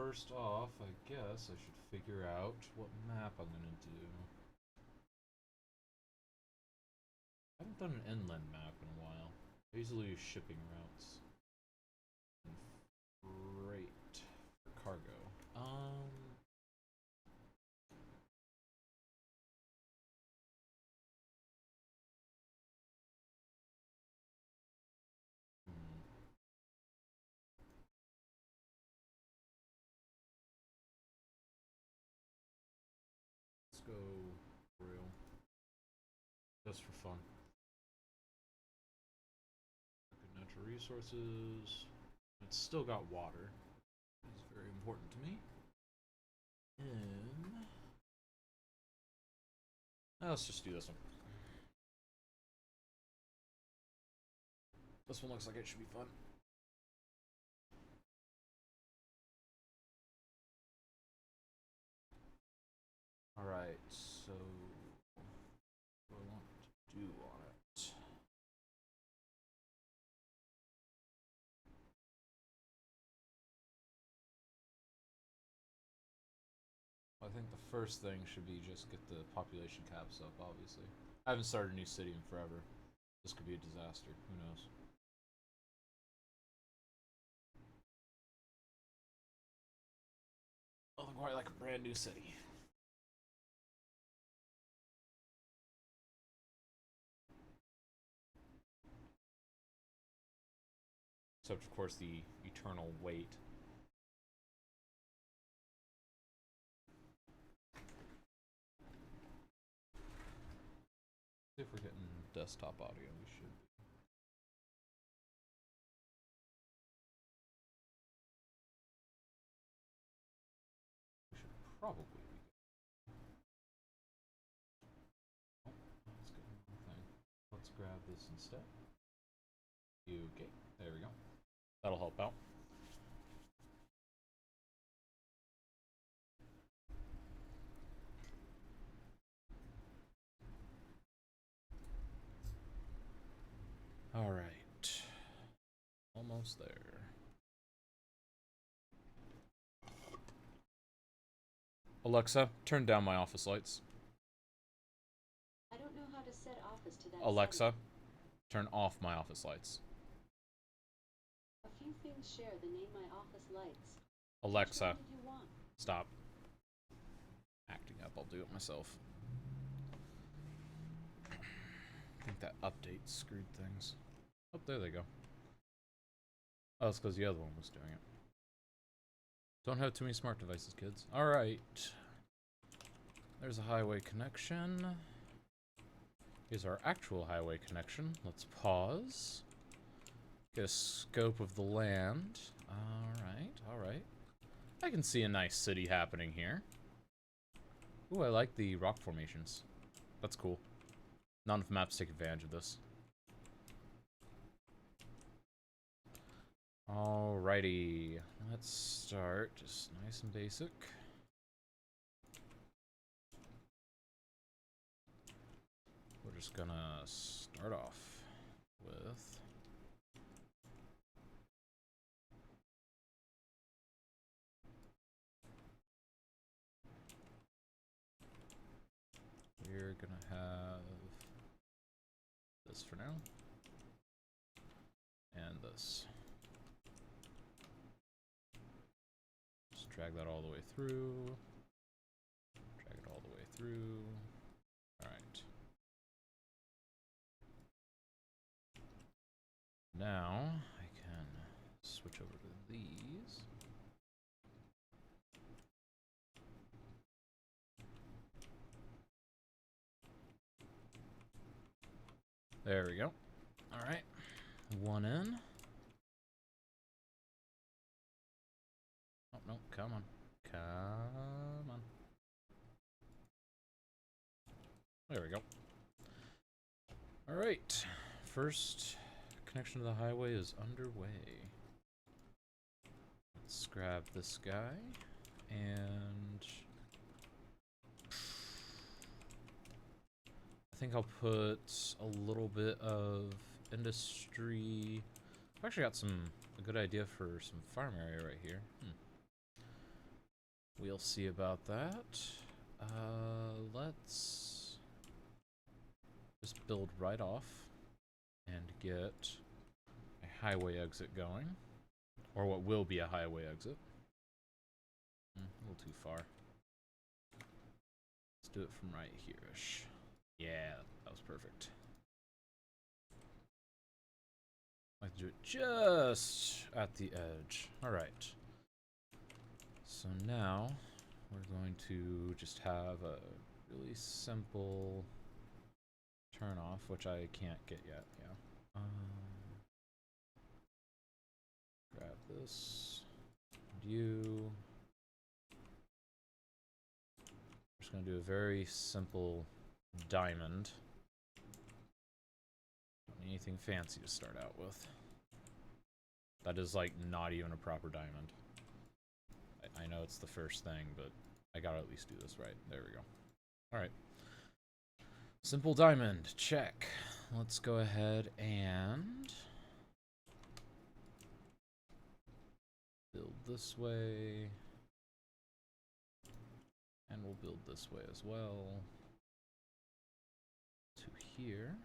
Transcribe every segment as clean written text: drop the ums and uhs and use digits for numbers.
first off, I guess I should figure out what map I'm gonna do. I haven't done an inland map in a while. I usually use shipping routes. And freight for cargo. Let's go real. Just for fun. Good natural resources. It's still got water. It's very important to me. Let's just do this one. This one looks like it should be fun. Alright, so what do I want to do on it? Well, I think the first thing should be just get the population caps up, obviously. I haven't started a new city in forever. This could be a disaster. Who knows? Nothing quite like a brand new city. Except, of course, the eternal wait. If we're getting desktop audio, we should. We should probably be good. Oh, let's get one thing. Let's grab this instead. Okay, there we go. That'll help out. Alright. Almost there. Alexa, turn down my office lights. I don't know how to set office to that. Alexa, setting. turn off my office lights. A few things share the name my office lights. Alexa, Which one did you want? stop acting up. I'll do it myself. I think that update screwed things. Oh, there they go. Oh, it's because the other one was doing it. Don't have too many smart devices, kids. Alright. There's a highway connection. Here's our actual highway connection. Let's pause. Get a scope of the land. Alright, alright. I can see a nice city happening here. Ooh, I like the rock formations. That's cool. Not enough maps take advantage of this. Alrighty. Let's start just nice and basic. We're just gonna start off with we're gonna have this for now. And this. Just drag that all the way through. Drag it all the way through. Alright. Now I can switch over to these. There we go. Alright. One in. Oh, no, come on. Come on. There we go. Alright. First connection to the highway is underway. Let's grab this guy. And I think I'll put a little bit of industry. I've actually got a good idea for some farm area right here. We'll see about that. Let's just build right off and get a highway exit going. Or what will be a highway exit. A little too far. Let's do it from right here-ish. Yeah, that was perfect. I like to do it just at the edge. Alright. So now we're going to just have a really simple turn off, which I can't get yet. Yeah. Grab this. And you. We're just gonna do a very simple diamond. Don't need anything fancy to start out with. That is like not even a proper diamond. I know it's the first thing, but I gotta at least do this right. There we go. Alright. Simple diamond, check. Let's go ahead and build this way. And we'll build this way as well. To here.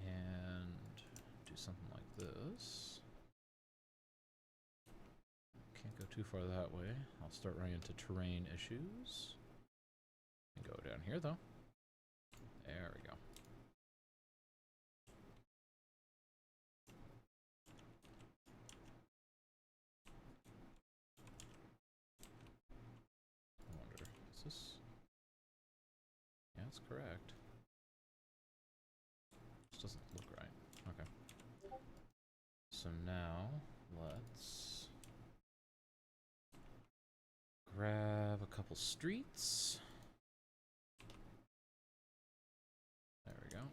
And do something like this. Can't go too far that way. I'll start running into terrain issues. And go down here though. There we go. I wonder, is this? Yeah, it's correct. This doesn't look right. Okay. So now, let's grab a couple streets. There we go.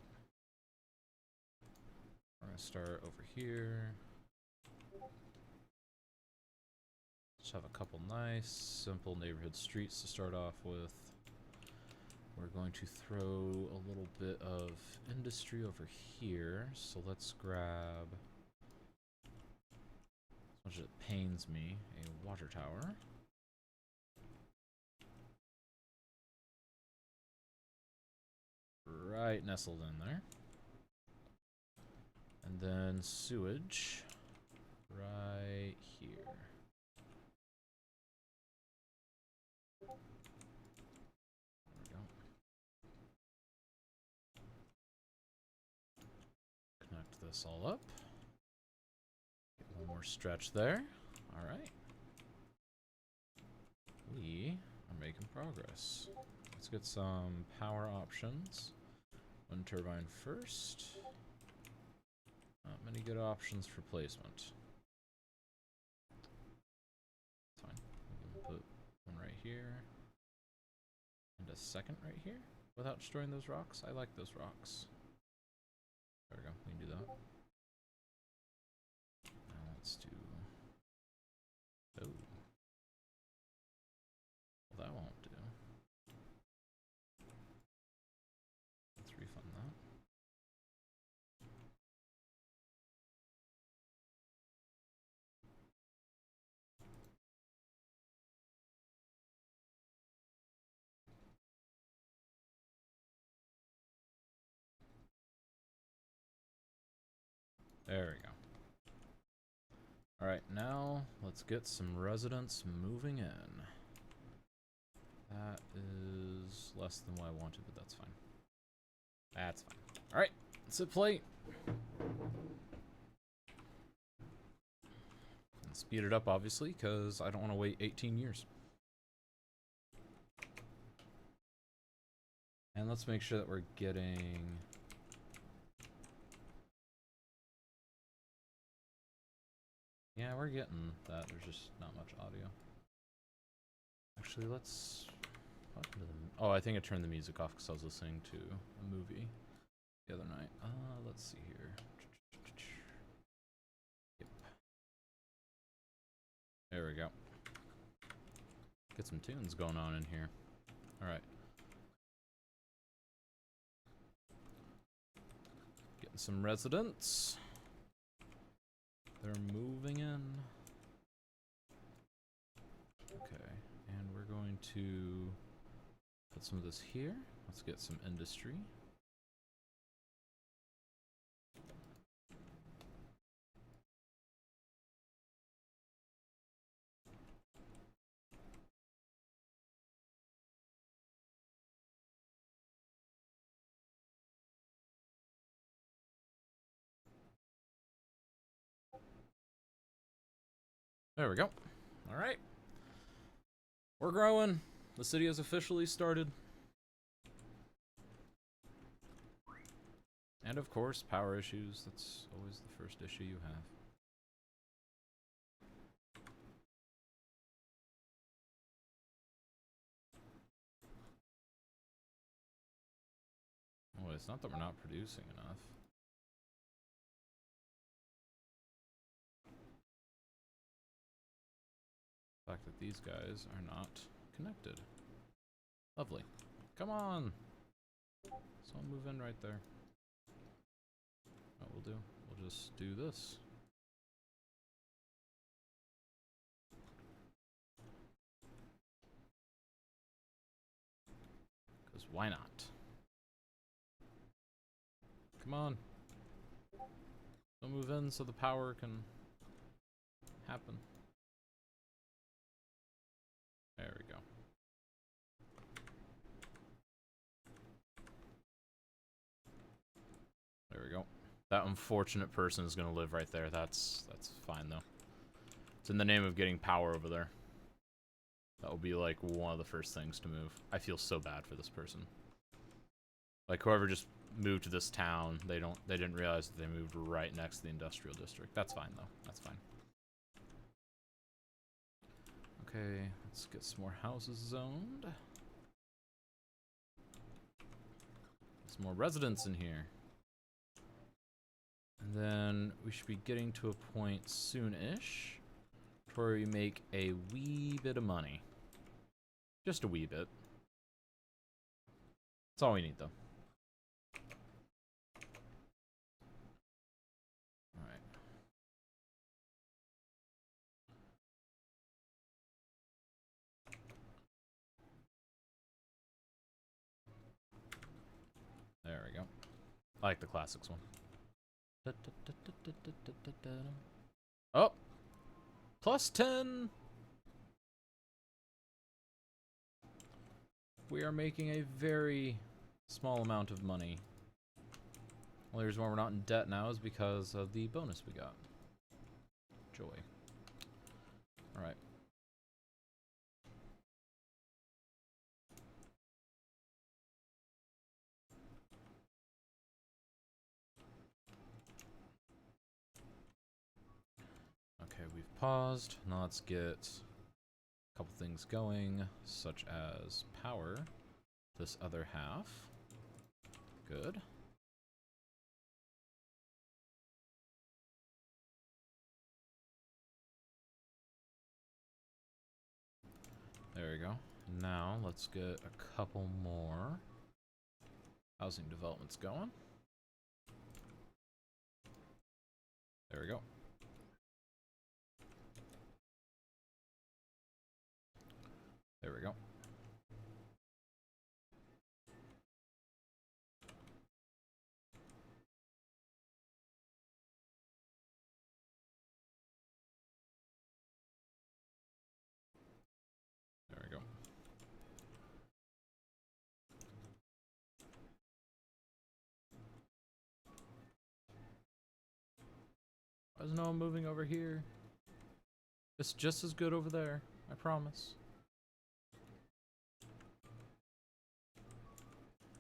We're gonna start over here. Just have a couple nice, simple neighborhood streets to start off with. We're going to throw a little bit of industry over here. So let's grab, as much as it pains me, a water tower. Right nestled in there. And then sewage right here. There we go. Connect this all up. Get one more stretch there. Alright. We are making progress. Let's get some power options. Wind turbine first. Not many good options for placement. Fine. We can put one right here. And a second right here. Without destroying those rocks. I like those rocks. There we go. We can do that. Now let's do... Oh. Well, that won't do. Let's refund that. There we go. Alright, now let's get some residents moving in. That is less than what I wanted, but that's fine. That's fine. Alright, let's hit play. And speed it up, obviously, because I don't want to wait 18 years. And let's make sure that we're getting... Yeah, we're getting that. There's just not much audio. Actually, let's... Oh, I think I turned the music off because I was listening to a movie the other night. Let's see here. Yep. There we go. Get some tunes going on in here. Alright. Getting some residents. They're moving in. to put some of this here. Let's get some industry. There we go. All right. We're growing. The city has officially started. And of course, power issues. That's always the first issue you have. Oh, it's not that we're not producing enough. The fact that these guys are not connected. Lovely. Come on! So I'll move in right there. What we'll do, we'll just do this. Because why not? Come on. Don't move in so the power can happen. There we go. There we go. That unfortunate person is gonna live right there. That's fine though. It's in the name of getting power over there. That will be like one of the first things to move. I feel so bad for this person. Like whoever just moved to this town, they didn't realize that they moved right next to the industrial district. That's fine though. That's fine. Okay, let's get some more houses zoned. Some more residents in here. And then we should be getting to a point soon-ish where we make a wee bit of money. Just a wee bit. That's all we need, though. Alright. There we go. I like the classics one. Oh! Plus 10! We are making a very small amount of money. Only reason why we're not in debt now is because of the bonus we got. Joy. Alright. Okay, we've paused. Now let's get a couple things going, such as power. This other half. Good. There we go. Now let's get a couple more housing developments going. There we go. There we go. There we go. Why is no one moving over here? It's just as good over there, I promise.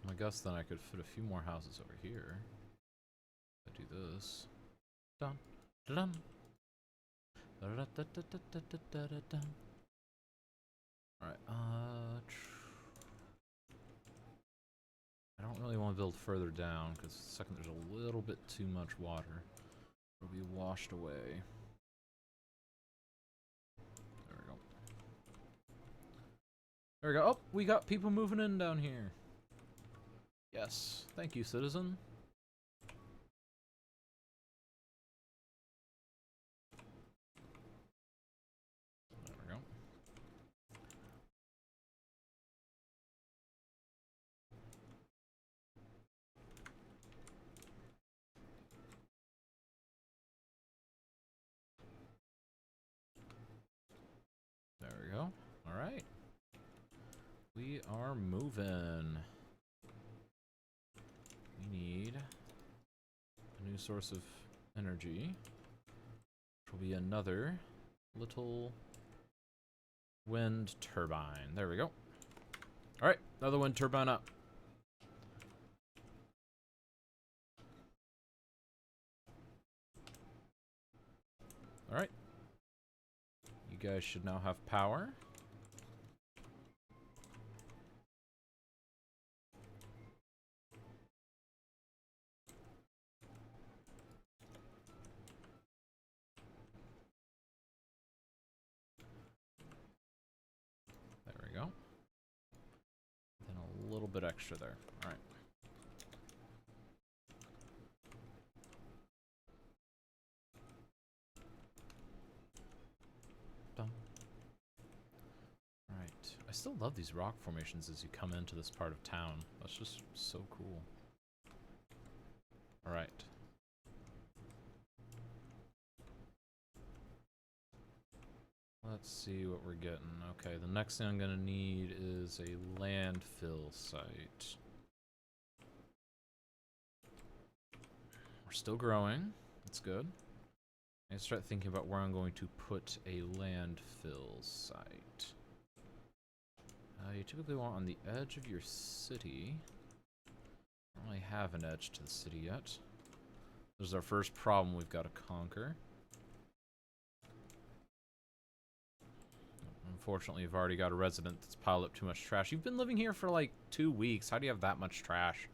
I guess then I could fit a few more houses over here. I do this. Dun, dun, dun. Alright, I don't really want to build further down, because the second there's a little bit too much water, it'll be washed away. There we go. There we go. Oh, we got people moving in down here. Yes. Thank you, citizen. There we go. Alright. We are moving. We need a new source of energy. Which will be another little wind turbine. There we go. Alright, another wind turbine up. Alright. You guys should now have power. There we go. Then a little bit extra there. Alright. Alright. I still love these rock formations as you come into this part of town. That's just so cool. Alright. Let's see what we're getting. Okay, the next thing I'm gonna need is a landfill site. We're still growing. That's good. I start thinking about where I'm going to put a landfill site. You typically want on the edge of your city. I don't really have an edge to the city yet. This is our first problem we've got to conquer. Unfortunately, you've already got a resident that's piled up too much trash. You've been living here for like 2 weeks. How do you have that much trash?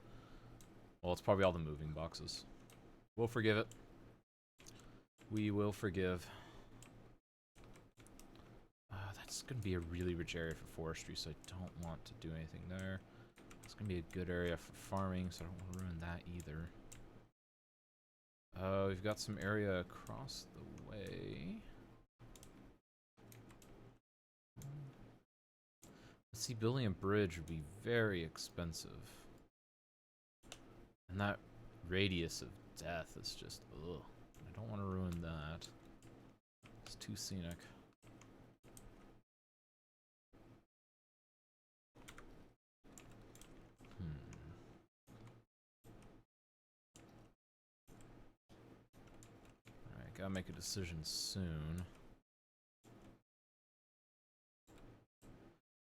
Well, it's probably all the moving boxes. We'll forgive it. We will forgive. That's going to be a really rich area for forestry, so I don't want to do anything there. It's going to be a good area for farming, so I don't want to ruin that either. We've got some area across the way. Let's see, building a bridge would be very expensive. And that radius of death is just, ugh. I don't want to ruin that. It's too scenic. Alright, gotta make a decision soon.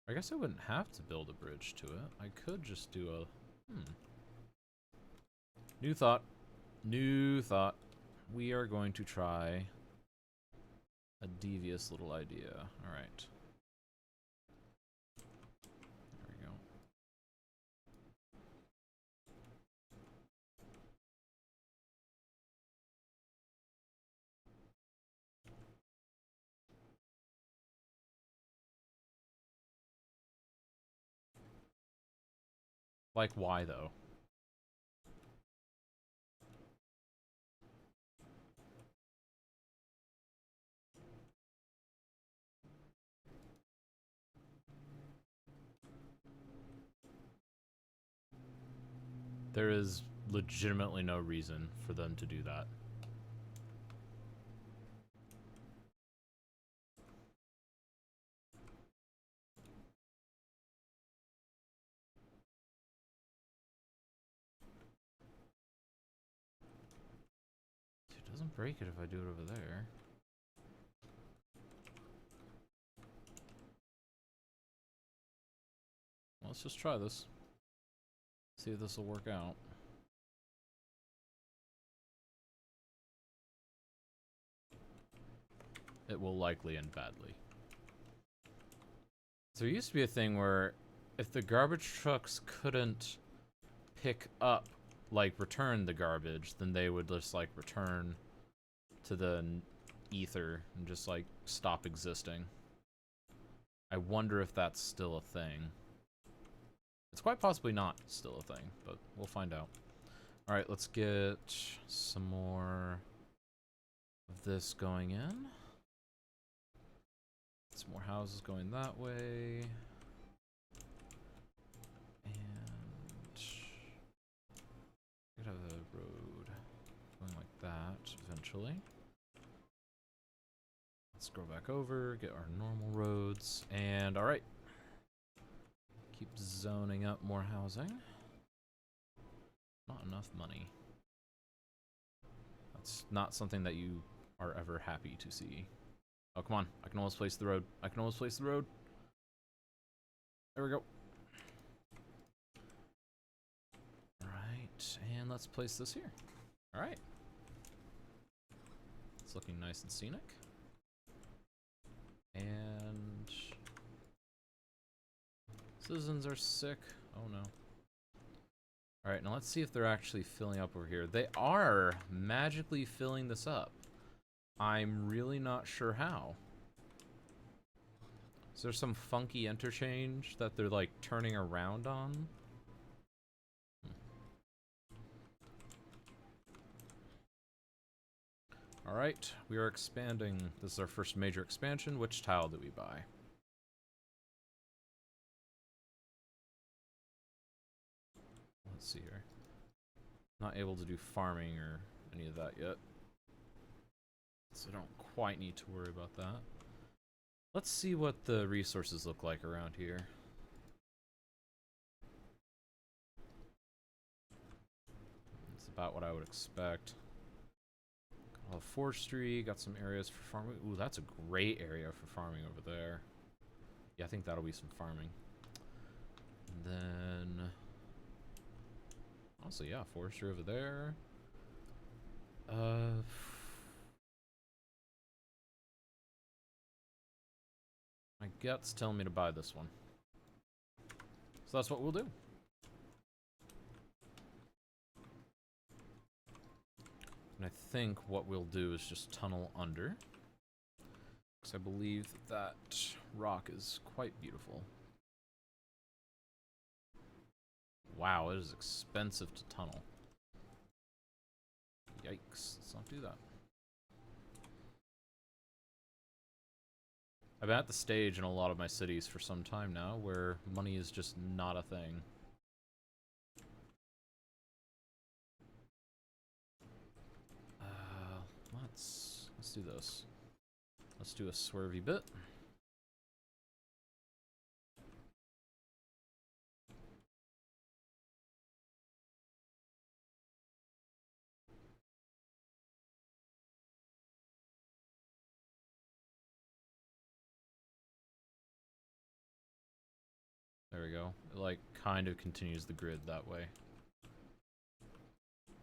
I guess I wouldn't have to build a bridge to it. I could just do a... New thought. New thought. We are going to try a devious little idea. Alright. There we go. Like, why, though? There is legitimately no reason for them to do that. It doesn't break it if I do it over there. Well, let's just try this. See if this will work out. It will likely end badly. So there used to be a thing where if the garbage trucks couldn't pick up, like return the garbage, then they would just like return to the ether and just like stop existing. I wonder if that's still a thing. It's quite possibly not still a thing, but we'll find out. Alright, let's get some more of this going in. Some more houses going that way. And we could have a road going like that eventually. Let's go back over, get our normal roads, and alright. Keep zoning up more housing. Not enough money. That's not something that you are ever happy to see. Oh, come on. I can almost place the road. I can almost place the road. There we go. Alright, and let's place this here. Alright. It's looking nice and scenic. And citizens are sick. Oh no. Alright, now let's see if they're actually filling up over here. They are magically filling this up. I'm really not sure how. Is there some funky interchange that they're like turning around on? Alright, we are expanding. This is our first major expansion. Which tile do we buy? Let's see here. Not able to do farming or any of that yet. So I don't quite need to worry about that. Let's see what the resources look like around here. It's about what I would expect. Got a forestry, got some areas for farming. Ooh, that's a great area for farming over there. Yeah, I think that'll be some farming. And then... honestly, yeah, forestry over there. My gut's telling me to buy this one. So that's what we'll do. And I think what we'll do is just tunnel under. Because I believe that rock is quite beautiful. Wow, it is expensive to tunnel. Yikes, let's not do that. I've been at the stage in a lot of my cities for some time now where money is just not a thing. Let's do this. Let's do a swervy bit. There we go. It like kind of continues the grid that way.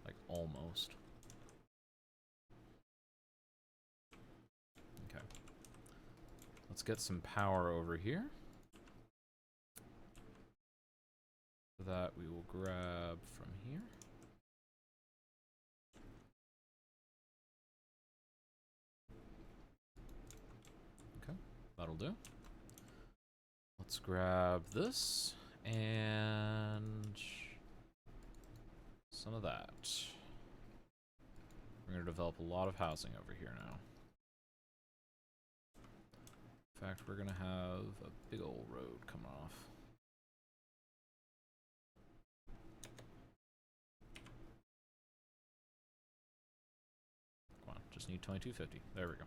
Like almost. Okay. Let's get some power over here. For that we will grab from here. Okay, that'll do. Let's grab this and some of that. We're going to develop a lot of housing over here now. In fact, we're going to have a big old road coming off. Come on, just need 2250. There we go.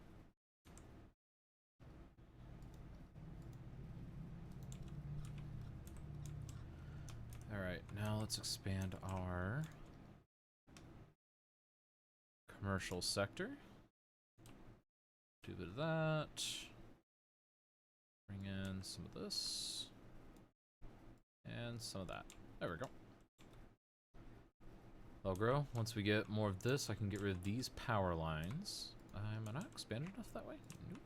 Alright, now let's expand our commercial sector. Do a bit of that. Bring in some of this. And some of that. There we go. They'll grow. Once we get more of this, I can get rid of these power lines. Am I not expanded enough that way? Nope.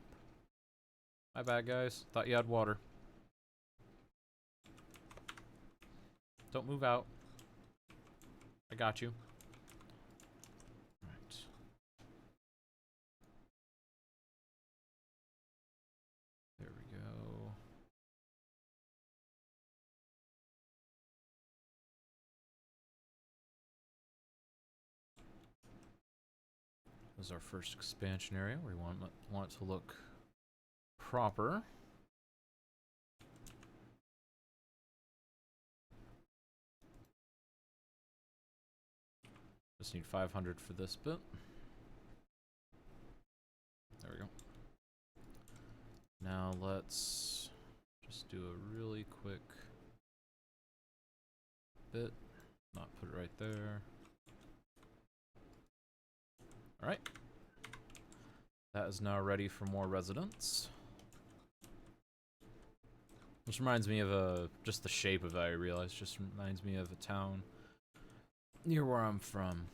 My bad, guys. Thought you had water. Don't move out. I got you. Right. There we go. This is our first expansion area. We want it to look proper. Just need 500 for this bit. There we go. Now let's just do a really quick bit. Not put it right there. Alright. That is now ready for more residents. Which reminds me of just the shape of it, I realize, just reminds me of a town near where I'm from.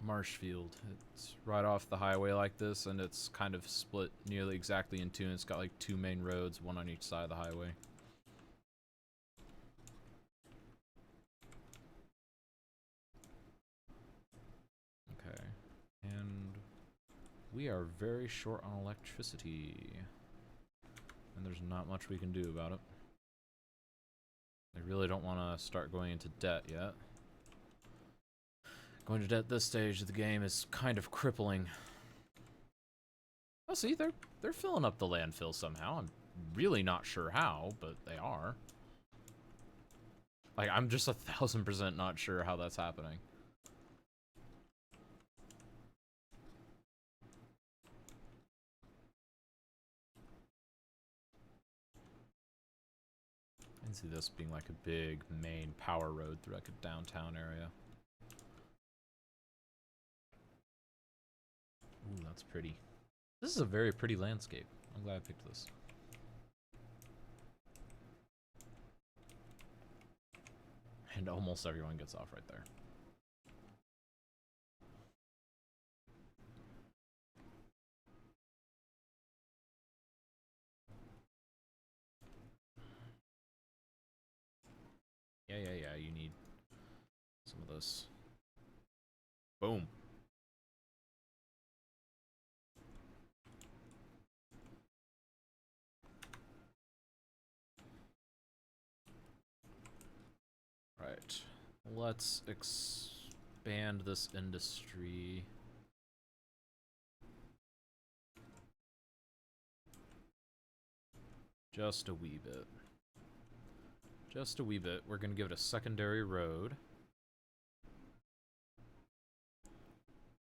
Marshfield. It's right off the highway like this, and it's kind of split nearly exactly in two, and it's got like two main roads, one on each side of the highway. Okay. And we are very short on electricity. And there's not much we can do about it. I really don't want to start going into debt yet. Going to debt at this stage of the game is kind of crippling. Oh, see, they're filling up the landfill somehow. I'm really not sure how, but they are. Like, I'm just 1000% not sure how that's happening. I can see this being like a big main power road through like a downtown area. Ooh, that's pretty. This is a very pretty landscape. I'm glad I picked this. And almost everyone gets off right there. Yeah, you need some of this. Boom. Right. Let's expand this industry. Just a wee bit. Just a wee bit. We're gonna give it a secondary road.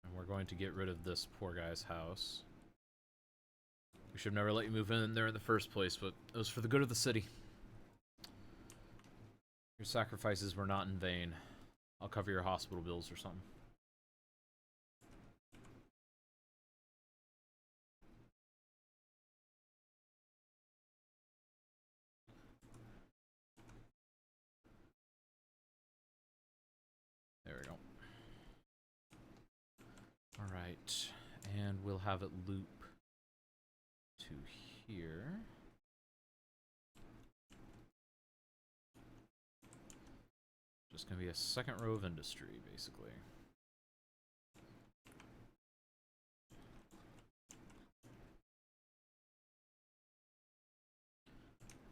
And we're going to get rid of this poor guy's house. We should have never let you move in there in the first place, but it was for the good of the city. Your sacrifices were not in vain. I'll cover your hospital bills or something. There we go. Alright. And we'll have it loop to here. Just gonna be a second row of industry, basically.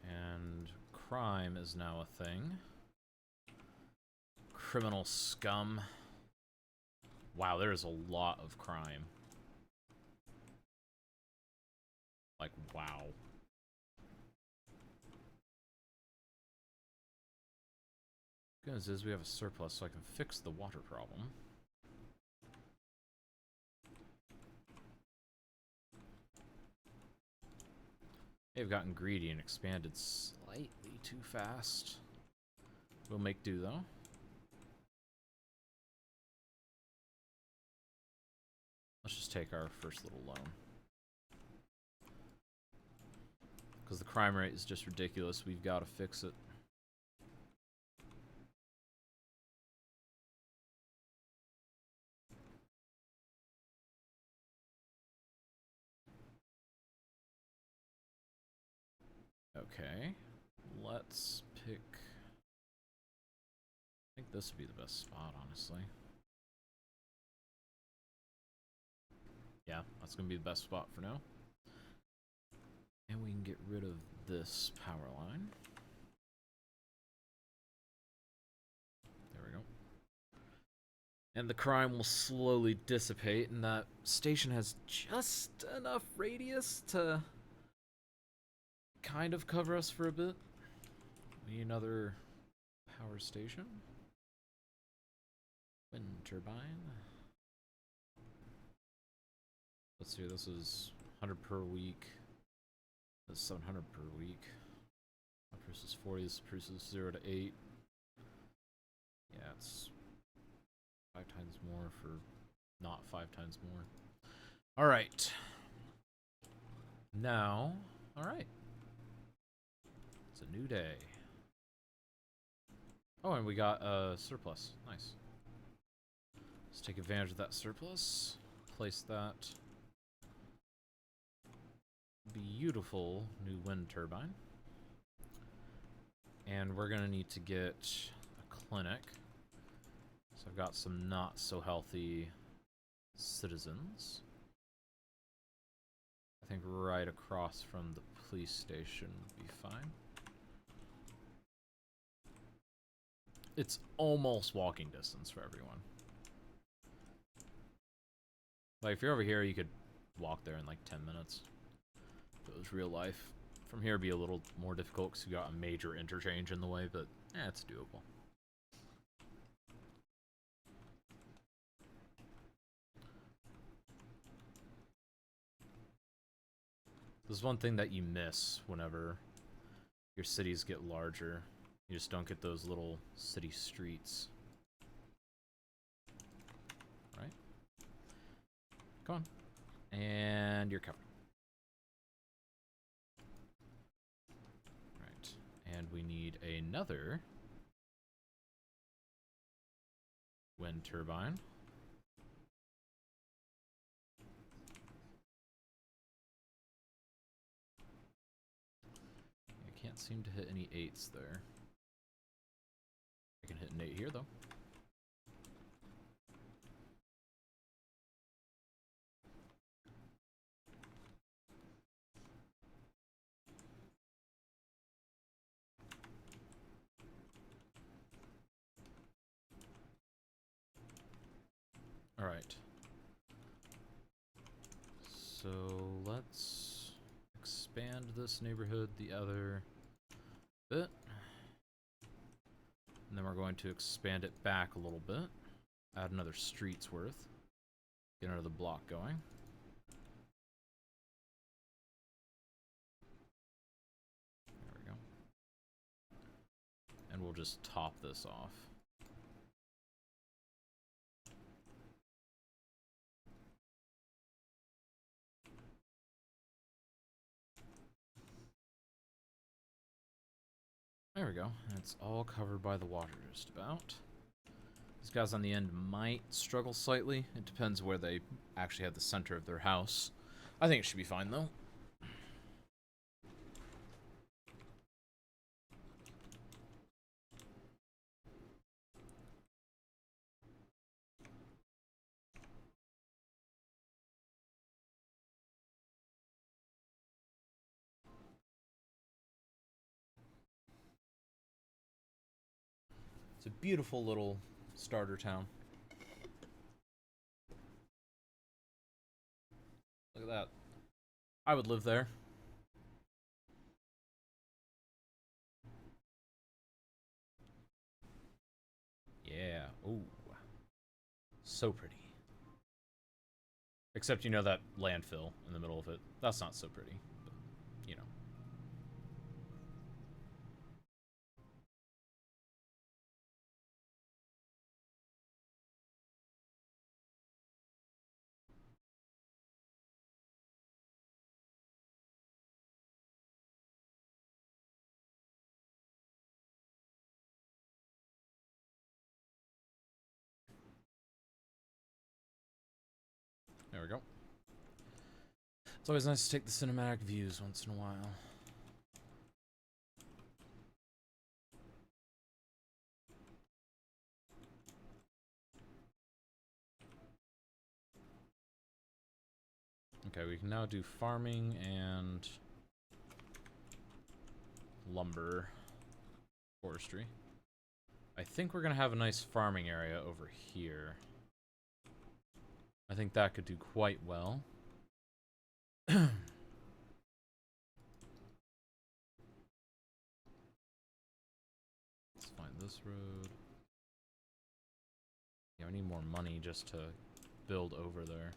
And crime is now a thing. Criminal scum. Wow, there's a lot of crime. Like, wow. Good news is we have a surplus, so I can fix the water problem. They've gotten greedy and expanded slightly too fast. We'll make do, though. Let's just take our first little loan. Because the crime rate is just ridiculous. We've got to fix it. Okay. Let's pick... I think this would be the best spot, honestly. Yeah, that's going to be the best spot for now. And we can get rid of this power line. There we go. And the crime will slowly dissipate, and that station has just enough radius to kind of cover us for a bit. We need another power station. Wind turbine. Let's see, this is 100 per week. That's 700 per week. That produces 40. This produces 0 to 8. Yeah, it's 5 times more for not 5 times more. All right. Now, all right. It's a new day. Oh, and we got a surplus. Nice. Let's take advantage of that surplus. Place that beautiful new wind turbine. And we're gonna need to get a clinic. So I've got some not so healthy citizens. I think right across from the police station would be fine. It's almost walking distance for everyone. Like, if you're over here, you could walk there in like 10 minutes. If it was real life. From here, it'd be a little more difficult because you got a major interchange in the way, but it's doable. There's one thing that you miss whenever your cities get larger. You just don't get those little city streets. Right? Come on. And you're covered. Right. And we need another wind turbine. I can't seem to hit any 8s there. I can hit an 8 here, though. Alright. So let's expand this neighborhood the other bit. And then we're going to expand it back a little bit. Add another street's worth. Get another block going. There we go. And we'll just top this off. There we go. And it's all covered by the water just about. These guys on the end might struggle slightly. It depends where they actually have the center of their house. I think it should be fine, though. It's a beautiful little starter town. Look at that. I would live there. Yeah. Ooh. So pretty. Except, you know, that landfill in the middle of it. That's not so pretty. But, you know. There we go. It's always nice to take the cinematic views once in a while. Okay, we can now do farming and lumber forestry. I think we're gonna have a nice farming area over here. I think that could do quite well. Let's find this road. Yeah, we need more money just to build over there.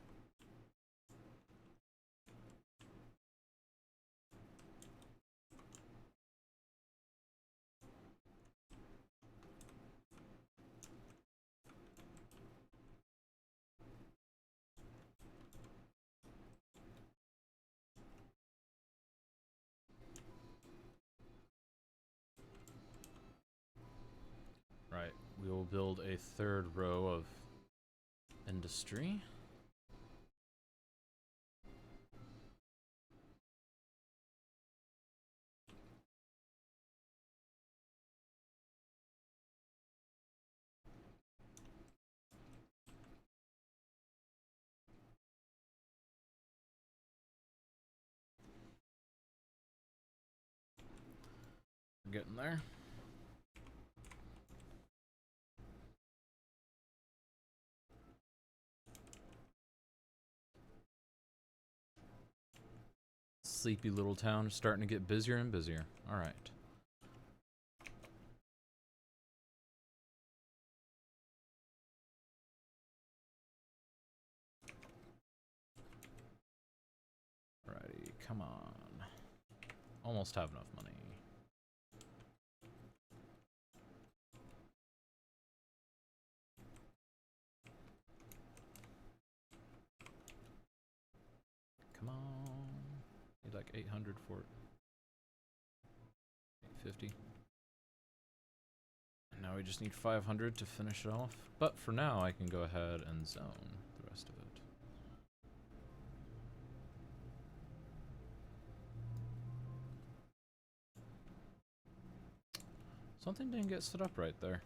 we'll build a third row of industry. We're getting there. Sleepy little town is starting to get busier and busier. All right. Alrighty, come on. Almost have enough money. Come on. Need like 800 for it. 850. And now we just need 500 to finish it off. But for now, I can go ahead and zone the rest of it. Something didn't get set up right there.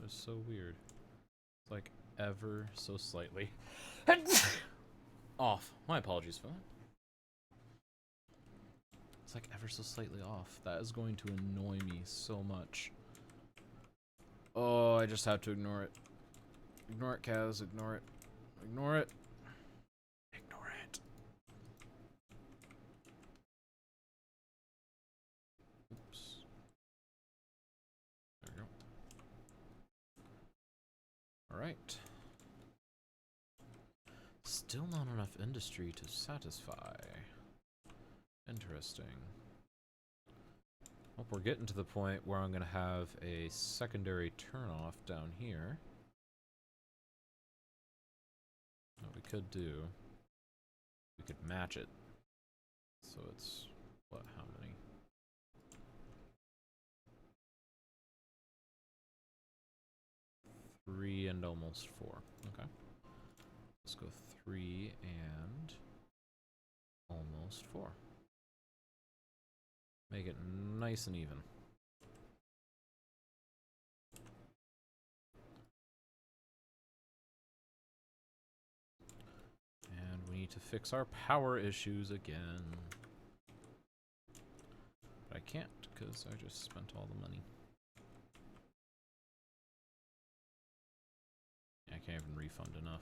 It's so weird. It's like ever so slightly off. My apologies for that. It's like ever so slightly off. That is going to annoy me so much. Oh, I just have to ignore it. Ignore it, Kaz. Ignore it. Ignore it. Ignore it. Oops. There we go. Alright. Still not enough industry to satisfy. Interesting. Hope we're getting to the point where I'm going to have a secondary turnoff down here. What we could do, we could match it. So it's, what, how many? Three and almost four. Okay. Let's go 3 and almost 4. Make it nice and even. And we need to fix our power issues again. But I can't because I just spent all the money. I can't even refund enough.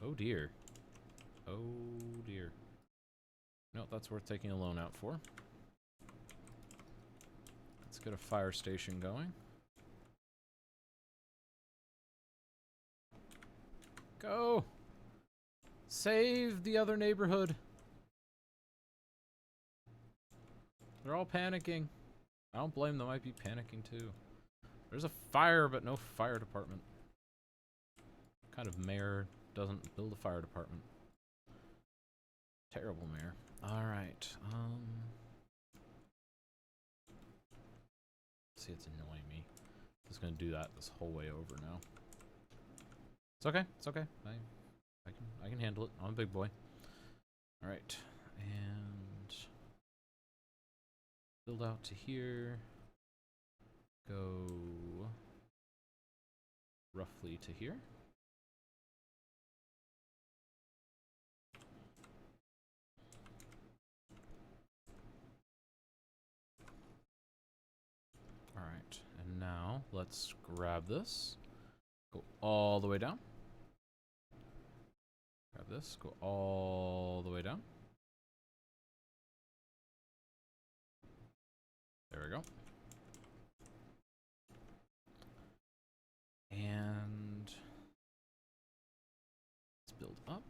Oh dear. Oh dear. No, that's worth taking a loan out for. Let's get a fire station going. Go! Save the other neighborhood! They're all panicking. I don't blame them, I might be panicking too. There's a fire, but no fire department. What kind of mayor doesn't build a fire department? Terrible mayor. Alright, see, it's annoying me. I'm just gonna do that this whole way over now. It's okay, it's okay. I can handle it. I'm a big boy. Alright, and build out to here. Go roughly to here. Alright, and now let's grab this. Go all the way down. Grab this, go all the way down. There we go. And let's build up.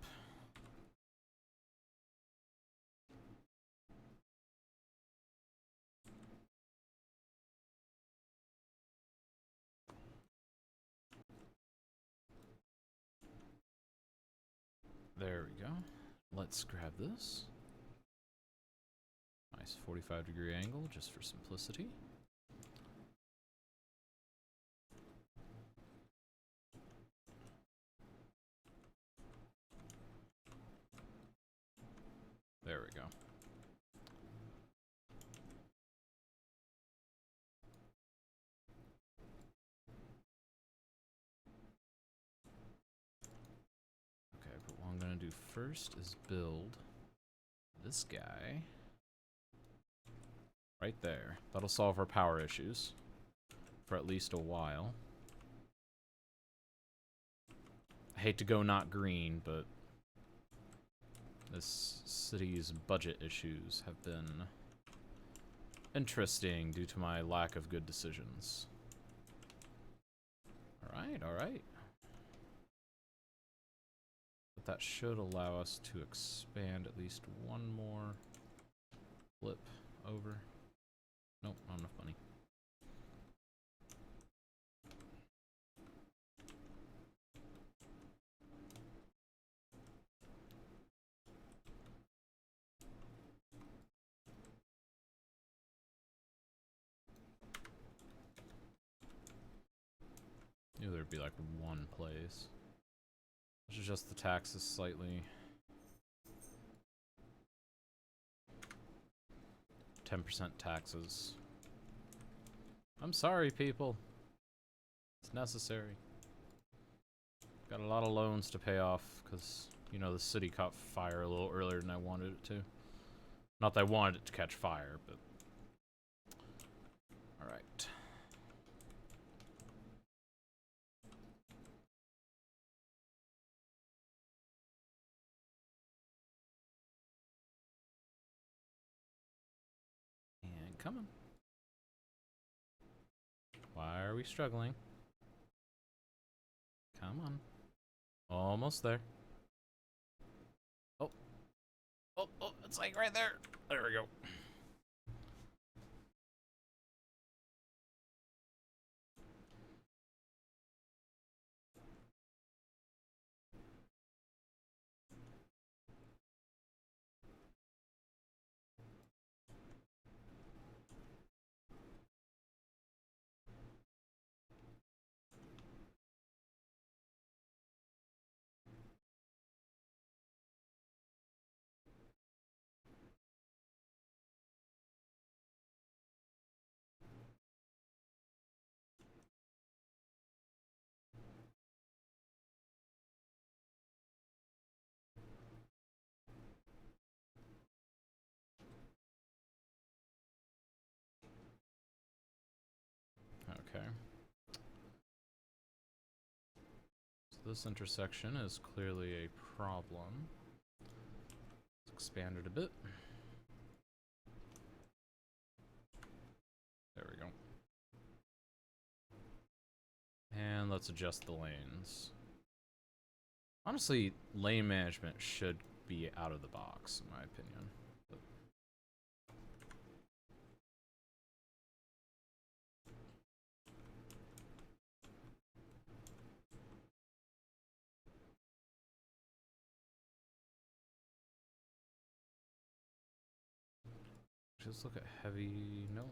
There we go. Let's grab this. Nice 45-degree angle, just for simplicity. There we go. Okay, but what I'm gonna do first is build this guy right there. That'll solve our power issues for at least a while. I hate to go not green, but this city's budget issues have been interesting due to my lack of good decisions. Alright, alright. But that should allow us to expand at least one more flip over. Nope, not enough money. Knew there'd be like one place. Let's adjust the taxes slightly. 10% taxes. I'm sorry, people. It's necessary. Got a lot of loans to pay off because, you know, the city caught fire a little earlier than I wanted it to. Not that I wanted it to catch fire, but... Alright. And coming. Why are we struggling? Come on. Almost there. Oh. Oh, oh, it's like right there. There we go. Okay. So this intersection is clearly a problem. Let's expand it a bit. There we go. And let's adjust the lanes. Honestly, lane management should be out of the box, in my opinion. But just look at heavy. No.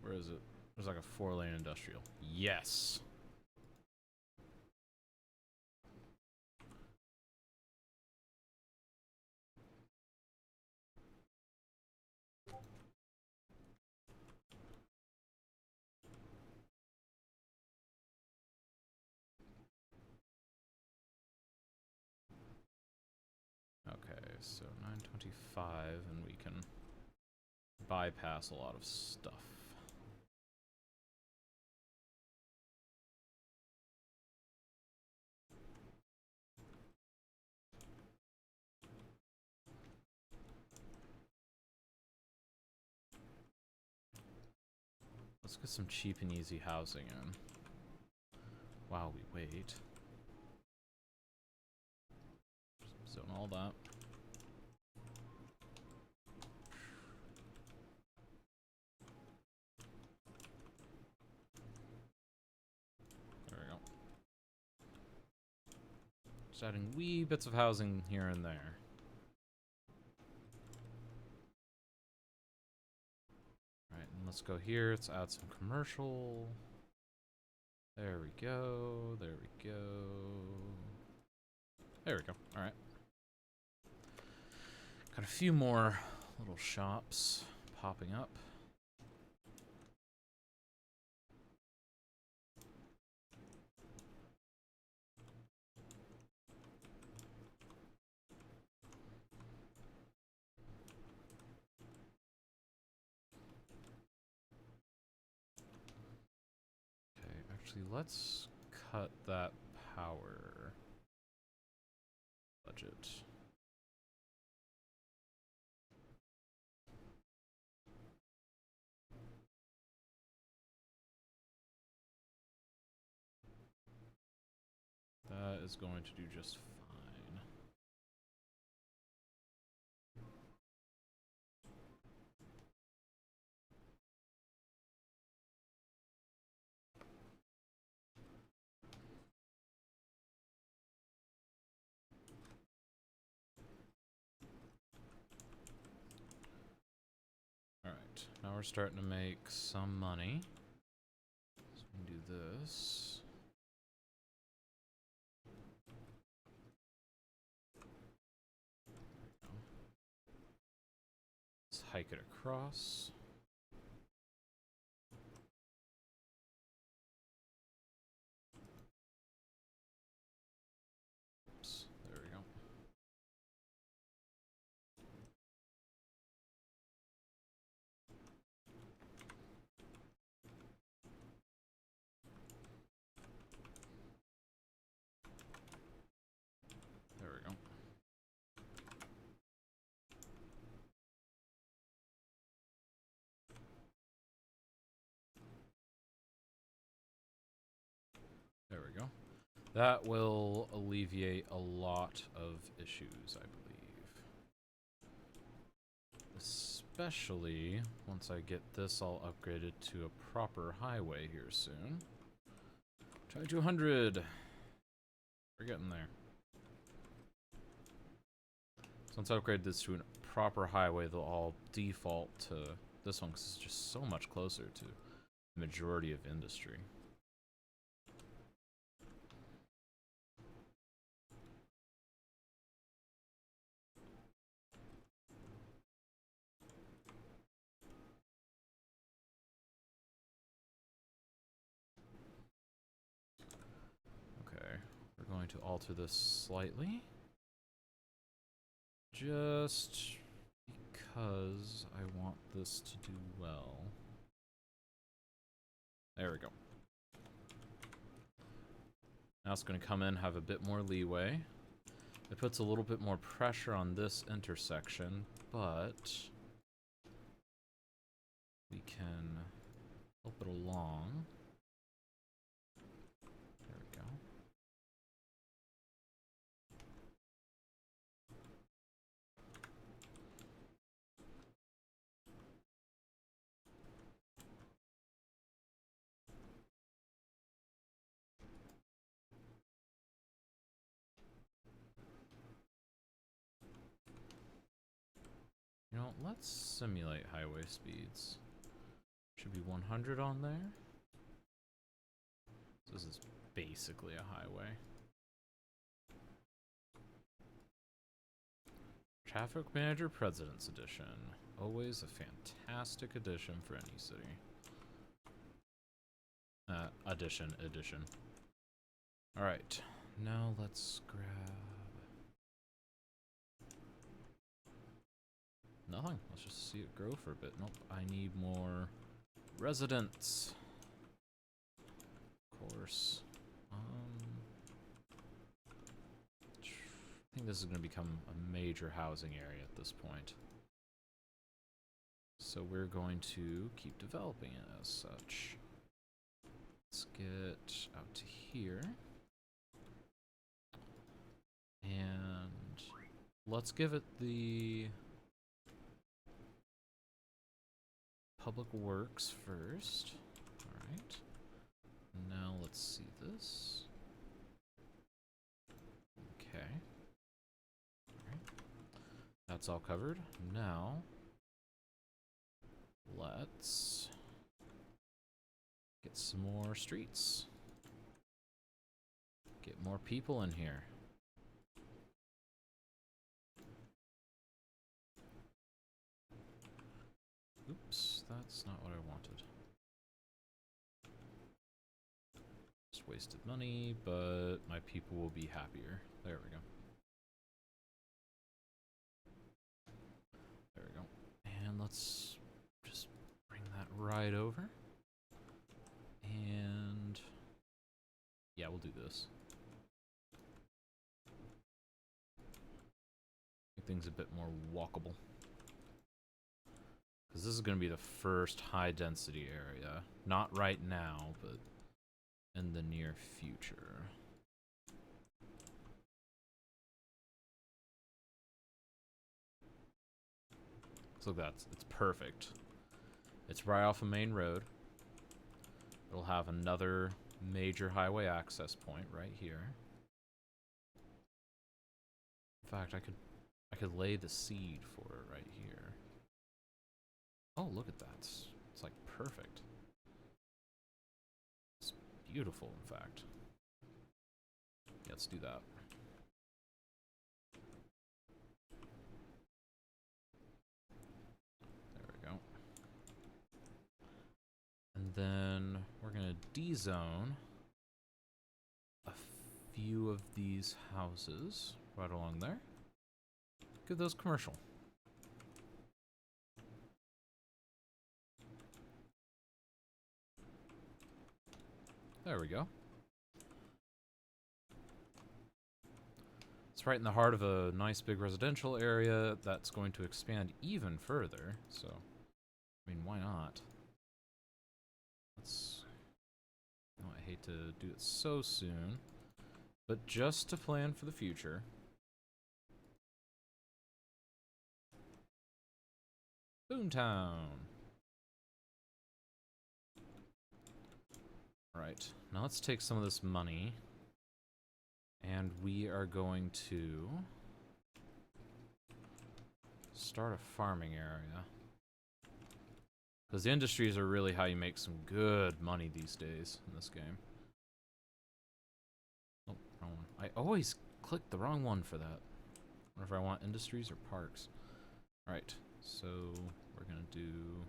Where is it? There's like a 4-lane industrial. Yes. Okay, so 925, and we can bypass a lot of stuff. Let's get some cheap and easy housing in while we wait. Zone all that. There we go. Just adding wee bits of housing here and there. Alright, and let's go here. Let's add some commercial. There we go. There we go. There we go. Alright. Got a few more little shops popping up. Okay, actually, let's cut that power budget. That is going to do just fine. Alright, now we're starting to make some money. So we can do this. Let's hike it across. Oops, there we go. There we go. There we go. That will alleviate a lot of issues, I believe. Especially once I get this all upgraded to a proper highway here soon. Try 200. We're getting there. So once I upgrade this to a proper highway, they'll all default to this one because it's just so much closer to the majority of industry. We're going to alter this slightly. Just because I want this to do well. There we go. Now it's going to come in, have a bit more leeway. It puts a little bit more pressure on this intersection, but we can help it along. There we go. You know, let's simulate highway speeds. Should be 100 on there. This is basically a highway. Traffic Manager President's Edition. Always a fantastic addition for any city. Edition. Alright, now let's grab... Nothing. Let's just see it grow for a bit. Nope, I need more residents. Of course. I think this is going to become a major housing area at this point. So we're going to keep developing it as such. Let's get out to here. And let's give it the Public Works first. Alright. Now let's see this. Okay. Alright. That's all covered. Now, let's get some more streets. Get more people in here. Oops, that's not what I wanted. Just wasted money, but my people will be happier. There we go. There we go. And let's just bring that right over. And yeah, we'll do this. Make things a bit more walkable. Because this is going to be the first high density area. Not right now, but in the near future. So it's perfect. It's right off a main road. It'll have another major highway access point right here. In fact, I could lay the seed for it right here. Oh, look at that. It's like perfect. It's beautiful, in fact. Yeah, let's do that. There we go. And then we're gonna D-zone a few of these houses right along there. Give those commercial. There we go. It's right in the heart of a nice big residential area that's going to expand even further, so, I mean, why not? Let's... Oh, I hate to do it so soon, but just to plan for the future. Boomtown! Alright, now let's take some of this money, and we are going to start a farming area. Because the industries are really how you make some good money these days in this game. Oh, wrong one. I always click the wrong one for that. I wonder if I want industries or parks. Alright, so we're gonna do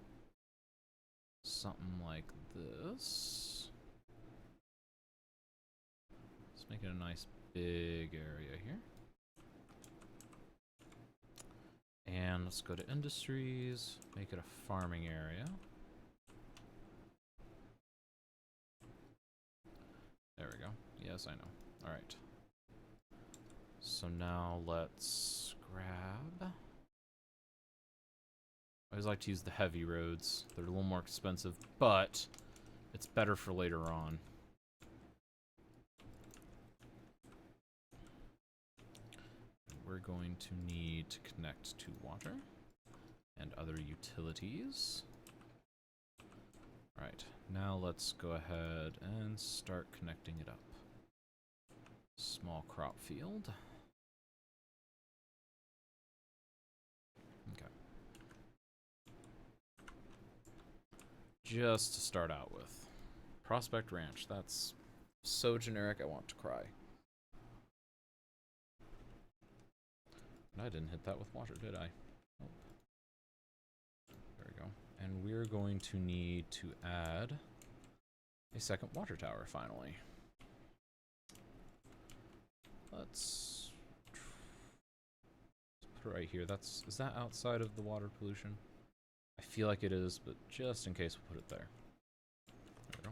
something like this. Let's make it a nice big area here. And let's go to industries, make it a farming area. There we go. Yes, I know. Alright. So now let's grab... I always like to use the heavy roads. They're a little more expensive, but it's better for later on. We're going to need to connect to water and other utilities. Alright, now let's go ahead and start connecting it up. Small crop field. Okay. Just to start out with. Prospect Ranch, that's so generic I want to cry. I didn't hit that with water, did I? Oh. There we go. And we're going to need to add a second water tower, finally. Let's put it right here. Is that outside of the water pollution? I feel like it is, but just in case, we'll put it there. There we go.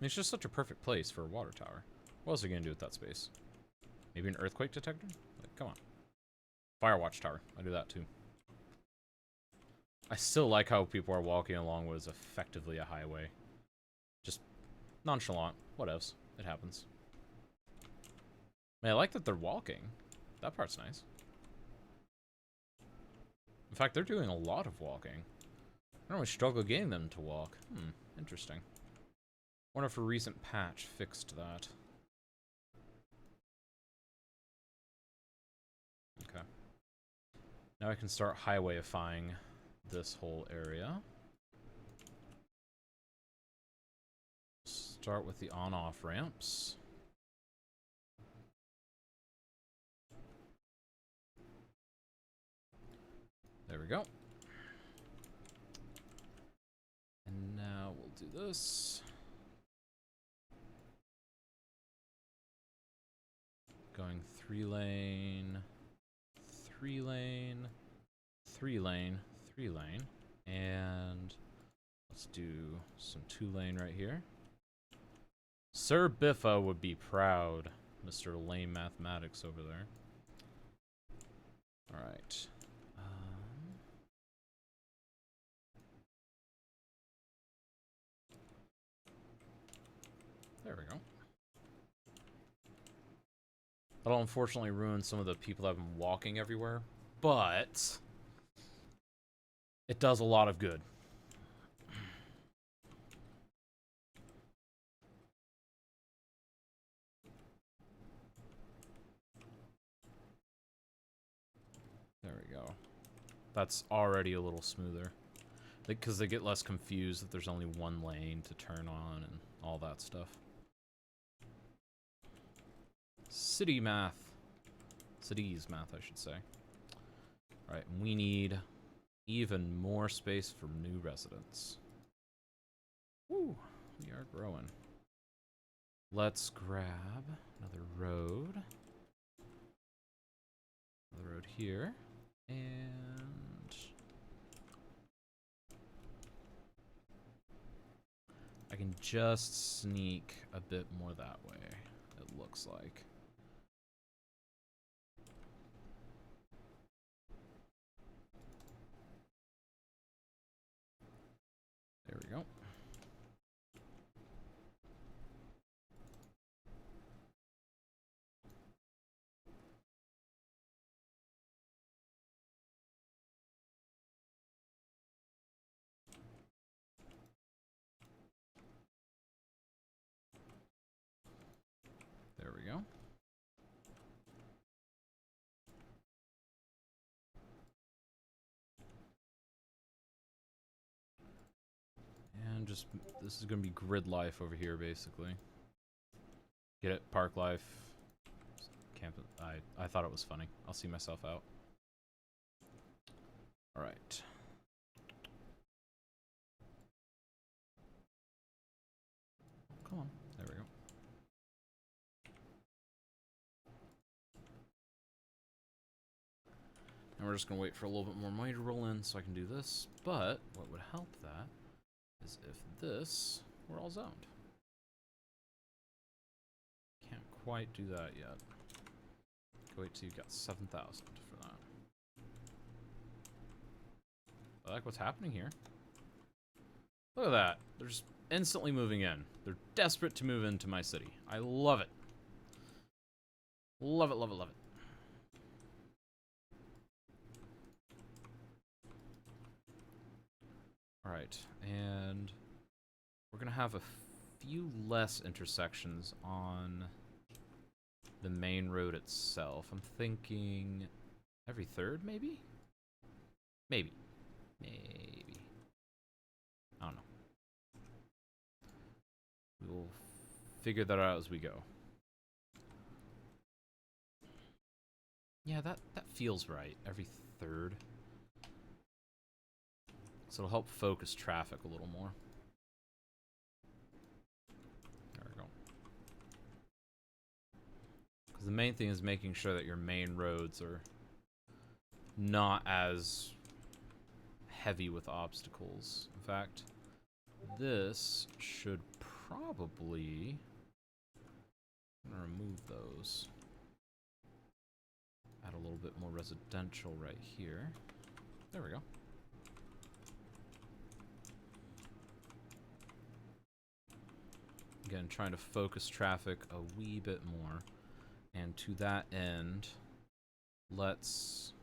It's just such a perfect place for a water tower. What else are you gonna do with that space? Maybe an earthquake detector? Like, come on. Fire watch tower. I do that too. I still like how people are walking along what is effectively a highway. Just nonchalant. What else? It happens. Man, I like that they're walking. That part's nice. In fact, they're doing a lot of walking. I normally struggle getting them to walk. Interesting. Wonder if a recent patch fixed that. Okay. Now I can start highwayifying this whole area. Start with the on-off ramps. There we go. And now we'll do this. Going 3-lane, 3-lane, 3-lane, 3-lane, and let's do some 2-lane right here. Sir Biffa would be proud, Mr. Lame Mathematics over there. All right. There we go. That'll unfortunately ruin some of the people that have been walking everywhere, but it does a lot of good. There we go. That's already a little smoother. Because they get less confused that there's only one lane to turn on and all that stuff. City math. Cities math, I should say. Alright, we need even more space for new residents. Woo, we are growing. Let's grab another road. Another road here. And I can just sneak a bit more that way, it looks like. There we go. There we go. And just, this is going to be grid life over here, basically. Get it? Park life. Camp. I thought it was funny. I'll see myself out. Alright. Come on. There we go. And we're just going to wait for a little bit more money to roll in so I can do this. But what would help that is if this were all zoned. Can't quite do that yet. Wait till you've got 7,000 for that. I like what's happening here. Look at that. They're just instantly moving in. They're desperate to move into my city. I love it. Love it, love it, love it. Alright, and we're gonna have a few less intersections on the main road itself. I'm thinking every third, maybe? Maybe. Maybe. I don't know. We will figure that out as we go. Yeah, that feels right. Every third. So it'll help focus traffic a little more. There we go. Because the main thing is making sure that your main roads are not as heavy with obstacles. In fact, this should probably... I'm gonna remove those. Add a little bit more residential right here. There we go. Again, trying to focus traffic a wee bit more. And to that end, let's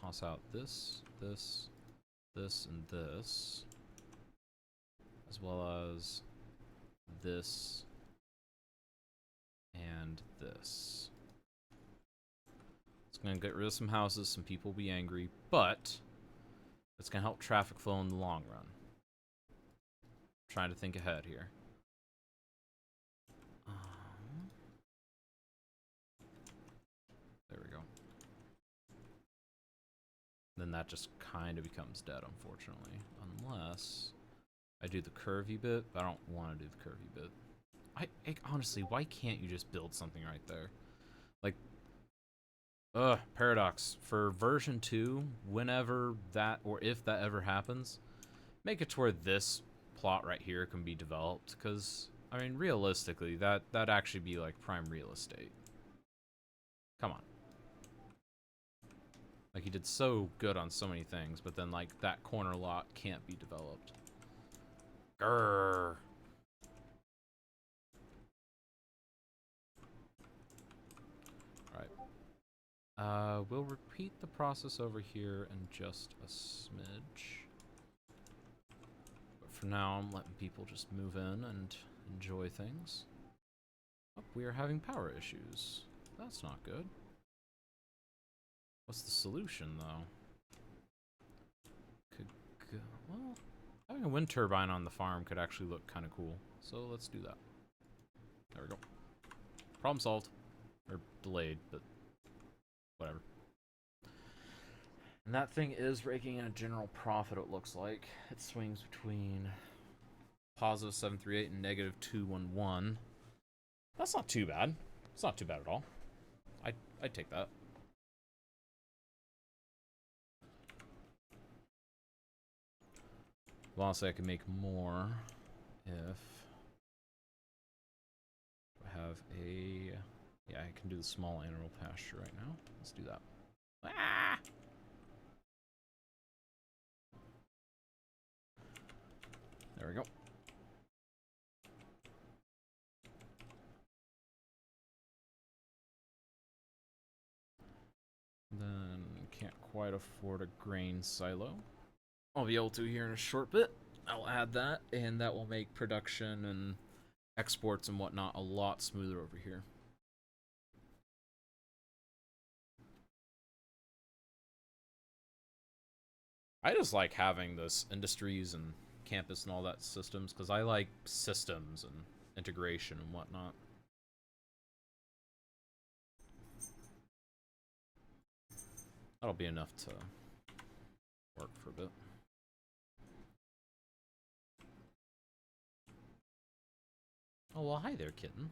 toss out this, this, this, and this. As well as this, and this. It's going to get rid of some houses, some people will be angry, but it's going to help traffic flow in the long run. I'm trying to think ahead here. There we go. Then that just kind of becomes dead, unfortunately. Unless I do the curvy bit, but I don't want to do the curvy bit. Honestly, why can't you just build something right there? Like, Paradox. For version 2, whenever that, or if that ever happens, make it to where this plot right here can be developed. Because, I mean, realistically, that'd actually be like prime real estate. Come on. Like, he did so good on so many things, but then, like, that corner lot can't be developed. Grrr. Alright. We'll repeat the process over here in just a smidge. But for now, I'm letting people just move in and enjoy things. Oh, we are having power issues. That's not good. What's the solution, though? Well, having a wind turbine on the farm could actually look kind of cool. So let's do that. There we go. Problem solved. Or delayed, but whatever. And that thing is raking in a general profit, it looks like. It swings between positive 738 and negative 211. That's not too bad. It's not too bad at all. I'd take that. Well, honestly, I could make more if I have a... Yeah, I can do the small animal pasture right now. Let's do that. Ah! There we go. Then can't quite afford a grain silo. I'll be able to here in a short bit. I'll add that, and that will make production and exports and whatnot a lot smoother over here. I just like having this industries and campus and all that systems, because I like systems and integration and whatnot. That'll be enough to work for a bit. Oh, well, hi there, kitten.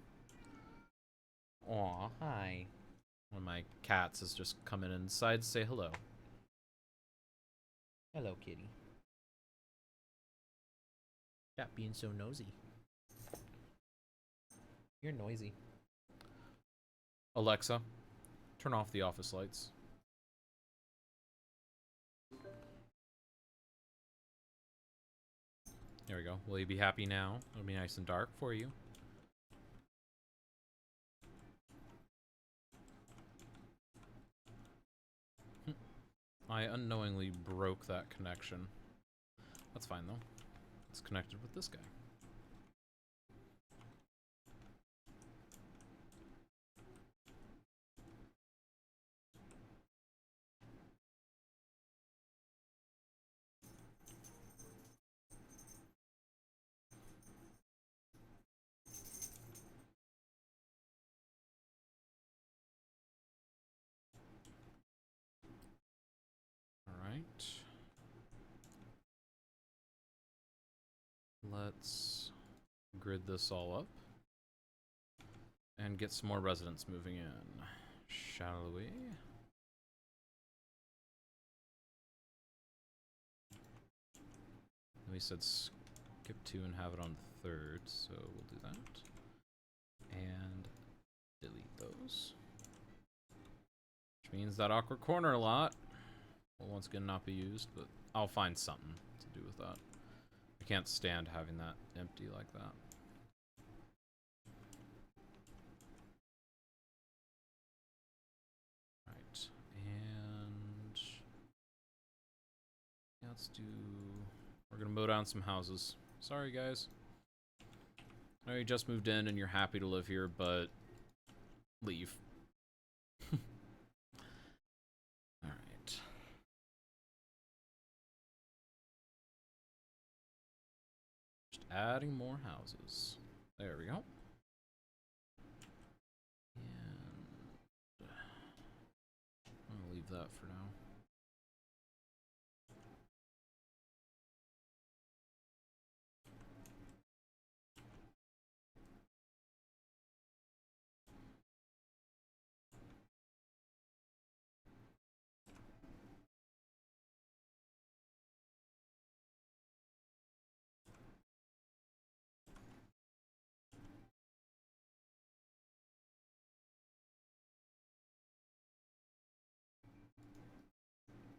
Aw, hi. One of my cats has just come in and decided to say hello. Hello, kitty. Stop being so nosy. You're noisy. Alexa, turn off the office lights. There we go. Will you be happy now? It'll be nice and dark for you. I unknowingly broke that connection. That's fine, though. It's connected with this guy. Let's grid this all up and get some more residents moving in, shall we? We said skip 2 and have it on the 3rd, so we'll do that. And delete those. Which means that awkward corner lot will once again not be used, but I'll find something to do with that. I can't stand having that empty like that. Right, and yeah, let's do... We're gonna mow down some houses. Sorry, guys. I know you just moved in and you're happy to live here, but leave. Alright. Just adding more houses. There we go. And I'll leave that for now.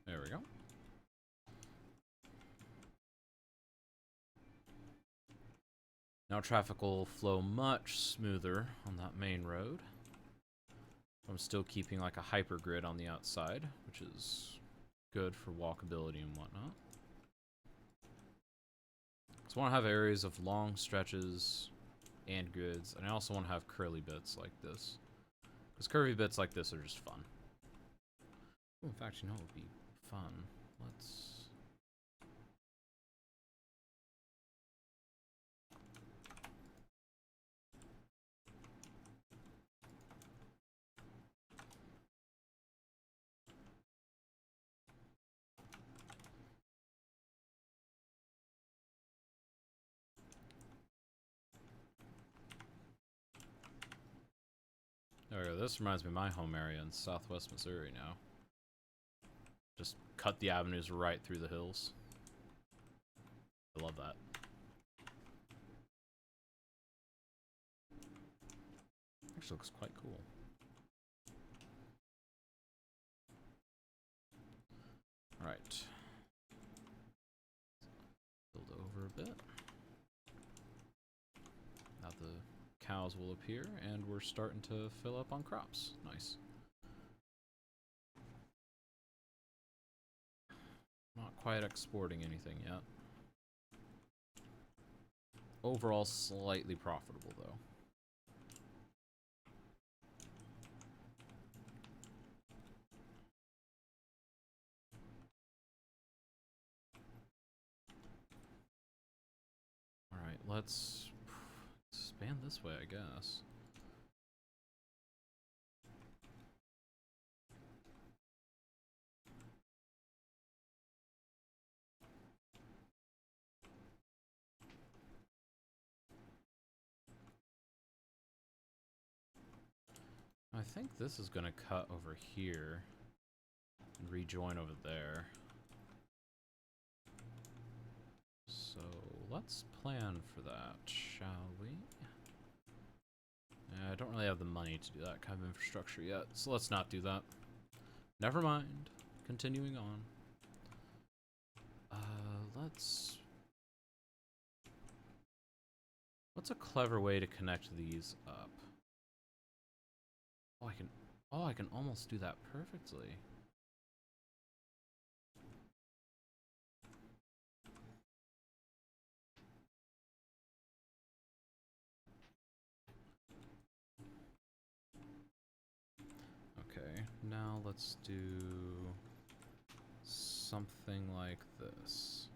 There we go. Now traffic will flow much smoother on that main road. I'm still keeping like a hyper grid on the outside, which is good for walkability and whatnot. So I want to have areas of long stretches and grids, and I also want to have curly bits like this. Because curvy bits like this are just fun. Ooh, in fact, you know what would be fun? Let's... There we go. This reminds me of my home area in southwest Missouri now. Just cut the avenues right through the hills. I love that. Actually looks quite cool. Alright. Build over a bit. Now the cows will appear, and we're starting to fill up on crops. Nice. Not quite exporting anything yet. Overall, slightly profitable, though. Alright, let's expand this way, I guess. I think this is gonna cut over here and rejoin over there. So let's plan for that, shall we? I don't really have the money to do that kind of infrastructure yet, so let's not do that. Never mind. Continuing on. What's a clever way to connect these up? Oh, I can almost do that perfectly. Okay, now let's do something like this.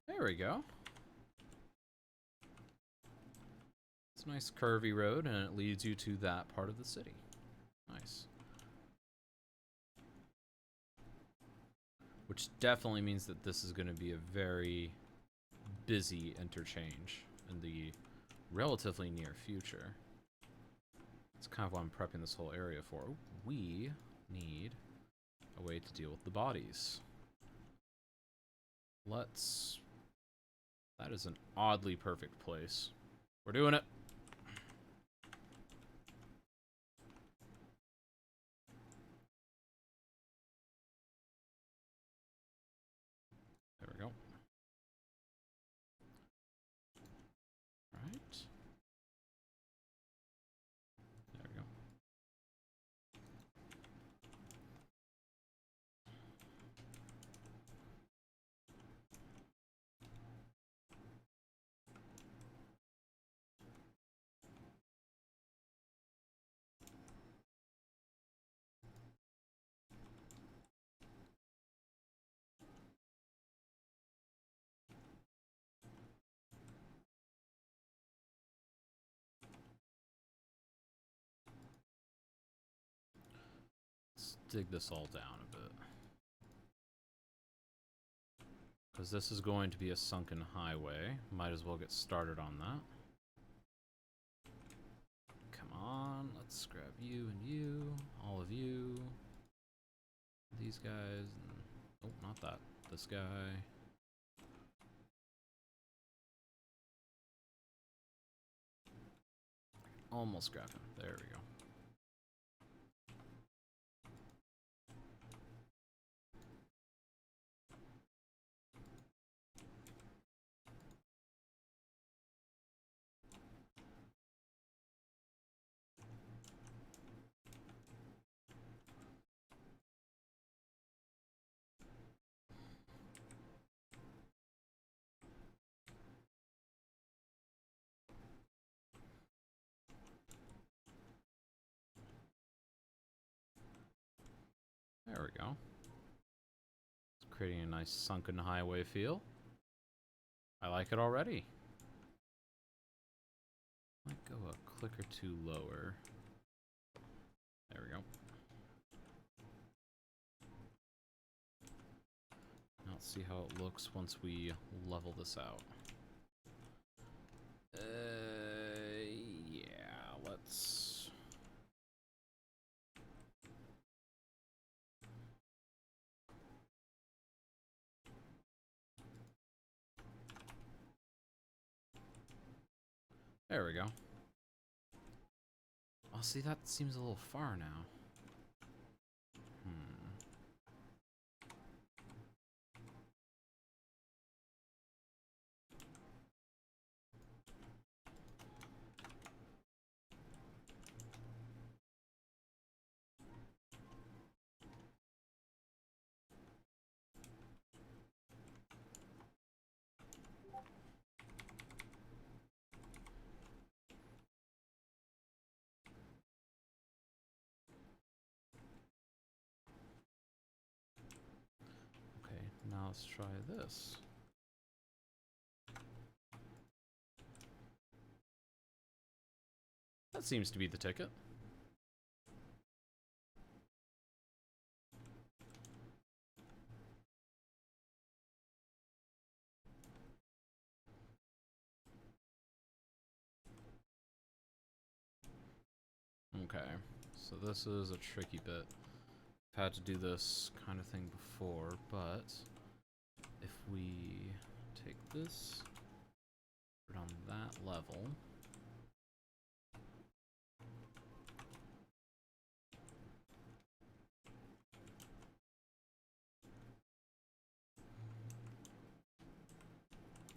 There we go. It's a nice curvy road, and it leads you to that part of the city. Nice. Which definitely means that this is going to be a very busy interchange in the relatively near future. That's kind of what I'm prepping this whole area for. We need a way to deal with the bodies. That is an oddly perfect place. We're doing it. There we go. Right. There we go. dig this all down a bit. Because this is going to be a sunken highway. Might as well get started on that. Come on, let's grab you and you, all of you. These guys, and, oh, not that. This guy. Almost grab him. There we go. There we go. It's creating a nice sunken highway feel. I like it already. Might go a click or two lower. There we go. Now let's see how it looks once we level this out. Yeah, let's... There we go. Oh, see, that seems a little far now. Okay, now let's try this. That seems to be the ticket. Okay, so this is a tricky bit. I've had to do this kind of thing before, but if we take this, put it on that level,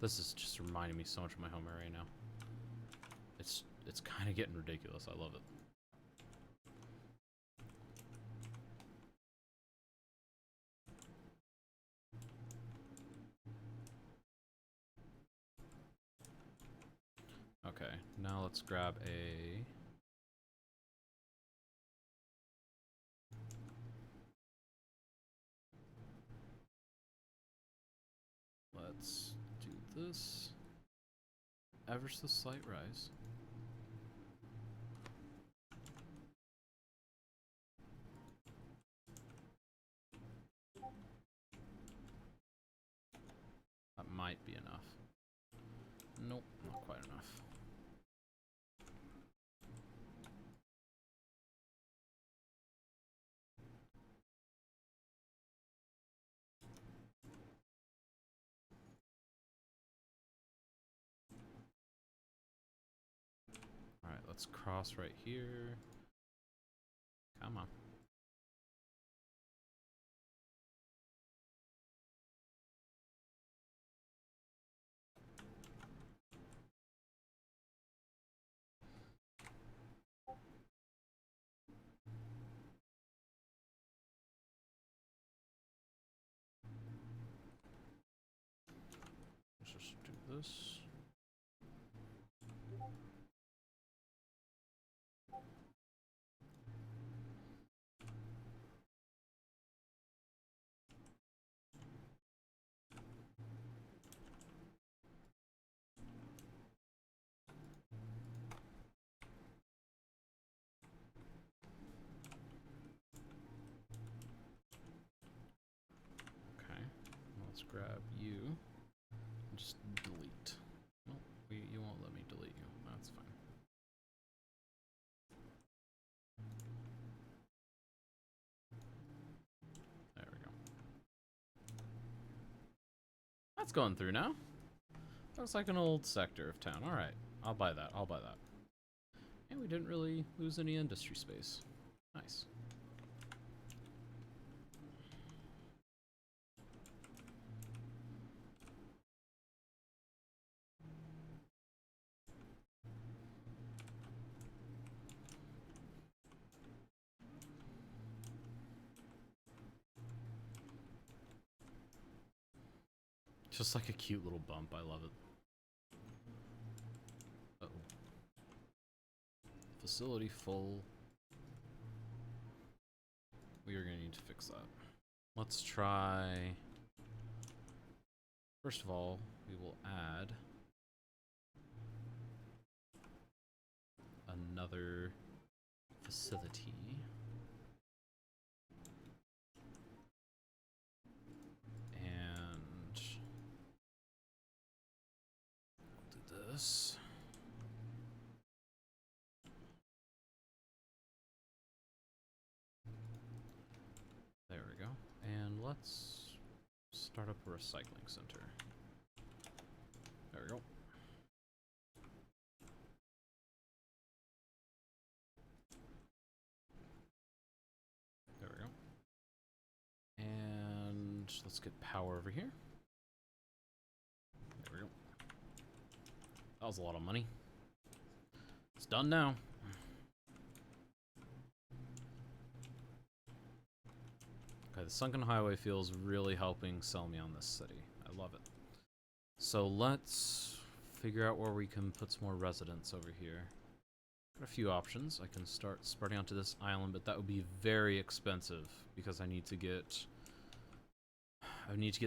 this is just reminding me so much of my home area now. It's kind of getting ridiculous. I love it. Okay, now let's grab a... Let's do this. Ever so slight rise. That might be enough. Nope, not quite enough. Alright, let's cross right here. Come on. Let's just do this. grab you. And just delete. Well, you won't let me delete you. That's fine. There we go. That's going through now. Looks like an old sector of town. Alright, I'll buy that. I'll buy that. And we didn't really lose any industry space. Nice. Just like a cute little bump. I love it. Uh-oh. Facility full. We are going to need to fix that. Let's try... First of all, we will add another facility. And we'll do this. There we go. And let's start up a recycling center. There we go. There we go. And let's get power over here. There we go. That was a lot of money. It's done now. Okay, the sunken highway feels really helping sell me on this city. I love it. So let's figure out where we can put some more residents over here. Got a few options. I can start spreading onto this island, but that would be very expensive because I need to get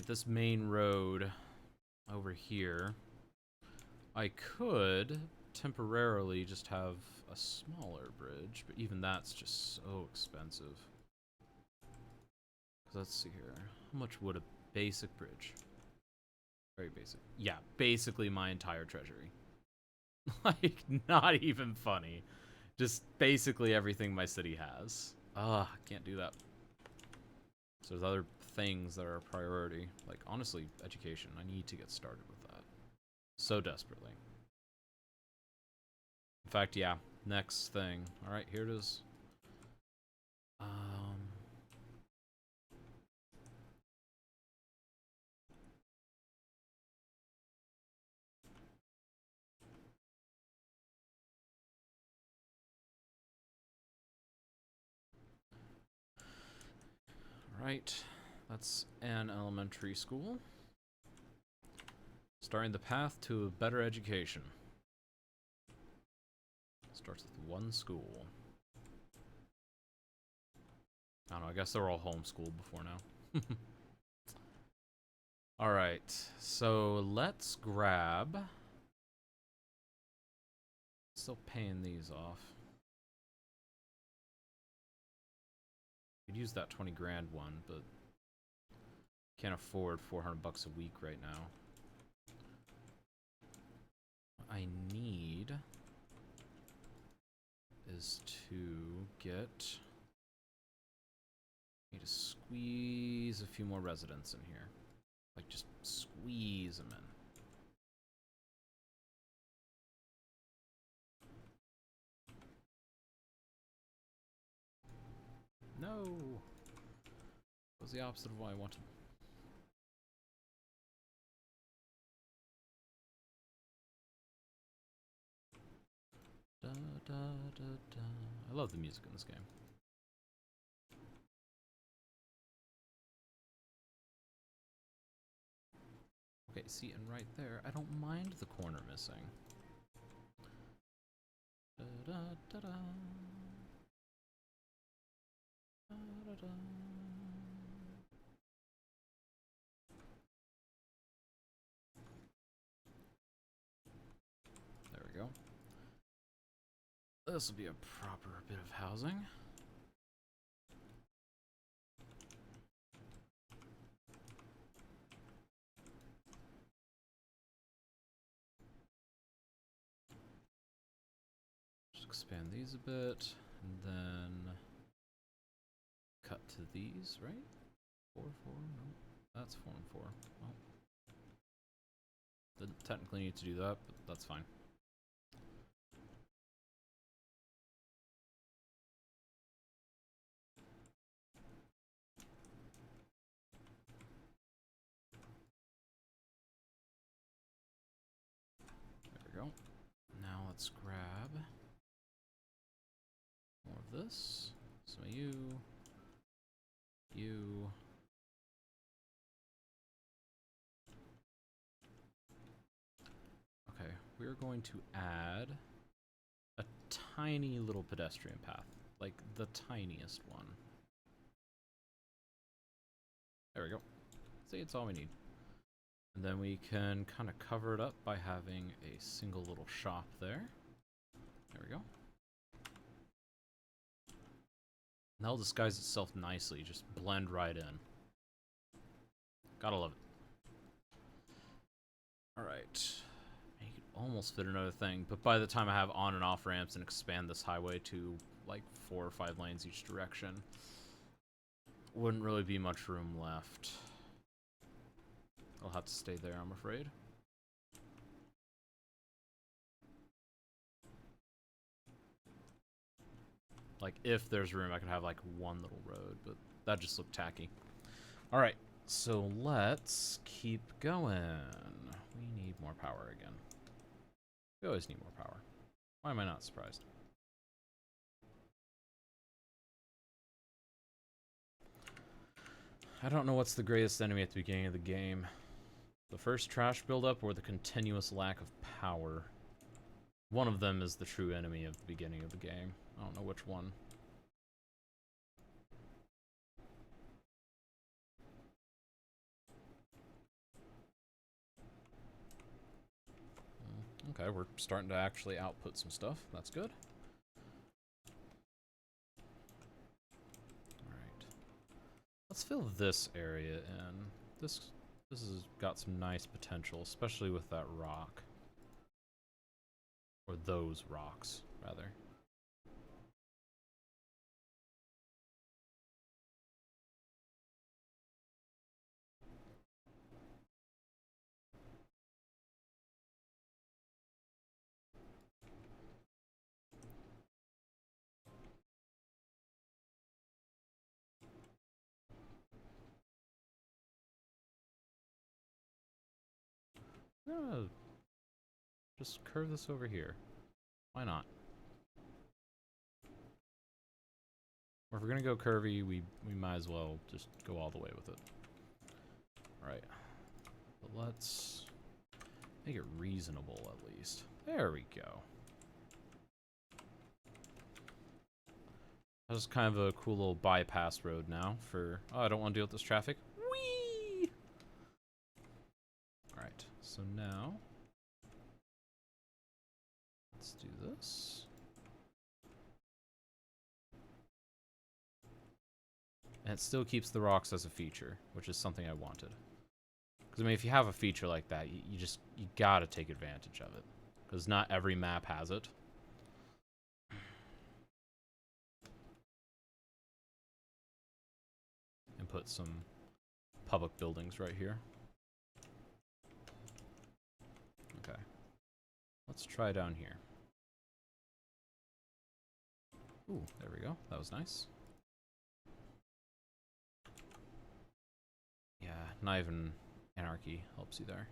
this main road over here. I could temporarily just have a smaller bridge, but even that's just so expensive. Let's see here. How much would a basic bridge? Very basic. Yeah, basically my entire treasury. Like, not even funny. Just basically everything my city has. Can't do that. So there's other things that are a priority. Like, honestly, education. I need to get started with that. So desperately. In fact, yeah. Next thing. Alright, here it is. Right, that's an elementary school. Starting the path to a better education. Starts with one school. I don't know, I guess they were all homeschooled before now. Alright, so let's grab... Still paying these off. Could use that 20 grand one, but can't afford 400 bucks a week right now. What I need is to get... need to squeeze a few more residents in here. Like, just squeeze them in. No! That was the opposite of what I wanted. Da, da, da, da. I love the music in this game. Okay, see, and right there, I don't mind the corner missing. Da, da, da, da. Da, da, da. There we go. This will be a proper bit of housing. expand these a bit, and then cut to these, right? 4, 4, no, that's 4 and 4. Well, didn't technically need to do that, but that's fine. There we go. Now let's grab more of this. Some of you. You. Okay, we're going to add a tiny little pedestrian path. Like, the tiniest one. There we go. See, it's all we need. And then we can kind of cover it up by having a single little shop there. There we go. And that'll disguise itself nicely, just blend right in. Gotta love it. Alright. Make it almost fit another thing, but by the time I have on and off ramps and expand this highway to like 4 or 5 lanes each direction, wouldn't really be much room left. I'll have to stay there, I'm afraid. Like, if there's room, I could have like one little road, but that just looked tacky. Alright, so let's keep going. We need more power again. We always need more power. Why am I not surprised? I don't know what's the greatest enemy at the beginning of the game. The first trash buildup or the continuous lack of power. One of them is the true enemy of the beginning of the game. I don't know which one. Okay, we're starting to actually output some stuff. That's good. Alright. Let's fill this area in. This has got some nice potential, especially with that rock. Or those rocks, rather. I'm gonna just curve this over here. Why not? Or if we're gonna go curvy, we might as well just go all the way with it. Alright. But let's make it reasonable at least. There we go. That's kind of a cool little bypass road now for... Oh, I don't want to deal with this traffic. Whee! Alright, so now... Let's do this. And it still keeps the rocks as a feature, which is something I wanted. Because, I mean, if you have a feature like that, you gotta take advantage of it. Because not every map has it. And put some public buildings right here. Okay. Let's try down here. Ooh, there we go. That was nice. Yeah, not even anarchy helps you there.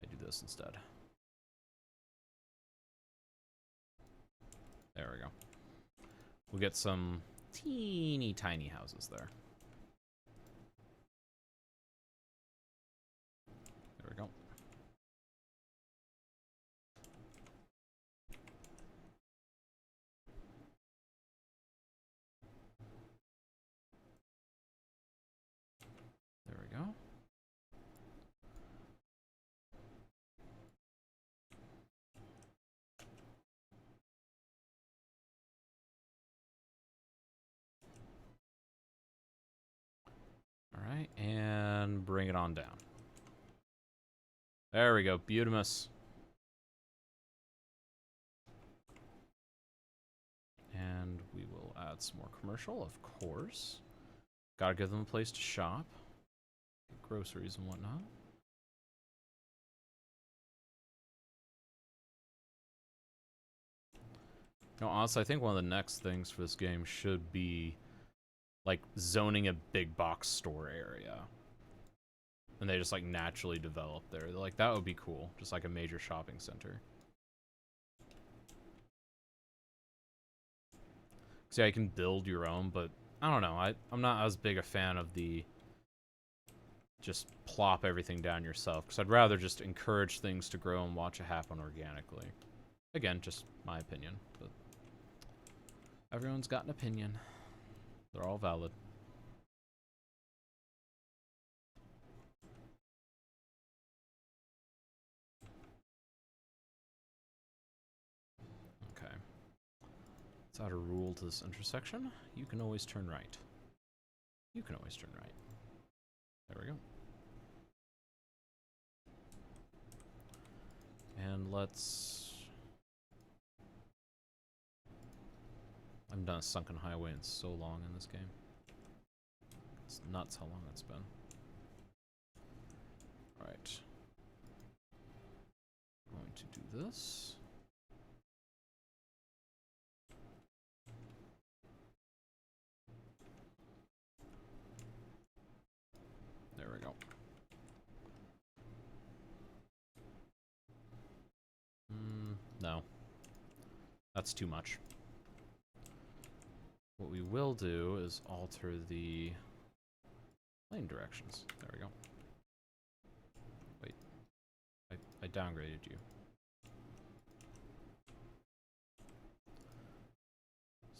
I do this instead. There we go. We'll get some teeny tiny houses there. There we go. There we go. Alright, and bring it on down. There we go, beautimous. add some more commercial, of course. Gotta give them a place to shop. Get groceries and whatnot. No, honestly, I think one of the next things for this game should be, like, zoning a big box store area. And they just, like, naturally develop there. Like, that would be cool. Just like a major shopping center. See, yeah, you can build your own, but I don't know. I'm not as big a fan of the just plop everything down yourself, because I'd rather just encourage things to grow and watch it happen organically. Again, just my opinion, but everyone's got an opinion. They're all valid. Okay. Let's add a rule to this intersection. You can always turn right. You can always turn right. There we go. And let's... I haven't done a sunken highway in so long in this game. It's nuts how long it's been. Alright. Going to do this. There we go. No. That's too much. What we will do is alter the lane directions. There we go. Wait. I downgraded you.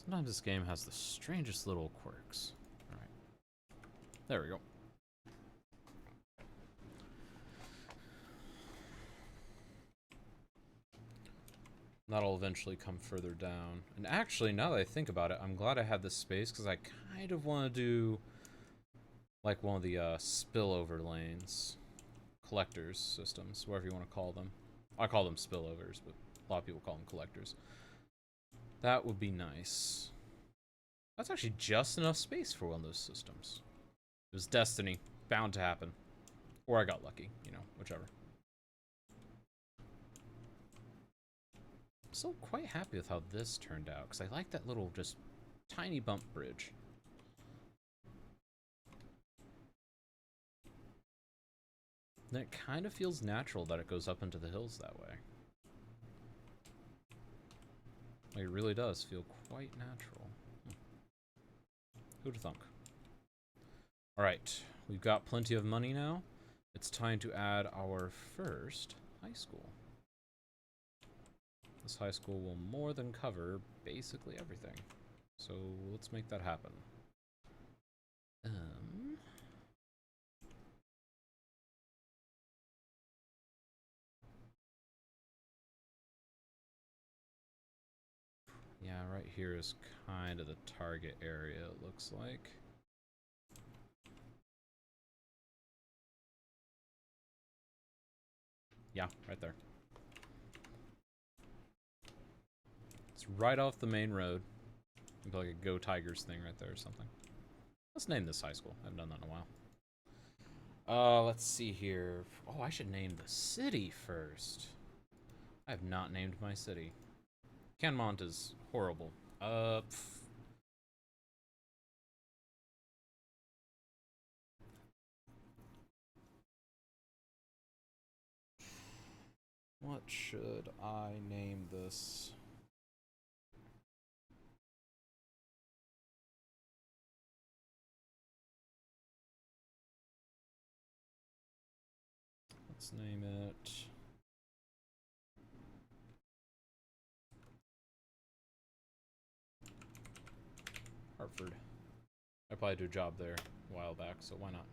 Sometimes this game has the strangest little quirks. Alright. There we go. That'll eventually come further down. And actually, now that I think about it, I'm glad I had this space, because I kind of want to do like one of the spillover lanes. Collectors systems, whatever you want to call them. I call them spillovers, but a lot of people call them collectors. That would be nice. That's actually just enough space for one of those systems. It was destiny. Bound to happen. Or I got lucky, you know, whichever. I'm still quite happy with how this turned out, because I like that little, just, tiny bump bridge. And it kind of feels natural that it goes up into the hills that way. Like, it really does feel quite natural. Who'd have thunk? Alright, we've got plenty of money now. It's time to add our first high school. This high school will more than cover basically everything. So let's make that happen. Yeah, right here is kind of the target area, it looks like. Yeah, right there. It's right off the main road. Maybe like a Go Tigers thing right there or something. Let's name this high school. I haven't done that in a while. Let's see here. Oh, I should name the city first. I have not named my city. Canmont is horrible. What should I name this? Let's name it... Hartford. I probably did a job there a while back, so why not?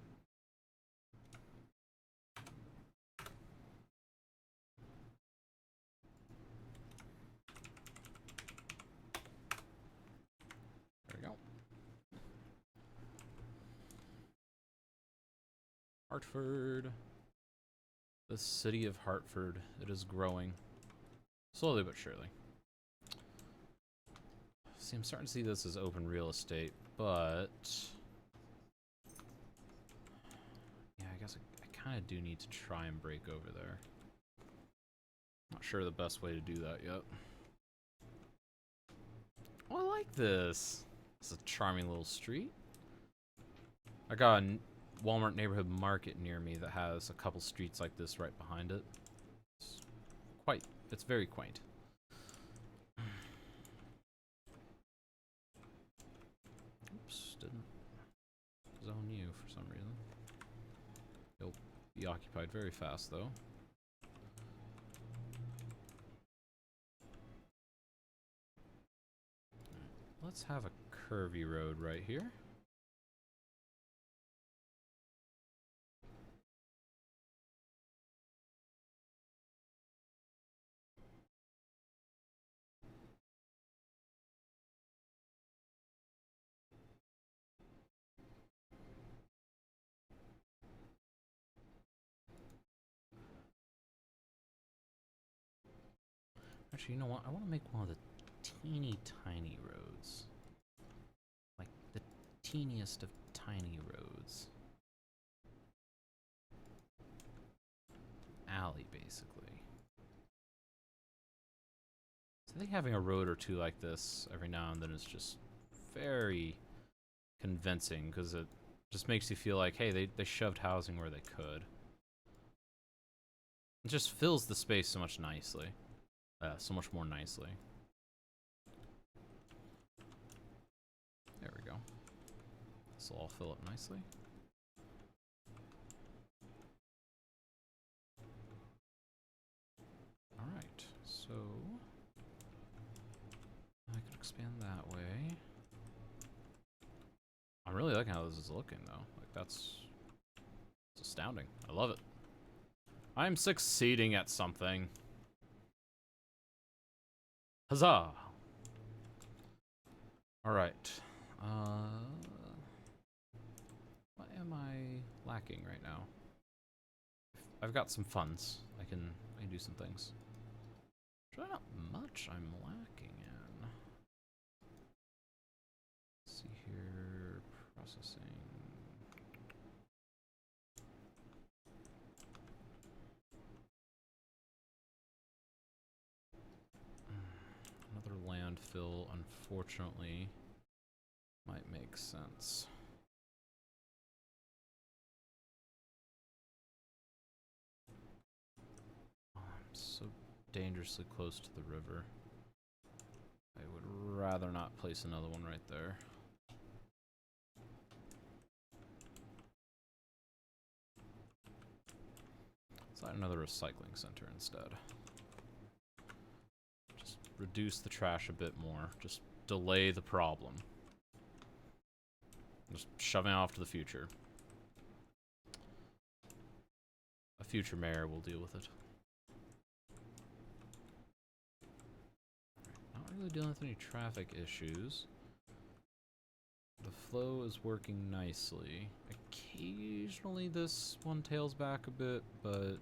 There we go. Hartford. The city of Hartford. It is growing. Slowly but surely. See, I'm starting to see this as open real estate, but yeah, I guess I kind of do need to try and break over there. Not sure the best way to do that yet. Oh, I like this. It's a charming little street. I got a Walmart neighborhood market near me that has a couple streets like this right behind it. It's very quaint. Oops, didn't zone you for some reason. You'll be occupied very fast though. Let's have a curvy road right here. Actually, you know what? I want to make one of the teeny tiny roads. Like the teeniest of tiny roads. Alley, basically. So I think having a road or two like this every now and then is just very convincing, because it just makes you feel like, hey, they shoved housing where they could. It just fills the space so much nicely. So much more nicely. There we go. This will all fill up nicely. Alright, so I can expand that way. I'm really liking how this is looking though. Like it's astounding. I love it. I'm succeeding at something. Huzzah! Alright. What am I lacking right now? I've got some funds. I can do some things. There's not much I'm lacking in. Let's see here. Processing. Another landfill, unfortunately, might make sense. Oh, I'm so dangerously close to the river. I would rather not place another one right there. Let's add another recycling center instead. Just reduce the trash a bit more. Just delay the problem. Just shoving it off to the future. A future mayor will deal with it. Not really dealing with any traffic issues. The flow is working nicely. Occasionally this one tails back a bit, but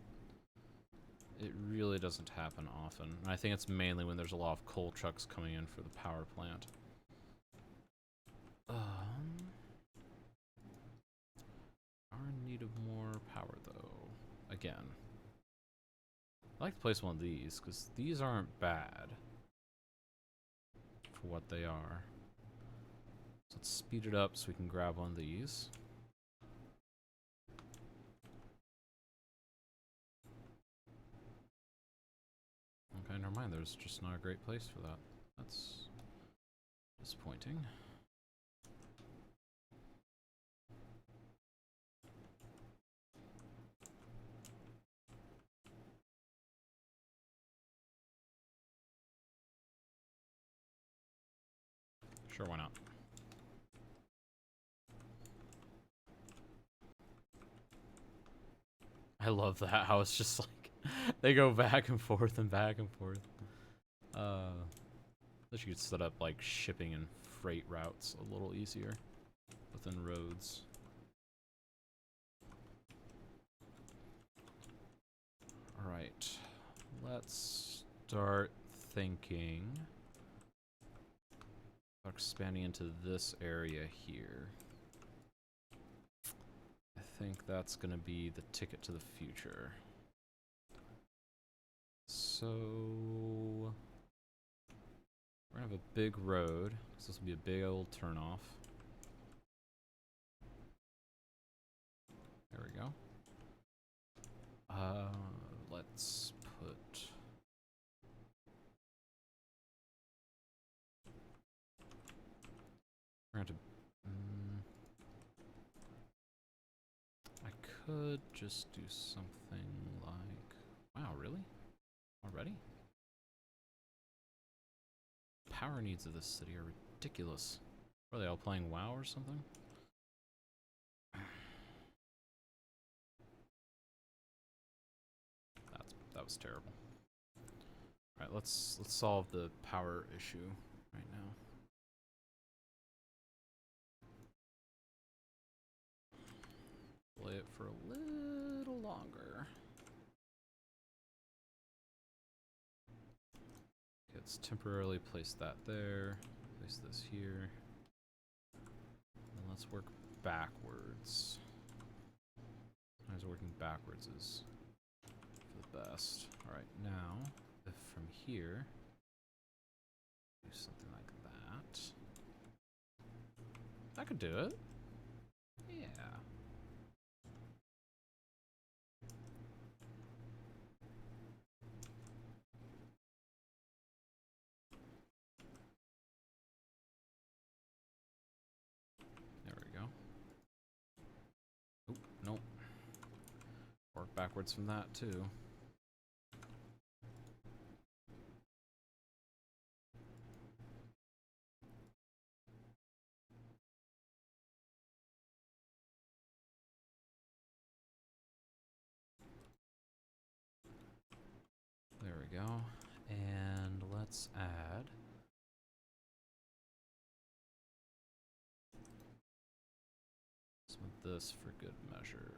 it really doesn't happen often. And I think it's mainly when there's a lot of coal trucks coming in for the power plant. Are in need of more power though. Again. I like to place one of these, because these aren't bad for what they are. So let's speed it up so we can grab one of these. Okay, never mind. There's just not a great place for that. That's disappointing. Sure, why not? I love that, how it's just like, they go back and forth and back and forth. Wish you could set up like shipping and freight routes a little easier within roads. Alright, let's start thinking expanding into this area here. I think that's gonna be the ticket to the future. So we're gonna have a big road, so this will be a big old turnoff. There we go. Let's put we're going to I could just do something like, wow, really? Already? Power needs of this city are ridiculous. Are they all playing WoW or something? That was terrible. Alright, let's solve the power issue right now. Play it for a little longer. Let's temporarily place that there. Place this here. And let's work backwards. Sometimes working backwards is for the best. Alright, now, if from here, do something like that. That could do it. Yeah. There we go. Oop, nope. Work backwards from that too. There we go. And let's add some of this for good measure.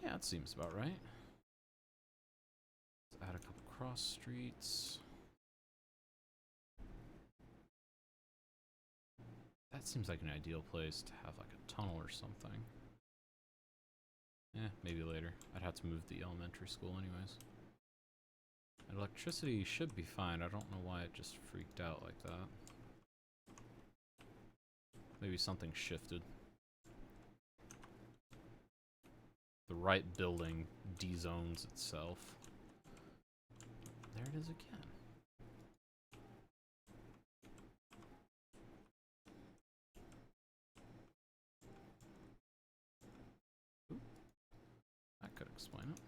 Yeah, it seems about right. Let's add a couple cross streets. That seems like an ideal place to have like a tunnel or something. Maybe later. I'd have to move the elementary school anyways. And electricity should be fine. I don't know why it just freaked out like that. Maybe something shifted. The right building de-zones itself. There it is again. Ooh, that could explain it.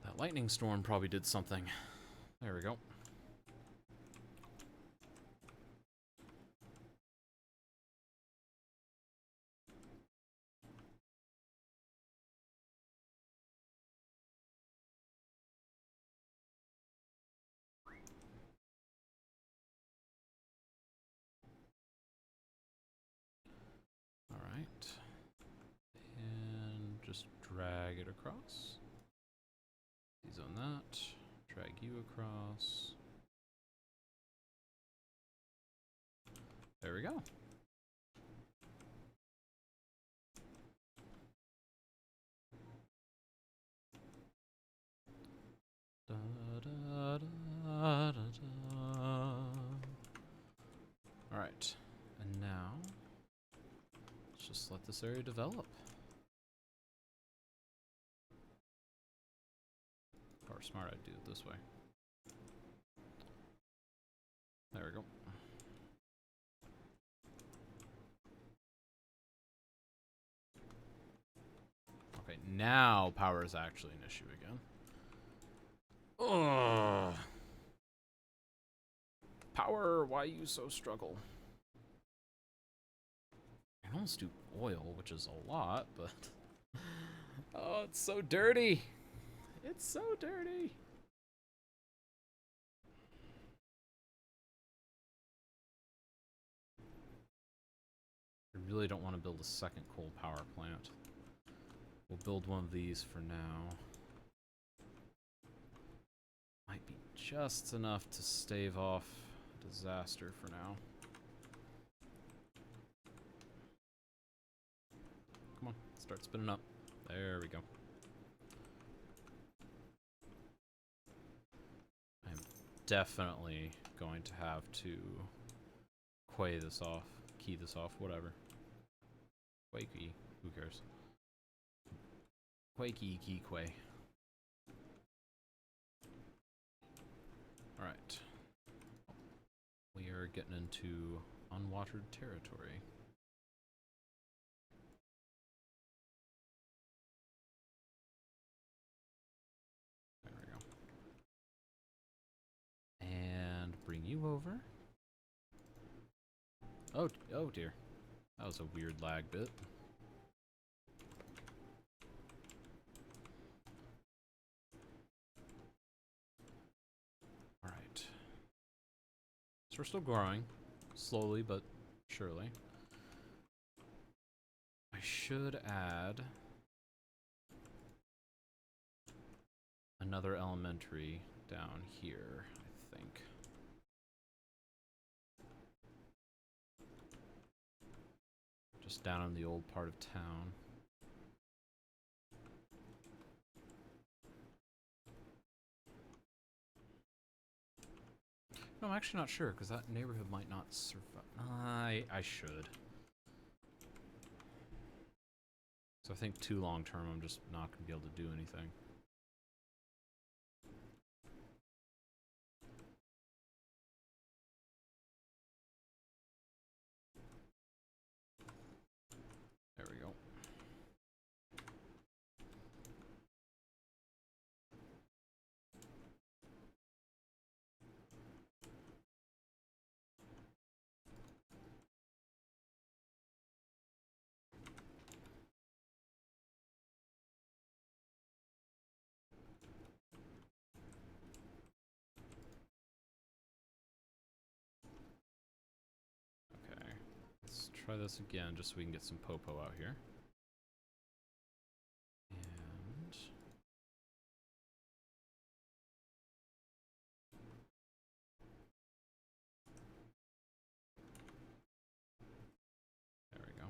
That lightning storm probably did something. There we go. Alright. And just drag it across. Zone that. Drag you across. There we go. Da, da, da, da, da. All right, and now let's just let this area develop. Or smart, I'd do it this way. There we go. now power is actually an issue again. Ugh. Power, why you so struggle? I can almost do oil, which is a lot, but... Oh, it's so dirty! It's so dirty! I really don't want to build a second coal power plant. We'll build one of these for now. Might be just enough to stave off disaster for now. Come on, start spinning up. There we go. I'm definitely going to have to key this off, whatever. Quakey, who cares? Quakey, key, quay. Alright. We are getting into unwatered territory. There we go. And bring you over. Oh dear. That was a weird lag bit. Alright. So we're still growing. Slowly but surely. I should add another elementary down here, I think. Just down in the old part of town. No, I'm actually not sure, because that neighborhood might not survive. I should. So I think too long term, I'm just not going to be able to do anything. There we go. Okay. Let's try this again just so we can get some popo out here. And there we go.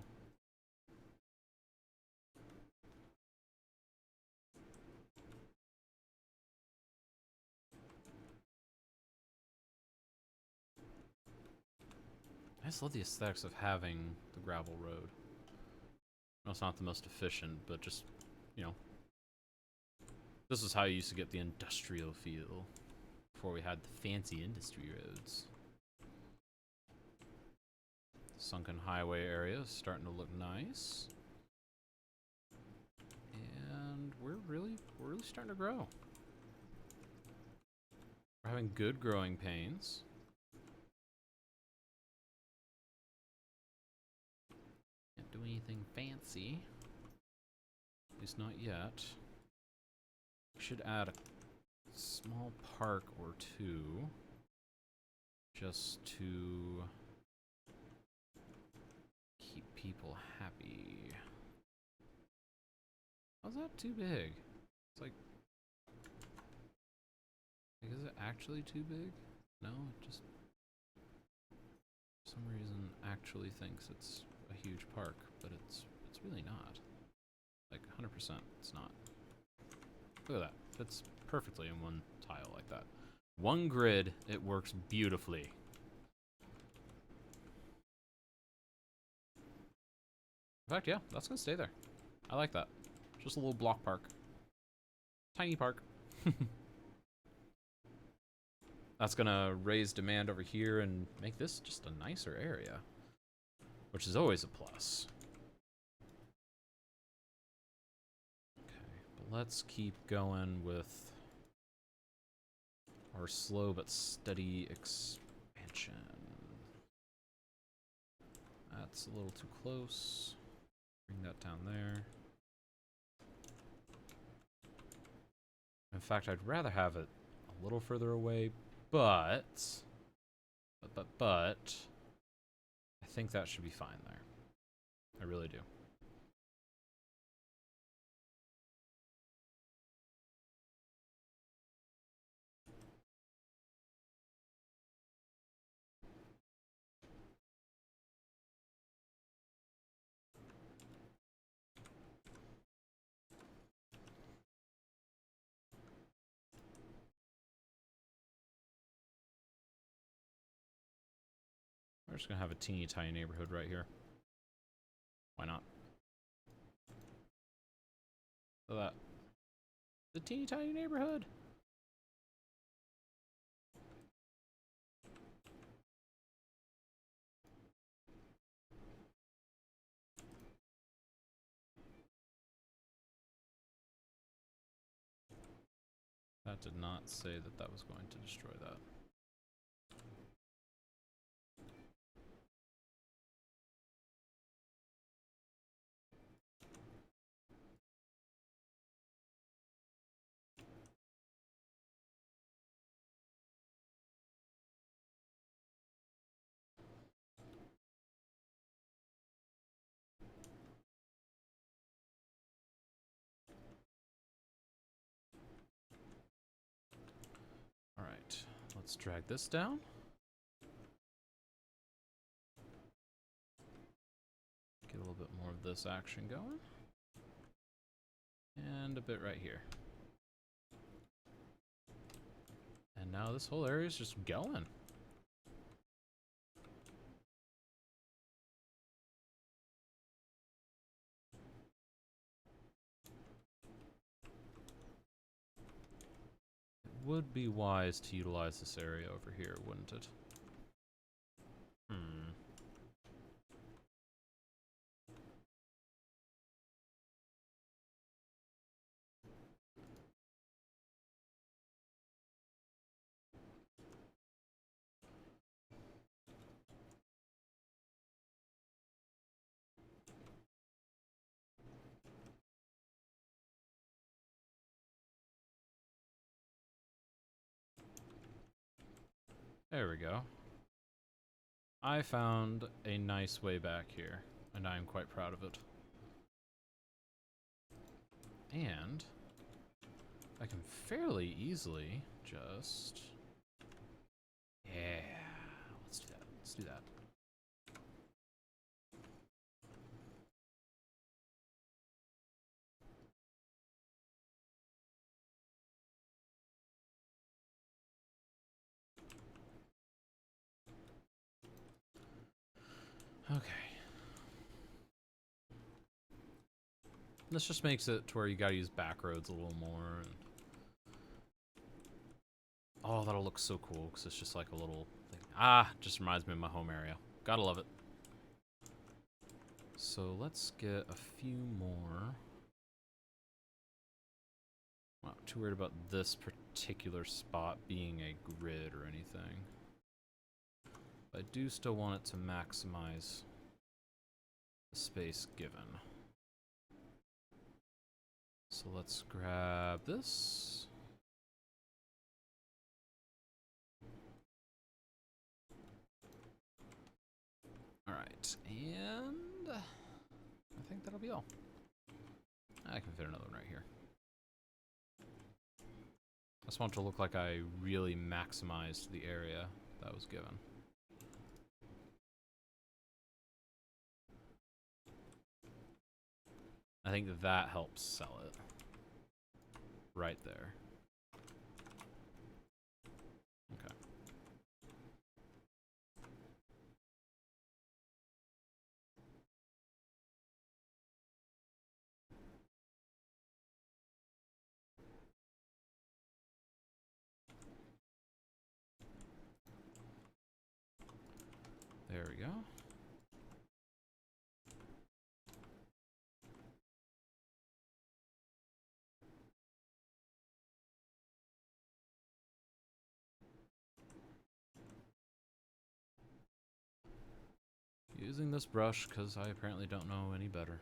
I just love the aesthetics of having the gravel road. No, it's not the most efficient, but just, you know, this is how you used to get the industrial feel before we had the fancy industry roads. Sunken highway area is starting to look nice. And we're really starting to grow. We're having good growing pains. Can't do anything fancy. At least not yet. We should add a small park or two. Just to keep people happy. How's that too big? It's like, is it actually too big? No, it just, for some reason, actually thinks it's a huge park, but it's really not. Like 100%, it's not. Look at that. Fits perfectly in one tile like that. One grid, it works beautifully. In fact, yeah, that's gonna stay there. I like that. Just a little block park. Tiny park. That's gonna raise demand over here and make this just a nicer area, which is always a plus. let's keep going with our slow but steady expansion. That's a little too close. Bring that down there. In fact, I'd rather have it a little further away, but I think that should be fine there. I really do. We're just gonna have a teeny tiny neighborhood right here. Why not? So that the teeny tiny neighborhood. That did not say that that was going to destroy that. Alright, let's drag this down. Get a little bit more of this action going. And a bit right here. And now this whole area is just going. It would be wise to utilize this area over here, wouldn't it? There we go. I found a nice way back here, and I am quite proud of it. And I can fairly easily just... Yeah, let's do that. Let's do that. Okay. This just makes it to where you gotta use back roads a little more. And oh, that'll look so cool, because it's just like a little thing. Ah, just reminds me of my home area. Gotta love it. So let's get a few more. I'm not too worried about this particular spot being a grid or anything. But I do still want it to maximize the space given. So let's grab this. Alright, and I think that'll be all. I can fit another one right here. I just want it to look like I really maximized the area that was given. I think that helps sell it. Right there. Okay. There we go. using this brush because I apparently don't know any better.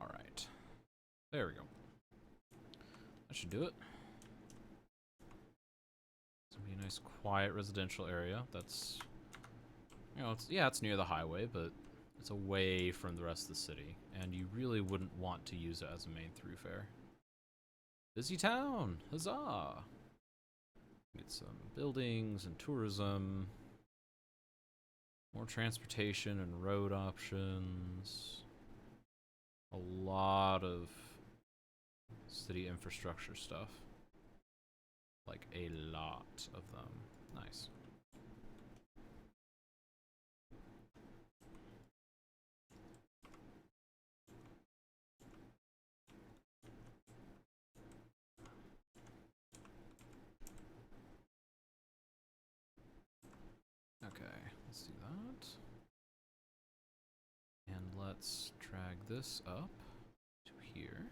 Alright. There we go. That should do it. It's gonna be a nice quiet residential area. That's, you know, it's near the highway, but it's away from the rest of the city, and you really wouldn't want to use it as a main thoroughfare. Busy town! Huzzah! Get some buildings and tourism. More transportation and road options. A lot of city infrastructure stuff. Like a lot of them. Nice. Okay, let's do that. And let's drag this up to here.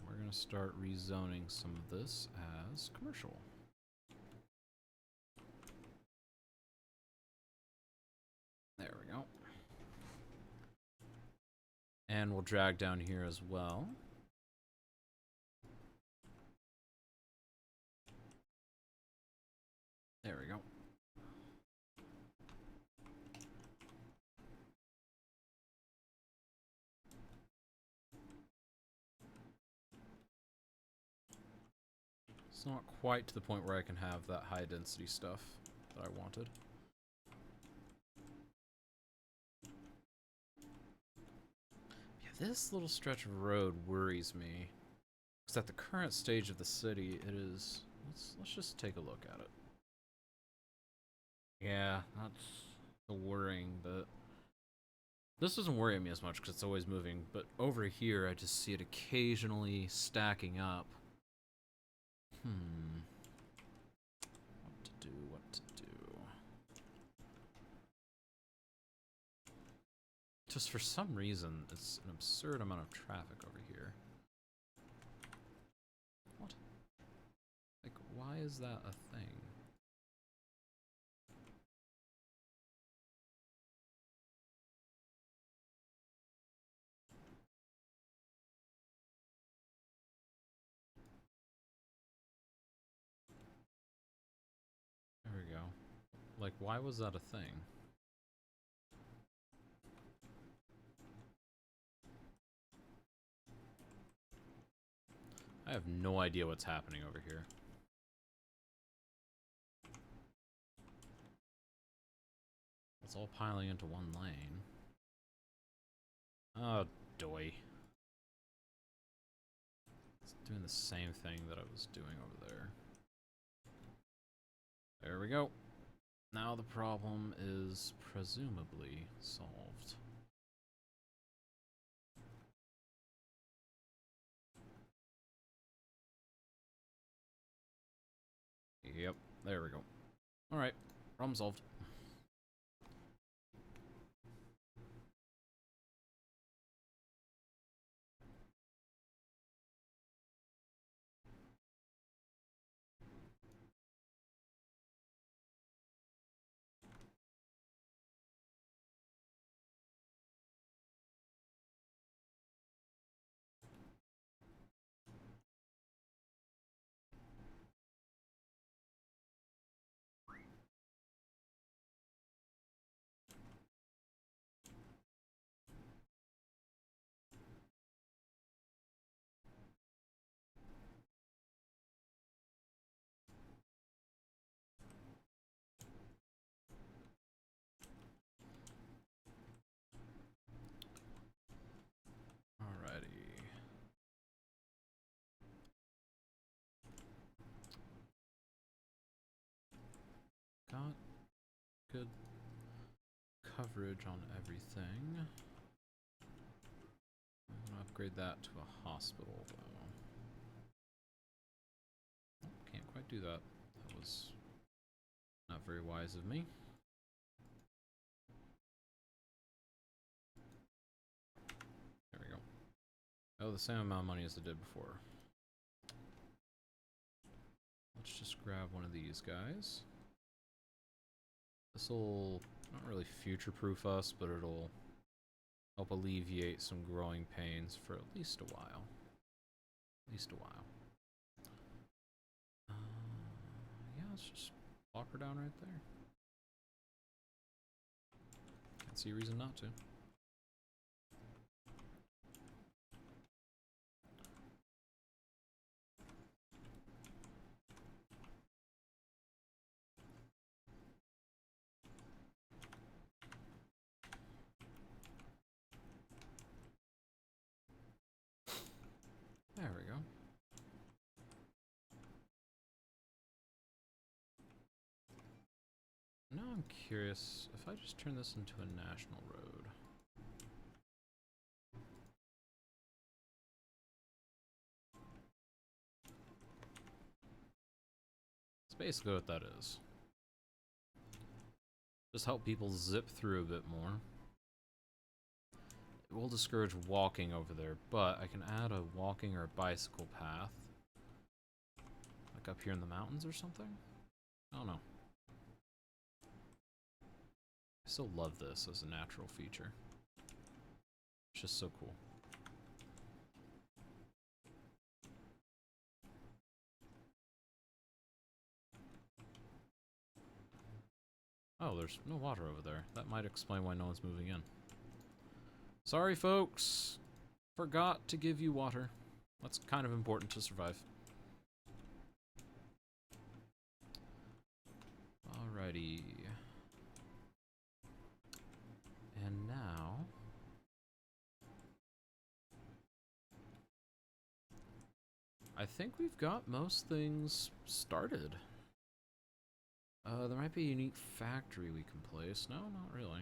We're gonna start rezoning some of this as commercial. There we go. And we'll drag down here as well. There we go. It's not quite to the point where I can have that high density stuff that I wanted. Yeah, this little stretch of road worries me. Because at the current stage of the city, it is... Let's just take a look at it. Yeah, that's the worrying bit. This doesn't worry me as much because it's always moving, but over here I just see it occasionally stacking up. What to do. Just for some reason, it's an absurd amount of traffic over here. What? Like, why is that a thing? There we go. Like, why was that a thing? I have no idea what's happening over here. It's all piling into one lane. Oh, doy. It's doing the same thing that I was doing over there. There we go. Now the problem is presumably solved. Yep, there we go. Alright, problem solved. Alrighty. Got good coverage on everything. I'm gonna upgrade that to a hospital, though. Oh, can't quite do that. That was not very wise of me. Oh, the same amount of money as I did before. Let's just grab one of these guys. This will not really future-proof us, but it'll help alleviate some growing pains for at least a while. At least a while. Yeah, let's just plop her down right there. Can't see a reason not to. There we go. Now I'm curious, if I just turn this into a national road. That's basically what that is. Just help people zip through a bit more. It will discourage walking over there, but I can add a walking or a bicycle path. Like up here in the mountains or something? I don't know. I still love this as a natural feature. It's just so cool. Oh, there's no water over there. That might explain why no one's moving in. Sorry, folks. Forgot to give you water. That's kind of important to survive. Alrighty. And now... I think we've got most things started. There might be a unique factory we can place. No, not really.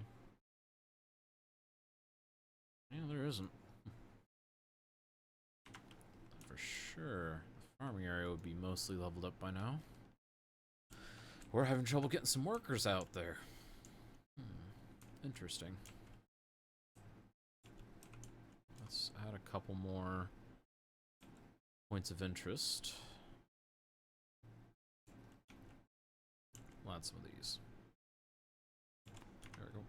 Yeah, there isn't. For sure. The farming area would be mostly leveled up by now. We're having trouble getting some workers out there. Interesting. Let's add a couple more points of interest. We'll add some of these. There we go.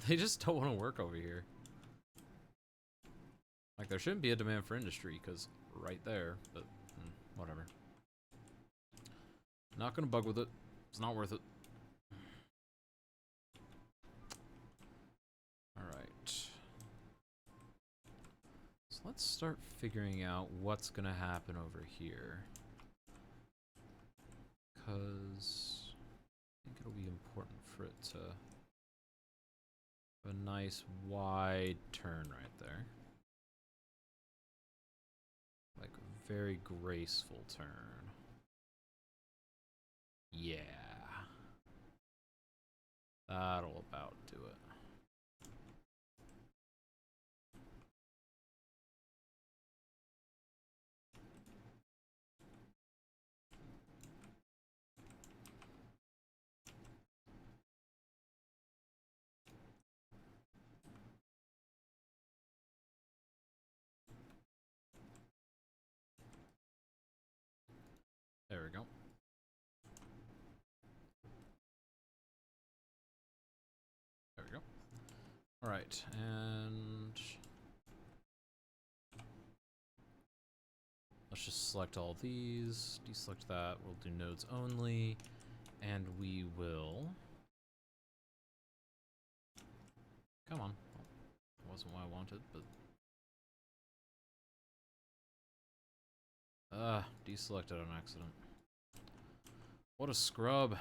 They just don't want to work over here. Like, there shouldn't be a demand for industry, because right there, but whatever. Not gonna bug with it. It's not worth it. Alright. So let's start figuring out what's gonna happen over here. Because I think it'll be important for it to have a nice wide turn right there. Like a very graceful turn. Yeah. That'll about do it. There we go. There we go. Alright, and let's just select all these, deselect that, we'll do nodes only, and we will... Come on. Well, wasn't what I wanted, but... deselected on accident. What a scrub.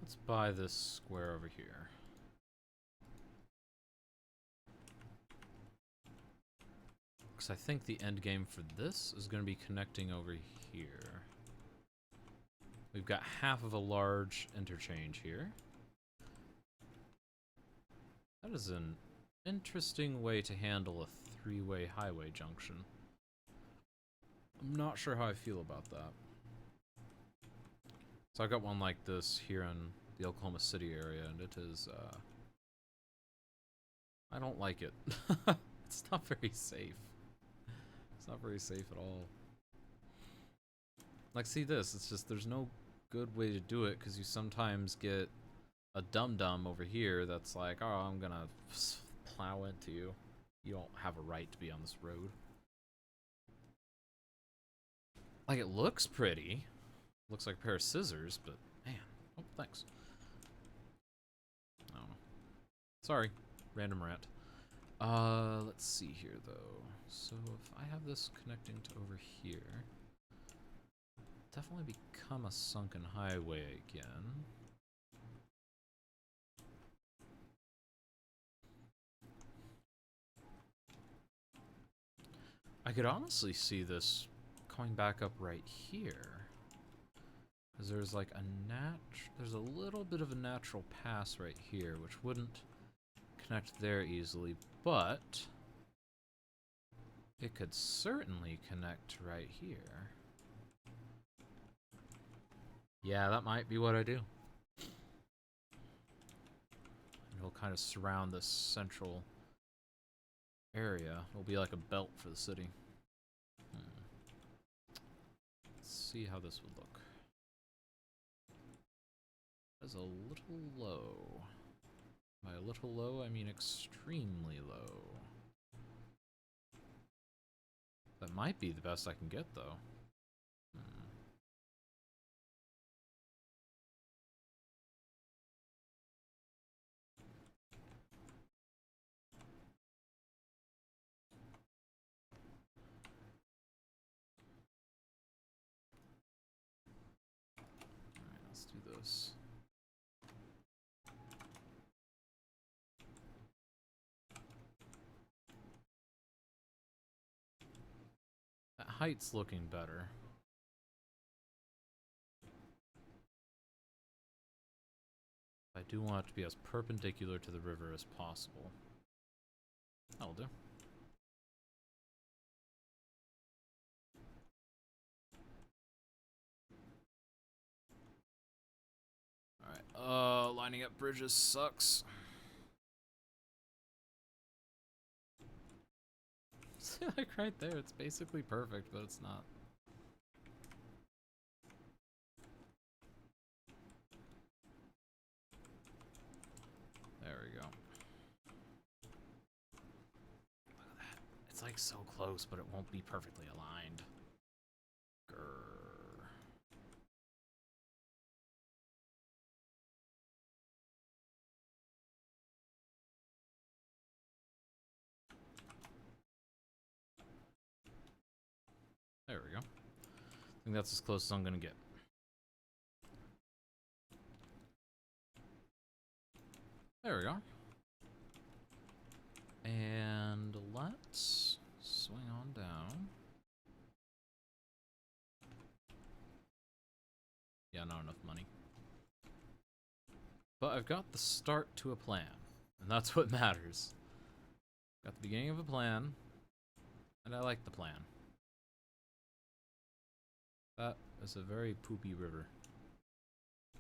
Let's buy this square over here. Because I think the end game for this is going to be connecting over here. We've got half of a large interchange here. That is an interesting way to handle a three-way highway junction. I'm not sure how I feel about that. So I got one like this here in the Oklahoma City area, and it is, I don't like it. It's not very safe. It's not very safe at all. Like, see this, it's just, there's no good way to do it, because you sometimes get a dum-dum over here that's like, oh, I'm gonna plow into you. You don't have a right to be on this road. Like, it looks pretty. Looks like a pair of scissors, but man. Oh, thanks. I don't know. Sorry. Random rant. Let's see here, though. So, if I have this connecting to over here, definitely become a sunken highway again. I could honestly see this coming back up right here. Because there's like there's a little bit of a natural pass right here, which wouldn't connect there easily, but it could certainly connect right here. Yeah, that might be what I do. And it'll kind of surround this central area. It'll be like a belt for the city. Let's see how this would look. That's a little low. By a little low, I mean extremely low. That might be the best I can get, though. Alright, let's do this. That height's looking better. I do want it to be as perpendicular to the river as possible. That'll do. Alright, lining up bridges sucks. See, like right there, it's basically perfect, but it's not. There we go. Look at that. It's like so close, but it won't be perfectly aligned. Grrr. There we go. I think that's as close as I'm gonna get. There we go. And let's swing on down. Yeah, not enough money. But I've got the start to a plan, and that's what matters. Got the beginning of a plan, and I like the plan. That is a very poopy river.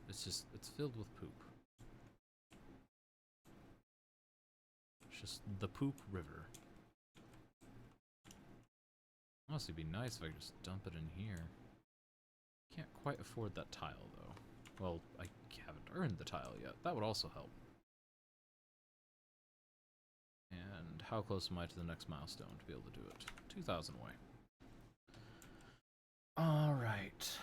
It's filled with poop. It's just the poop river. Honestly, it'd be nice if I could just dump it in here. Can't quite afford that tile, though. Well, I haven't earned the tile yet. That would also help. And how close am I to the next milestone to be able to do it? 2,000 away. Alright.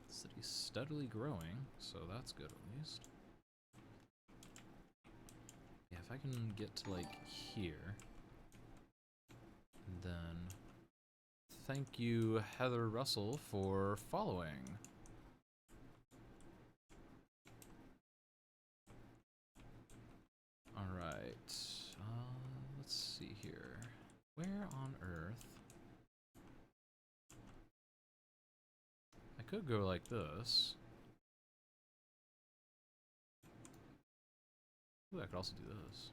The city's steadily growing, so that's good at least. Yeah, if I can get to, like, here, then thank you, Heather Russell, for following. could go like this. Ooh, I could also do this.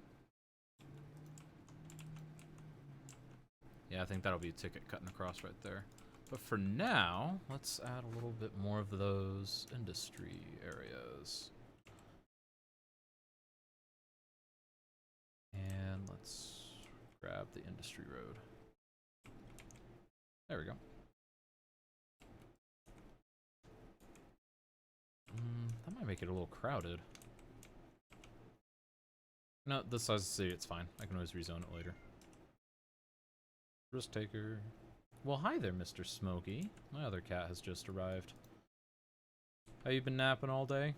Yeah, I think that'll be a ticket cutting across right there. But for now, let's add a little bit more of those industry areas. And let's grab the industry road. There we go. That might make it a little crowded. No, this size of the city, it's fine. I can always rezone it later. Risk taker. Well, hi there, Mr. Smokey. My other cat has just arrived. How you been napping all day?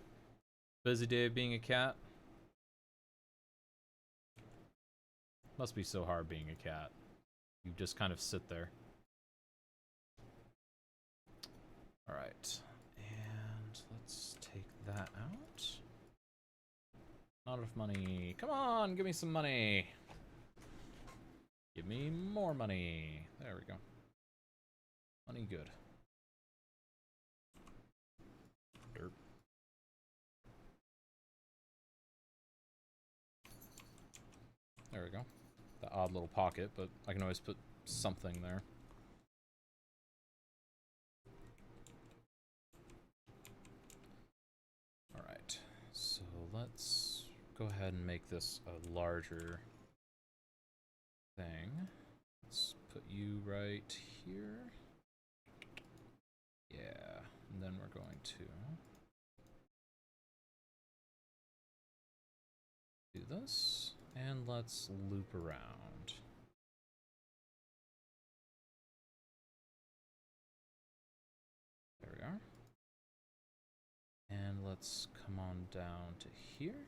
Busy day of being a cat? Must be so hard being a cat. You just kind of sit there. Alright. And let's take that out. Not enough money. Come on, give me some money. Give me more money. There we go. Money good. Derp. There we go. The odd little pocket, but I can always put something there. Alright, so let's go ahead and make this a larger thing. Let's put you right here. Yeah, and then we're going to do this, and let's loop around. There we are. And let's come on down to here.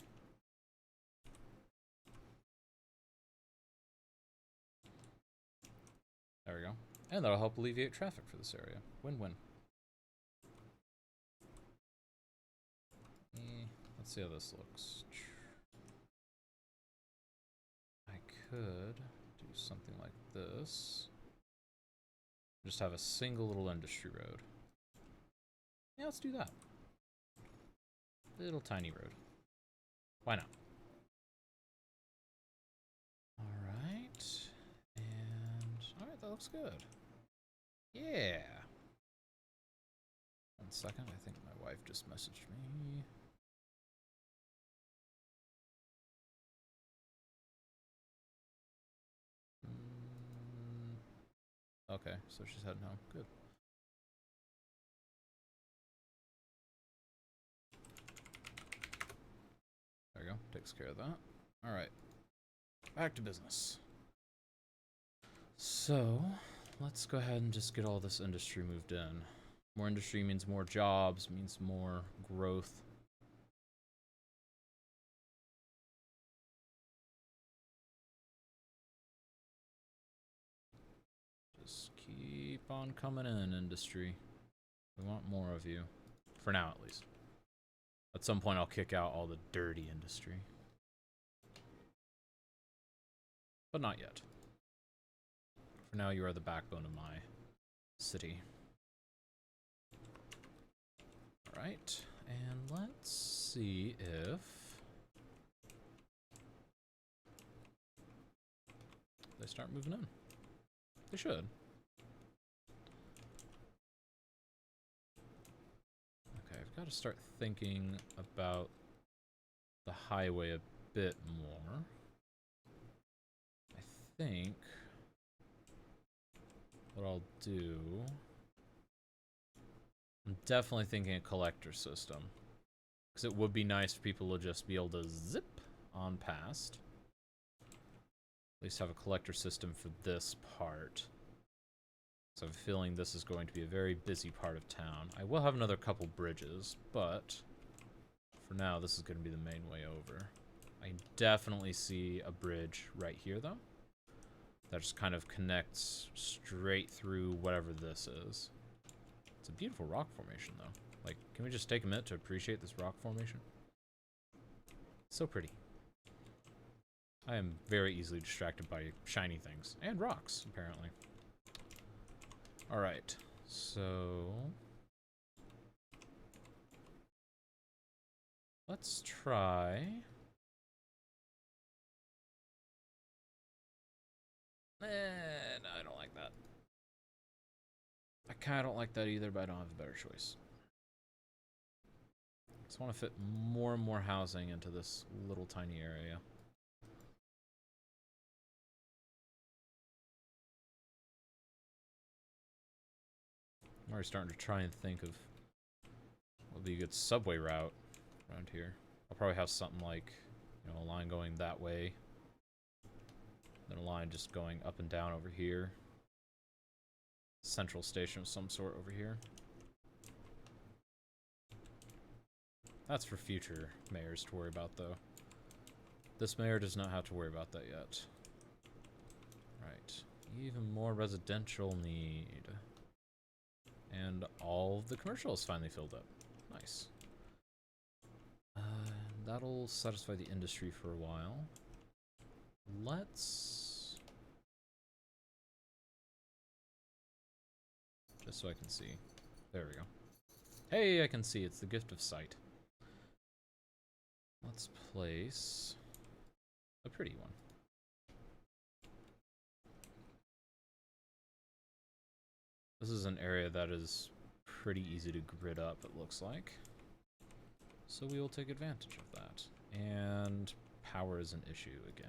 There we go. And that'll help alleviate traffic for this area. Win-win. Let's see how this looks. I could do something like this. Just have a single little industry road. Yeah, let's do that. Little tiny road. Why not? Alright. And alright, that looks good. Yeah. 1 second, I think my wife just messaged me. Okay, so she's heading home. Good. There we go. Takes care of that. Alright. Back to business. So, let's go ahead and just get all this industry moved in. More industry means more jobs, means more growth. Just keep on coming in, industry. We want more of you. For now, at least. At some point, I'll kick out all the dirty industry. But not yet. For now, you are the backbone of my city. Alright, and let's see if they start moving in. They should. Okay, I've got to start thinking about the highway a bit more. I think what I'll do, I'm definitely thinking a collector system, because it would be nice for people to just be able to zip on past. At least have a collector system for this part. So I'm feeling this is going to be a very busy part of town. I will have another couple bridges, but for now this is going to be the main way over. I definitely see a bridge right here though. That just kind of connects straight through whatever this is. It's a beautiful rock formation though. Like, can we just take a minute to appreciate this rock formation? So pretty. I am very easily distracted by shiny things. And rocks, apparently. Alright, so Let's try. No, I don't like that. I kind of don't like that either, but I don't have a better choice. Just want to fit more and more housing into this little tiny area. I'm already starting to try and think of what would be a good subway route around here. I'll probably have something like, you know, a line going that way, then a line just going up and down over here. Central station of some sort over here. That's for future mayors to worry about, though. This mayor does not have to worry about that yet. Right. Even more residential need. And all of the commercial is finally filled up. Nice. That'll satisfy the industry for a while. Let's... just so I can see. There we go. Hey, I can see. It's the gift of sight. Let's place a pretty one. This is an area that is pretty easy to grid up, it looks like. So we will take advantage of that. And power is an issue again.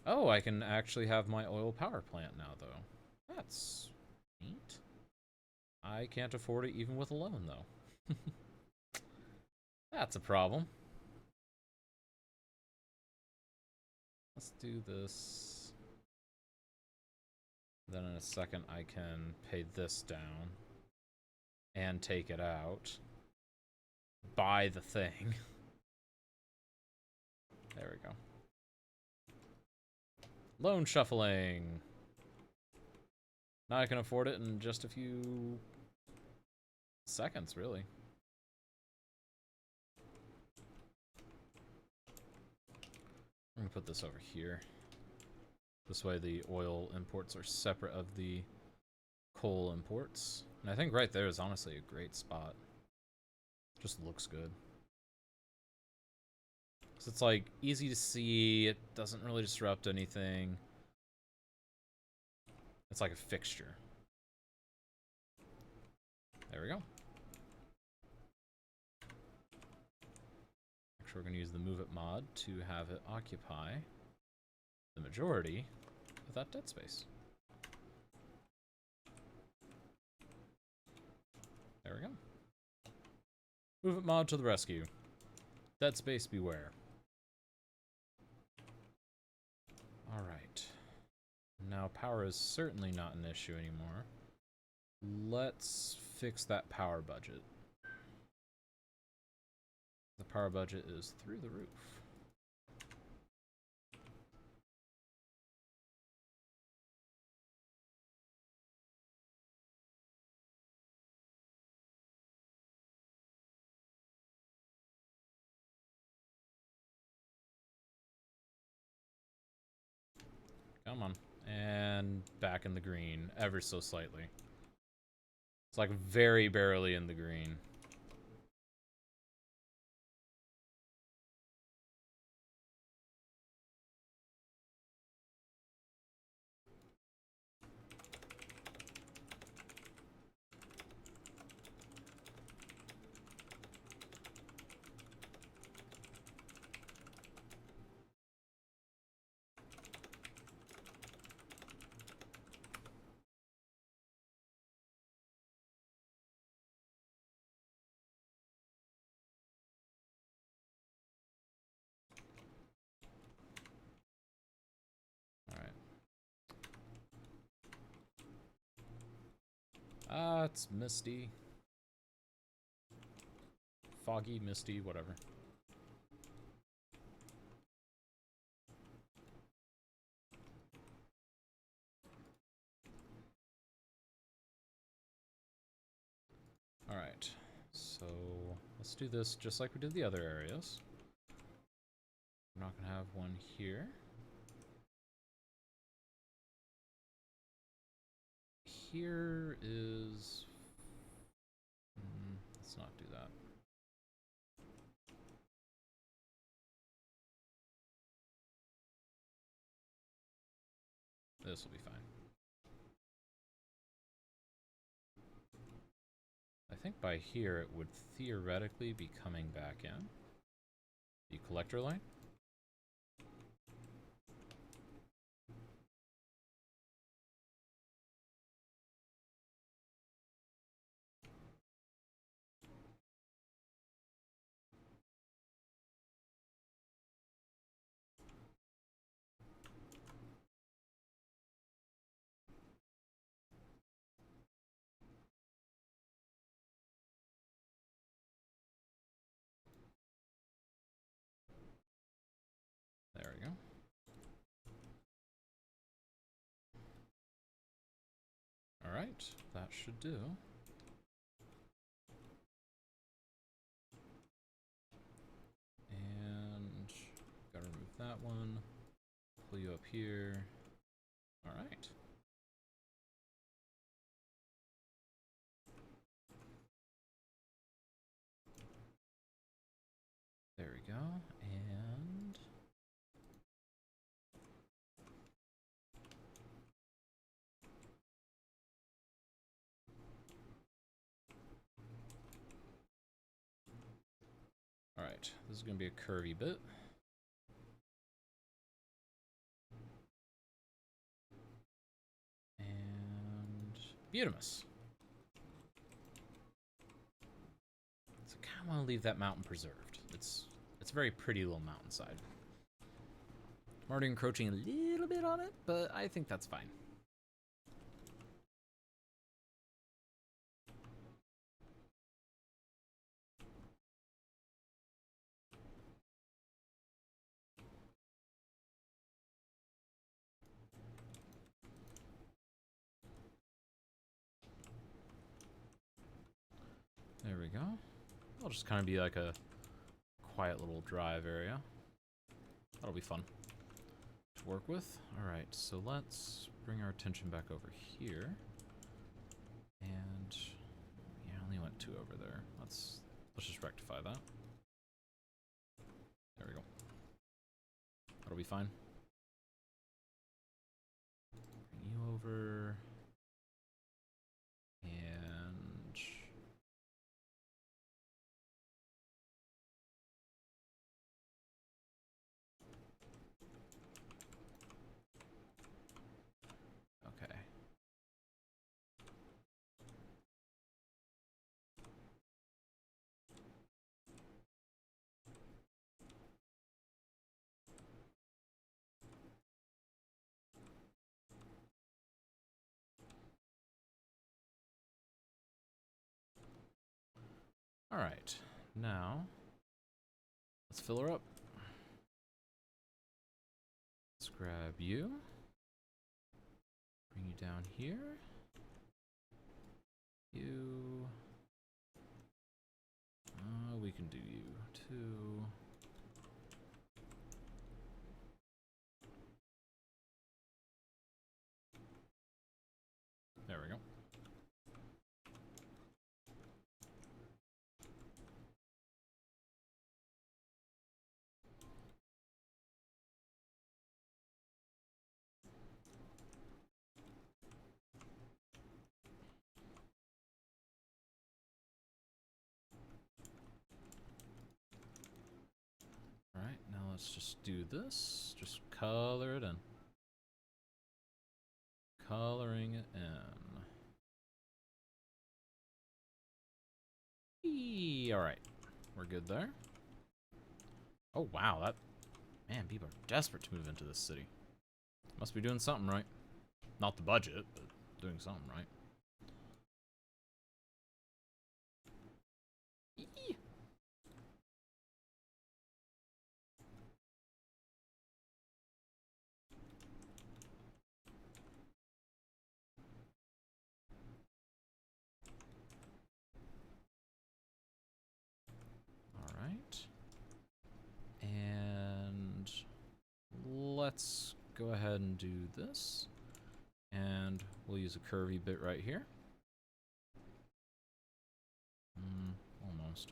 Oh, I can actually have my oil power plant now, though. That's neat. I can't afford it even with a loan, though. That's a problem. Let's do this. Then in a second I can pay this down. And take it out. Buy the thing. There we go. Loan shuffling. Now I can afford it in just a few seconds, really. I'm gonna put this over here. This way the oil imports are separate of the coal imports. And I think right there is honestly a great spot. Just looks good. So it's like easy to see, it doesn't really disrupt anything. It's like a fixture. There we go. Actually, we're going to use the move it mod to have it occupy the majority of that dead space. There we go. Move it mod to the rescue. Dead space beware. Alright. Now power is certainly not an issue anymore. Let's fix that power budget. The power budget is through the roof. Come on. And back in the green, ever so slightly. It's like very barely in the green. It's misty. Foggy, misty, whatever. Alright, so let's do this just like we did the other areas. We're not gonna have one here. Here is... let's not do that. This will be fine. I think by here it would theoretically be coming back in. The collector line? There we go. Alright, that should do. And gotta remove that one. Pull you up here. Alright. There we go. And alright, this is gonna be a curvy bit. And Butimus. So I kinda wanna leave that mountain preserved. It's a very pretty little mountainside. I'm already encroaching a little bit on it, but I think that's fine. There we go. It'll just kind of be like a quiet little drive area. That'll be fun to work with. Alright, so let's bring our attention back over here. And yeah, I only went 2 over there. Let's just rectify that. There we go. That'll be fine. Bring you over. And okay. Alright, now let's fill her up. Let's grab you. Bring you down here. You. We can do you too. There we go. Alright, now let's just do this. Just color it in. Coloring it in. Alright, we're good there. Oh wow, man, people are desperate to move into this city. Must be doing something right. Not the budget, but doing something right. Alright. And let's go ahead and do this. And we'll use a curvy bit right here. Almost.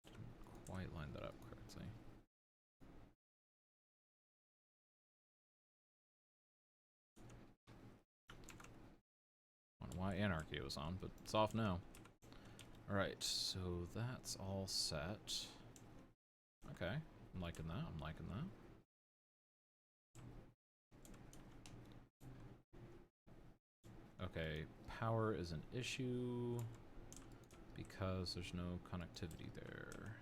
Didn't quite line that up correctly. why Anarchy was on, but it's off now. Alright, so that's all set. Okay, I'm liking that, I'm liking that. Okay, power is an issue because there's no connectivity there.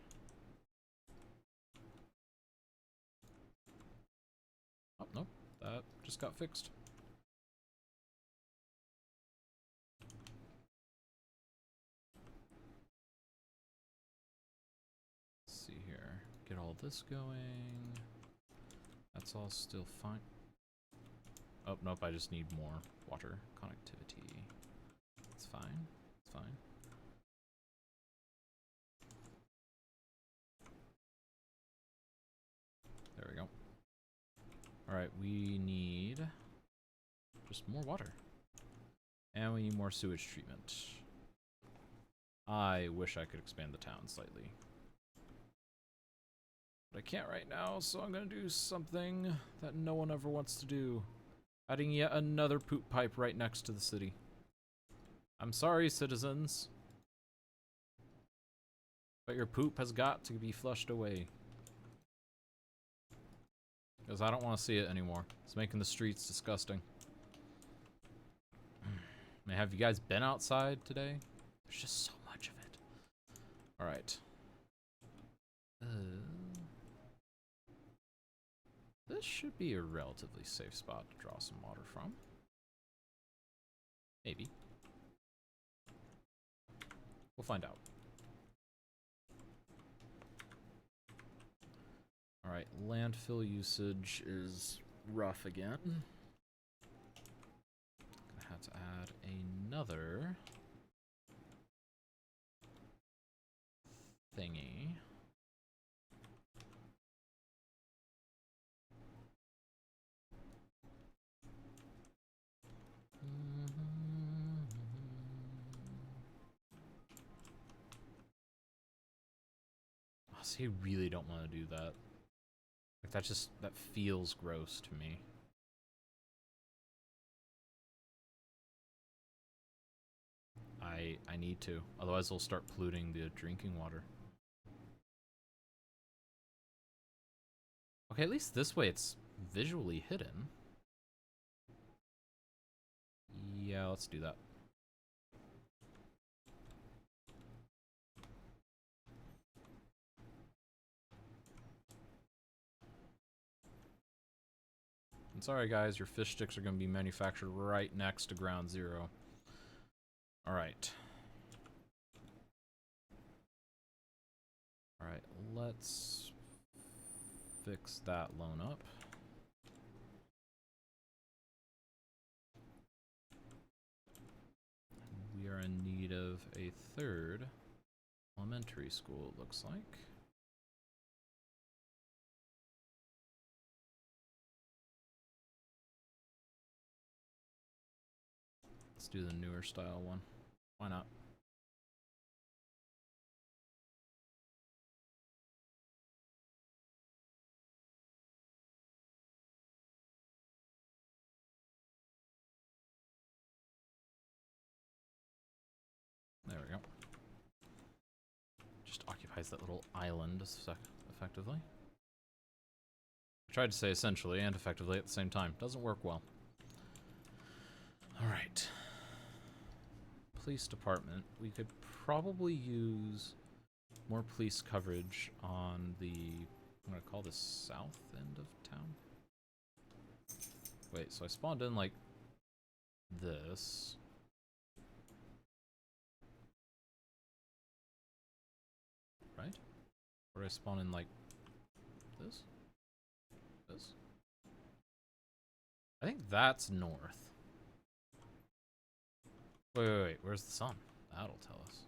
Oh, nope, that just got fixed. Let's see here. Get all this going. That's all still fine. Oh, nope, I just need more water connectivity. It's fine. It's fine. There we go. Alright, we need just more water. And we need more sewage treatment. I wish I could expand the town slightly. But I can't right now, so I'm gonna do something that no one ever wants to do. Adding yet another poop pipe right next to the city. I'm sorry, citizens. But your poop has got to be flushed away. Because I don't want to see it anymore. It's making the streets disgusting. Man, have you guys been outside today? There's just so much of it. Alright. This should be a relatively safe spot to draw some water from. Maybe. We'll find out. Alright, landfill usage is rough again. Gonna have to add another thingy. Oh, see, I really don't want to do that. Like, that feels gross to me. I need to, otherwise they'll start polluting the drinking water. Okay, at least this way it's visually hidden. Yeah, let's do that. And sorry guys, your fish sticks are going to be manufactured right next to ground zero. Alright. Alright, let's fix that loan up. We are in need of a third elementary school, it looks like. Let's do the newer style one. Why not? There we go. Just occupies that little island effectively. I tried to say essentially and effectively at the same time. Doesn't work well. Alright. Police department. We could probably use more police coverage on the, I'm gonna call this south end of town. Wait, so I spawned in like this. Right? Or did I spawn in like this? This? I think that's north. Wait, where's the sun? That'll tell us.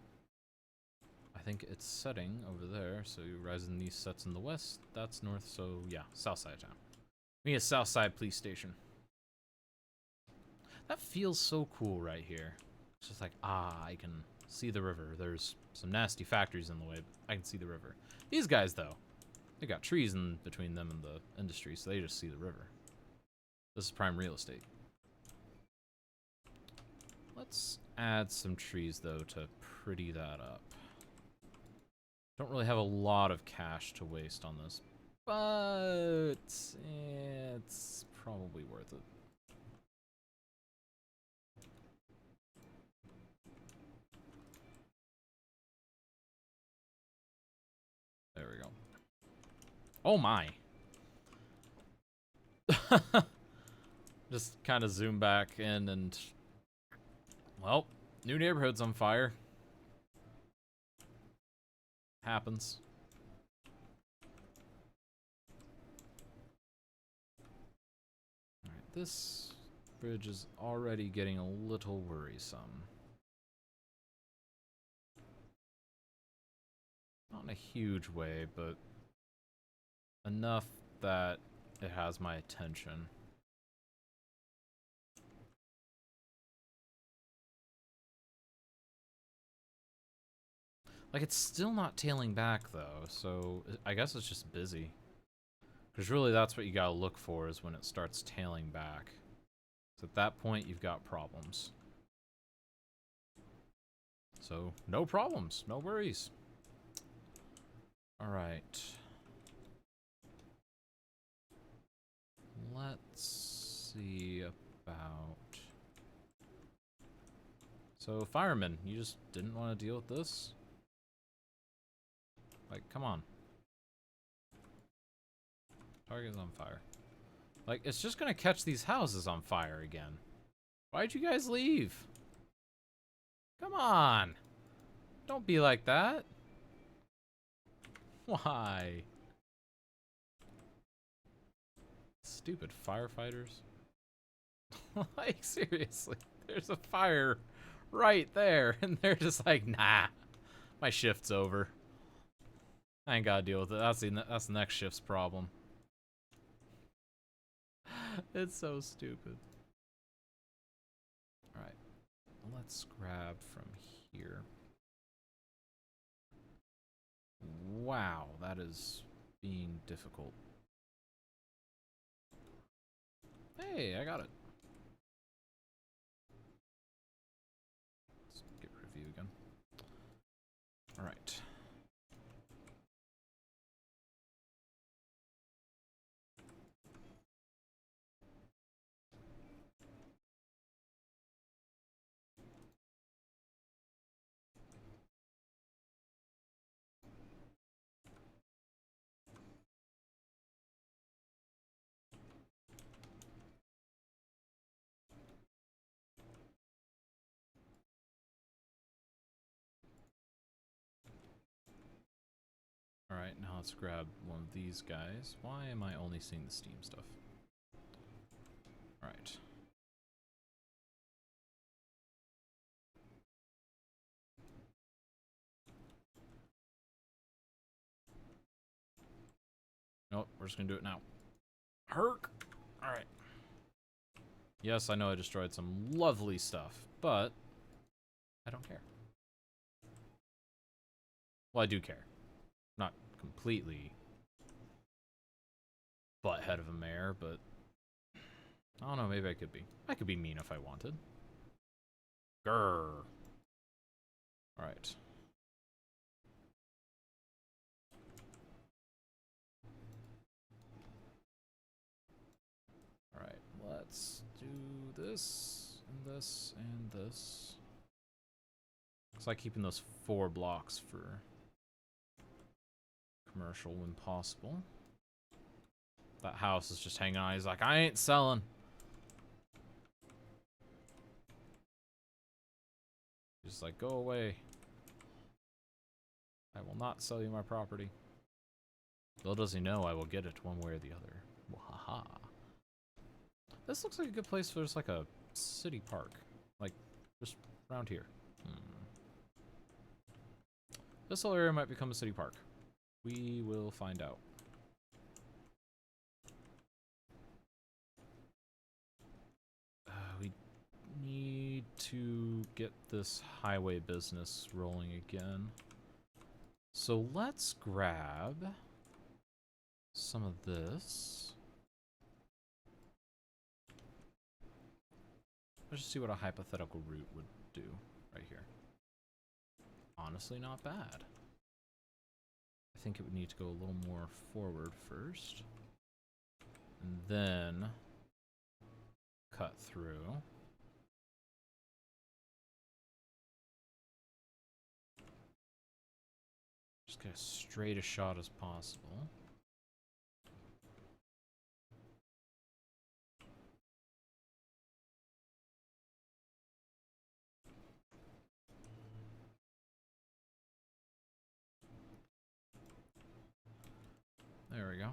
I think it's setting over there, so Rising East sets in the west. That's north, so yeah, south side of town. We need a south side police station. That feels so cool right here. It's just like, I can see the river. There's some nasty factories in the way, but I can see the river. These guys, though, they got trees in between them and the industry, so they just see the river. This is prime real estate. Let's add some trees, though, to pretty that up. Don't really have a lot of cash to waste on this, but it's probably worth it. There we go. Oh my! Just kind of zoom back in and... Well, new neighborhood's on fire. Happens. Alright, this bridge is already getting a little worrisome. Not in a huge way, but enough that it has my attention. Like, it's still not tailing back, though, so I guess it's just busy. Because really, that's what you gotta look for, is when it starts tailing back. So at that point, you've got problems. So, no problems, no worries. Alright. Let's see about... So, firemen, you just didn't want to deal with this? Like, come on. Target's on fire. Like, it's just gonna catch these houses on fire again. Why'd you guys leave? Come on! Don't be like that. Why? Stupid firefighters. Like, seriously. There's a fire right there, and they're just like, nah. My shift's over. I ain't gotta deal with it. That's the next shift's problem. It's so stupid. Alright. Let's grab from here. Wow, that is being difficult. Hey, I got it. Let's get rid of you again. Alright. Alright, now let's grab one of these guys. Why am I only seeing the Steam stuff? Alright. Nope, we're just gonna do it now. Herc! Alright. Yes, I know I destroyed some lovely stuff, but I don't care. Well, I do care. Not completely butthead of a mayor, but I don't know, maybe I could be. I could be mean if I wanted. Grrr. Alright. Alright, let's do this, and this, and this. Looks like keeping those 4 blocks for commercial when possible. That house is just hanging on. He's like, I ain't selling. Just like, go away. I will not sell you my property. Little does he know I will get it one way or the other. Wahaha. This looks like a good place for just like a city park. Like, just around here. This whole area might become a city park. We will find out. We need to get this highway business rolling again. So let's grab some of this. Let's just see what a hypothetical route would do right here. Honestly, not bad. I think it would need to go a little more forward first. And then cut through. Just get as straight a shot as possible. There we go.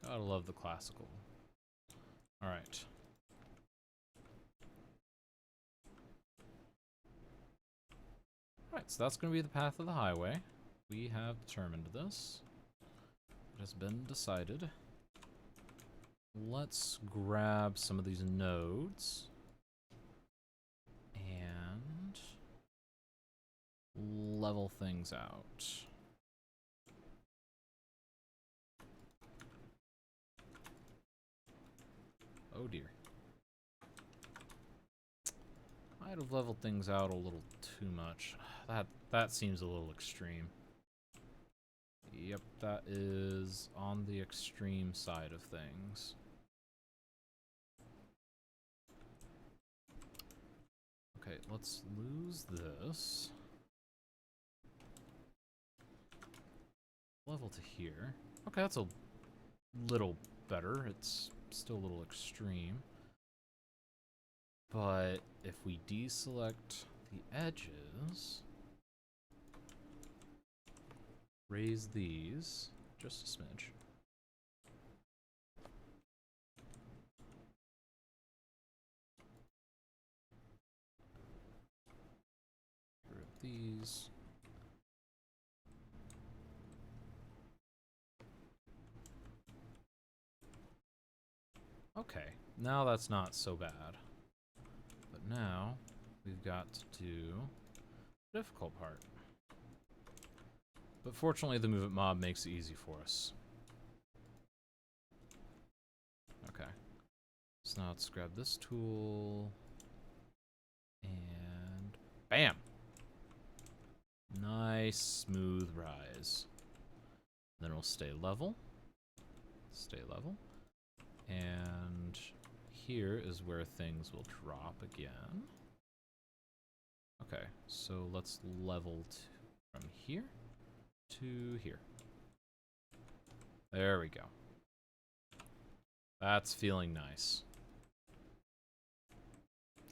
Gotta love the classical. Alright. Alright, so that's gonna be the path of the highway. We have determined this. It has been decided. Let's grab some of these nodes. And level things out. Oh dear. Might have leveled things out a little too much. That seems a little extreme. Yep, that is on the extreme side of things. Okay, let's lose this. Level to here. Okay, that's a little better. It's still a little extreme. But if we deselect the edges, raise these just a smidge. Get rid of these. Okay, now that's not so bad. But now we've got to do the difficult part. But fortunately, the movement mob makes it easy for us. Okay. So now let's grab this tool. And bam! Nice smooth rise. Then we'll stay level. Stay level. And here is where things will drop again. Okay, so let's level from here to here. There we go. That's feeling nice.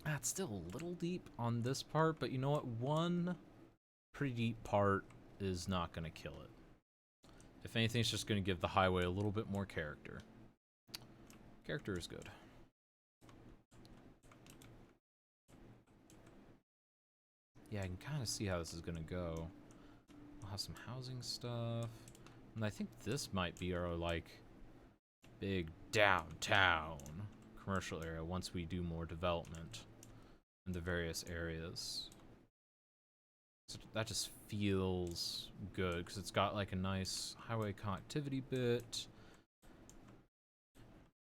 That's still a little deep on this part, but you know what? One pretty deep part is not going to kill it. If anything, it's just going to give the highway a little bit more character. Character is good. Yeah, I can kind of see how this is going to go. We'll have some housing stuff. And I think this might be our, like, big downtown commercial area once we do more development in the various areas. So that just feels good because it's got, like, a nice highway connectivity bit.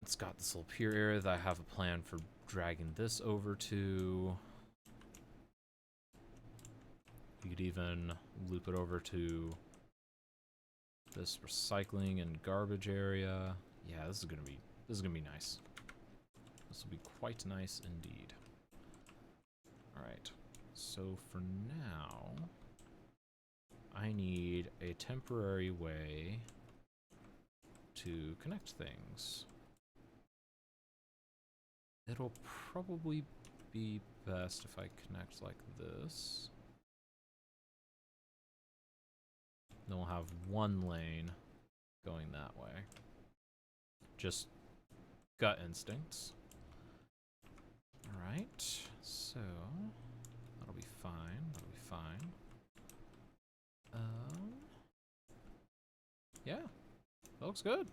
It's got this little pier area that I have a plan for dragging this over to. You could even loop it over to this recycling and garbage area. Yeah, this is gonna be nice. This will be quite nice indeed. Alright. So for now, I need a temporary way to connect things. It'll probably be best if I connect like this. Then we'll have one lane going that way. Just gut instincts. Alright, so that'll be fine. That'll be fine. Yeah, that looks good.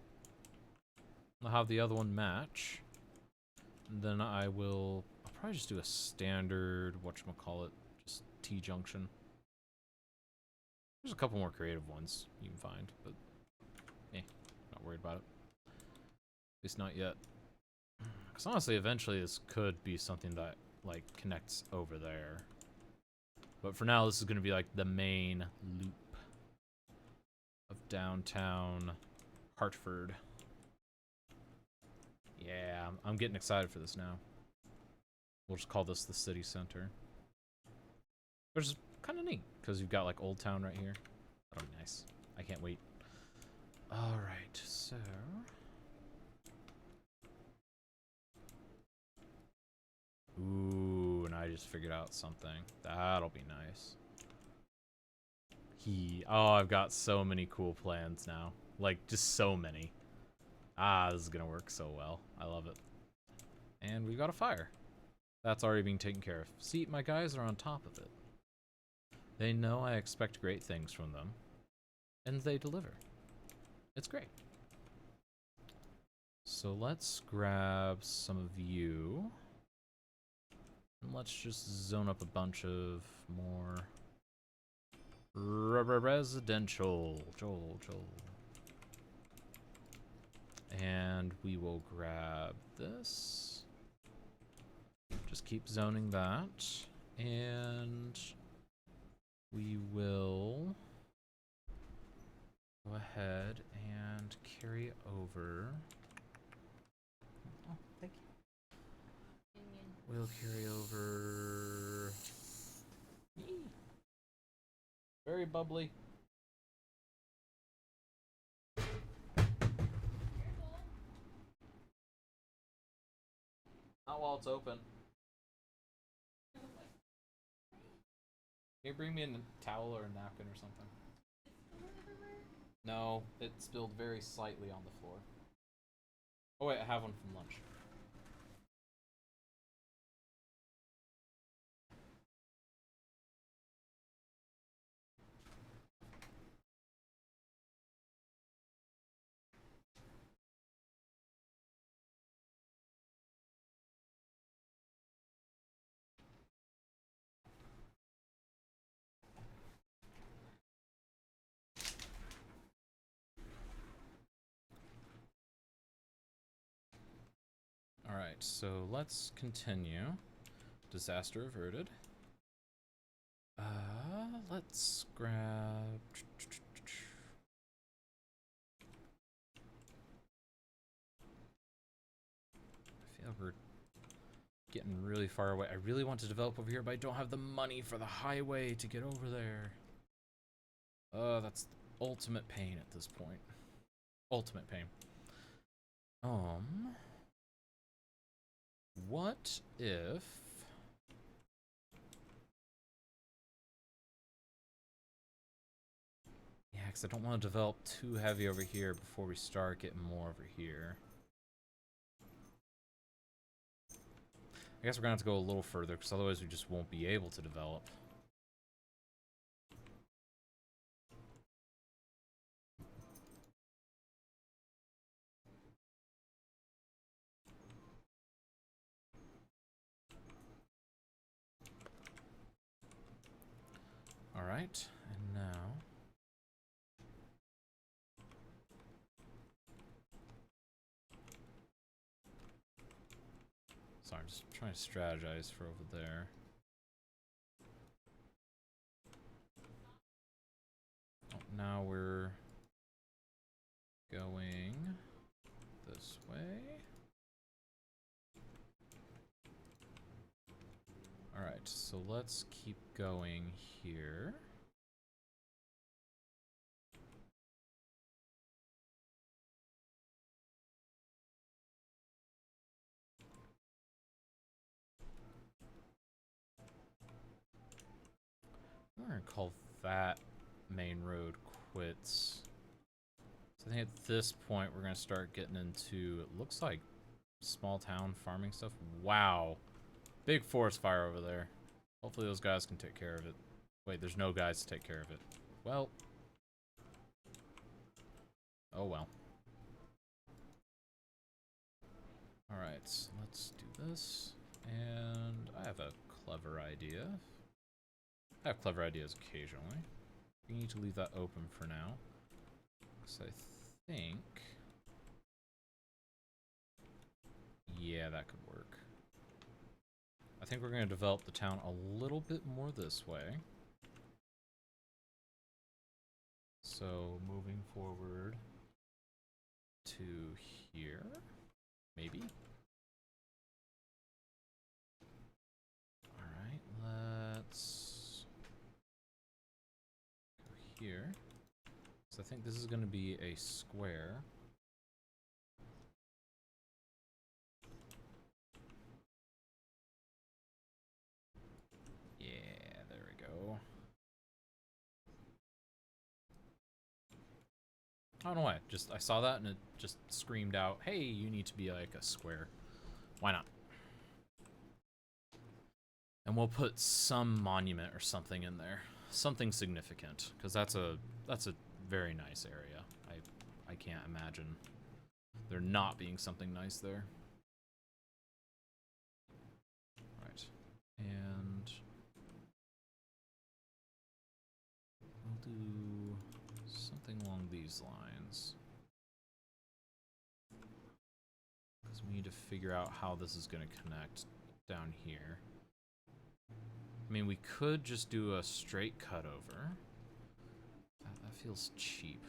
I'll have the other one match. And then I'll probably just do a standard, whatchamacallit, just T-junction. There's a couple more creative ones you can find, but Not worried about it. At least not yet. Because honestly, eventually this could be something that, like, connects over there. But for now, this is going to be, like, the main loop of downtown Hartford. Yeah, I'm getting excited for this now. We'll just call this the city center. Which is kind of neat, because you've got, like, Old Town right here. That'll be nice. I can't wait. Alright, so... Ooh, and I just figured out something. That'll be nice. Oh, I've got so many cool plans now. Like, just so many. Ah, this is gonna work so well. I love it. And we've got a fire. That's already being taken care of. See, my guys are on top of it. They know I expect great things from them. And they deliver. It's great. So let's grab some of you. And let's just zone up a bunch of more residential. Joel. And we will grab this. Just keep zoning that. And we will go ahead and carry over. Oh, thank you. We'll carry over. Very bubbly. Not while it's open. Can you bring me a towel or a napkin or something? No, it spilled very slightly on the floor. Oh wait, I have one from lunch. Alright, so let's continue. Disaster averted. Let's grab... I feel we're getting really far away. I really want to develop over here, but I don't have the money for the highway to get over there. That's ultimate pain at this point. Ultimate pain. What if... Yeah, because I don't want to develop too heavy over here before we start getting more over here. I guess we're going to have to go a little further, because otherwise we just won't be able to develop. Alright, and now... Sorry, I'm just trying to strategize for over there. Oh, now we're going this way. Alright, so let's keep going here. I'm gonna call that main road quits. So I think at this point we're gonna start getting into, it looks like small town farming stuff. Wow. Big forest fire over there. Hopefully those guys can take care of it. Wait, there's no guys to take care of it. Well. Oh well. Alright, so let's do this. And I have a clever idea. I have clever ideas occasionally. We need to leave that open for now. So I think... Yeah, that could work. I think we're going to develop the town a little bit more this way. So, moving forward to here, maybe. Alright, let's go here. So I think this is going to be a square. Yeah, there we go. I don't know why, just I saw that and it just screamed out, hey, you need to be like a square. Why not? And we'll put some monument or something in there. Something significant, because that's a very nice area. I can't imagine there not being something nice there. Right. And we'll do something along these lines. Because we need to figure out how this is going to connect down here. I mean, we could just do a straight cut over. That feels cheap.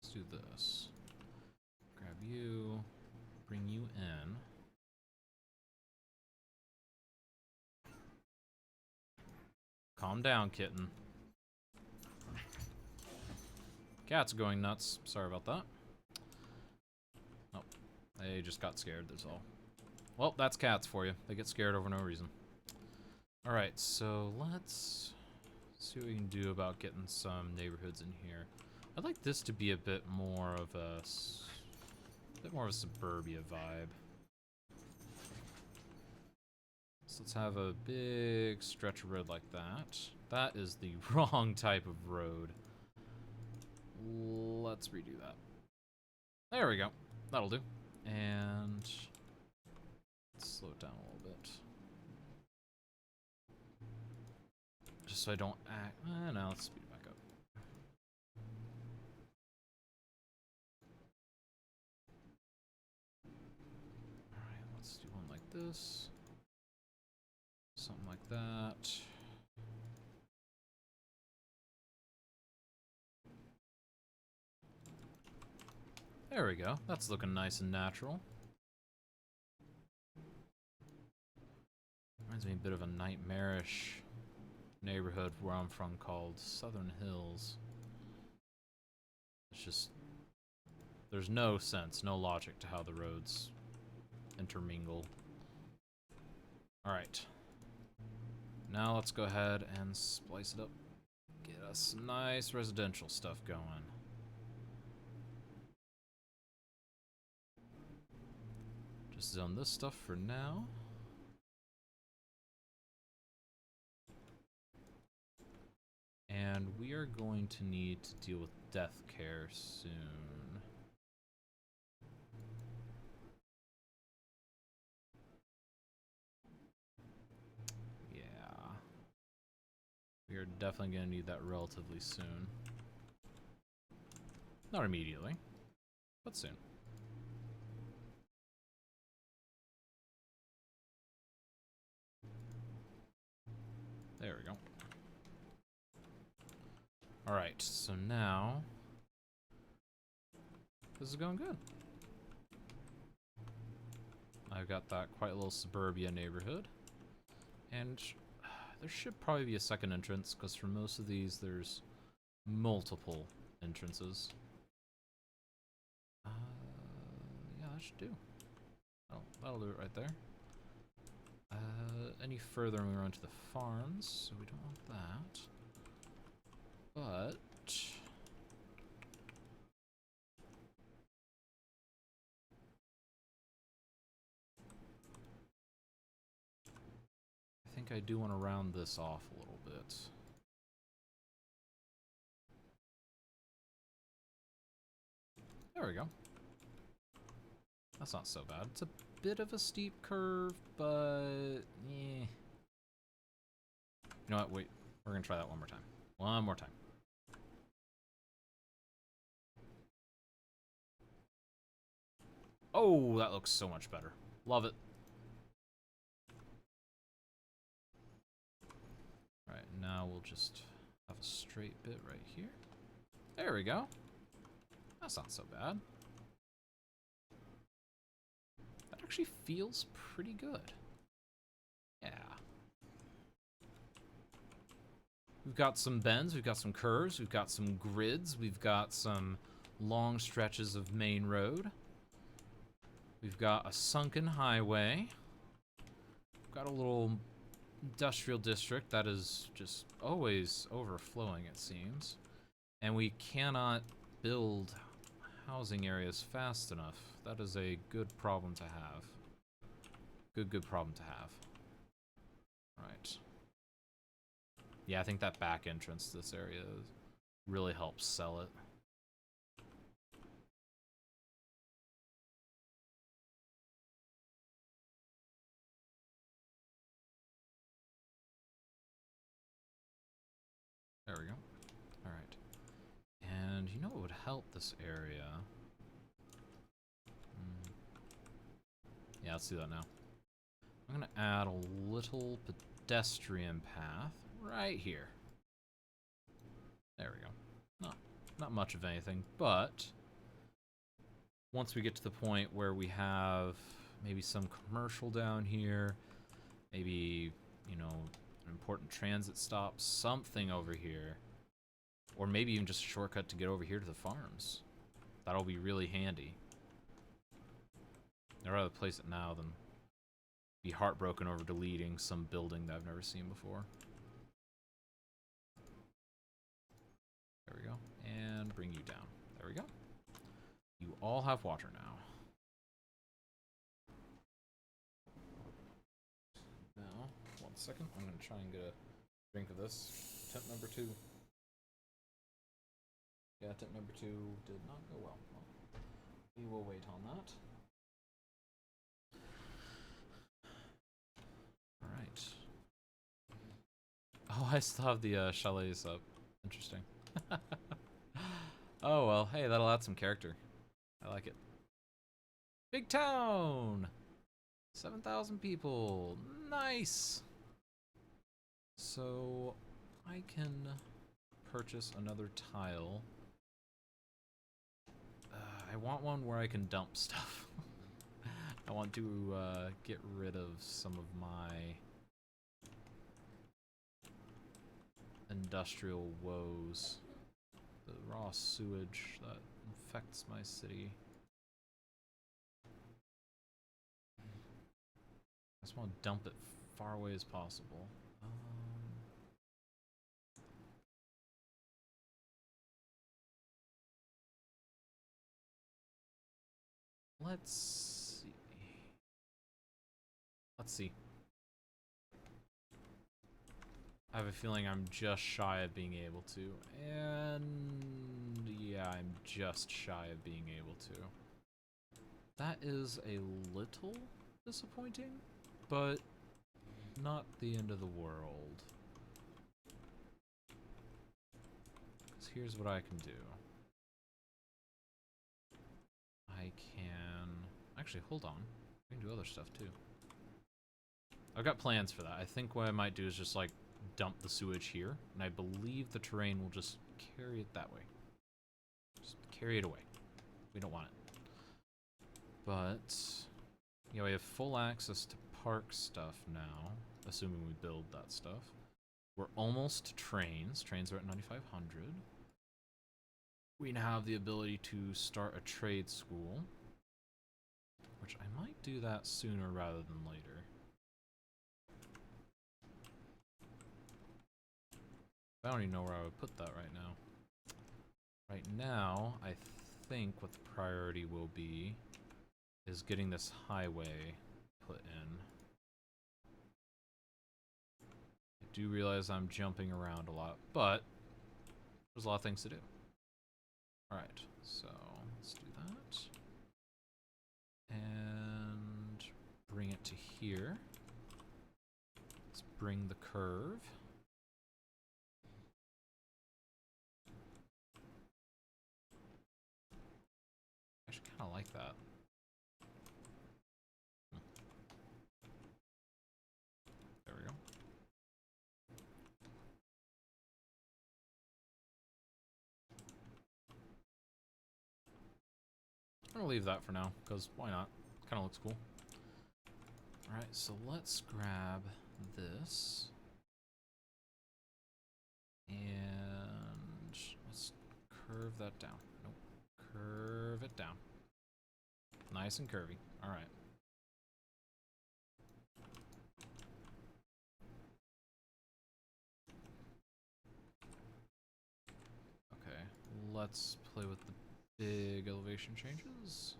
Let's do this. Grab you, bring you in. Calm down, kitten. Cat's going nuts. Sorry about that. Oh, they just got scared, that's all. Well, that's cats for you. They get scared over no reason. Alright, so let's see what we can do about getting some neighborhoods in here. I'd like this to be a bit more of a suburbia vibe. So let's have a big stretch of road like that. That is the wrong type of road. Let's redo that. There we go. That'll do. And let's slow it down a little bit. Just so I don't act... no, let's speed it back up. Alright, let's do one like this. Something like that. There we go. That's looking nice and natural. Reminds me a bit of a nightmarish neighborhood where I'm from called Southern Hills. It's just... there's no sense, no logic to how the roads intermingle. Alright. Now let's go ahead and splice it up. Get us some nice residential stuff going. Just zone this stuff for now. And we are going to need to deal with death care soon. Yeah. We are definitely going to need that relatively soon. Not immediately, but soon. There we go. Alright, so now... this is going good. I've got that quite little suburbia neighborhood. And there should probably be a second entrance, because for most of these there's multiple entrances. Yeah, that should do. Oh, that'll do it right there. Any further and we run to the farms, so we don't want that. But... I think I do want to round this off a little bit. There we go. That's not so bad. It's a bit of a steep curve, but yeah. You know what? Wait. We're gonna try that one more time. One more time. Oh, that looks so much better. Love it. Alright, now we'll just have a straight bit right here. There we go. That's not so bad. That actually feels pretty good. Yeah. We've got some bends, we've got some curves, we've got some grids, we've got some long stretches of main road. We've got a sunken highway. We've got a little industrial district that is just always overflowing, it seems. And we cannot build housing areas fast enough. That is a good problem to have. Good problem to have. Right. Yeah, I think that back entrance to this area really helps sell it. There we go. Alright. And you know what would help this area? Yeah, let's do that now. I'm gonna add a little pedestrian path right here. There we go. Not much of anything, but once we get to the point where we have maybe some commercial down here, maybe, you know, an important transit stop, something over here, or maybe even just a shortcut to get over here to the farms. That'll be really handy. I'd rather place it now than be heartbroken over deleting some building that I've never seen before. There we go. And bring you down. There we go. You all have water now. Now, 1 second. I'm going to try and get a drink of this. Attempt number 2. Yeah, attempt number 2 did not go well. We will wait on that. Alright. Oh, I still have the chalets up. Interesting. Oh, well, hey, that'll add some character. I like it. Big town! 7,000 people. Nice! So, I can purchase another tile. I want one where I can dump stuff. I want to get rid of some of my industrial woes. The raw sewage that infects my city. I just want to dump it far away as possible. Let's see. Let's see. I have a feeling I'm just shy of being able to. And yeah, I'm just shy of being able to. That is a little disappointing, but not the end of the world. Because here's what I can do. I can... Actually, hold on. I can do other stuff too. I've got plans for that. I think what I might do is just like dump the sewage here, and I believe the terrain will just carry it that way. Just carry it away. We don't want it. But, yeah, we have full access to park stuff now, assuming we build that stuff. We're almost to trains. Trains are at 9,500. We now have the ability to start a trade school, which I might do that sooner rather than later. I don't even know where I would put that right now. Right now, I think what the priority will be is getting this highway put in. I do realize I'm jumping around a lot, but there's a lot of things to do. Alright, so let's do that. And bring it to here. Let's bring the curve. I actually kind of like that. There we go. I'm gonna leave that for now, because why not? Kind of looks cool. Alright, so let's grab this. And let's curve that down. Nope. Curve it down. Nice and curvy. Alright. Okay, let's play with the big elevation changes.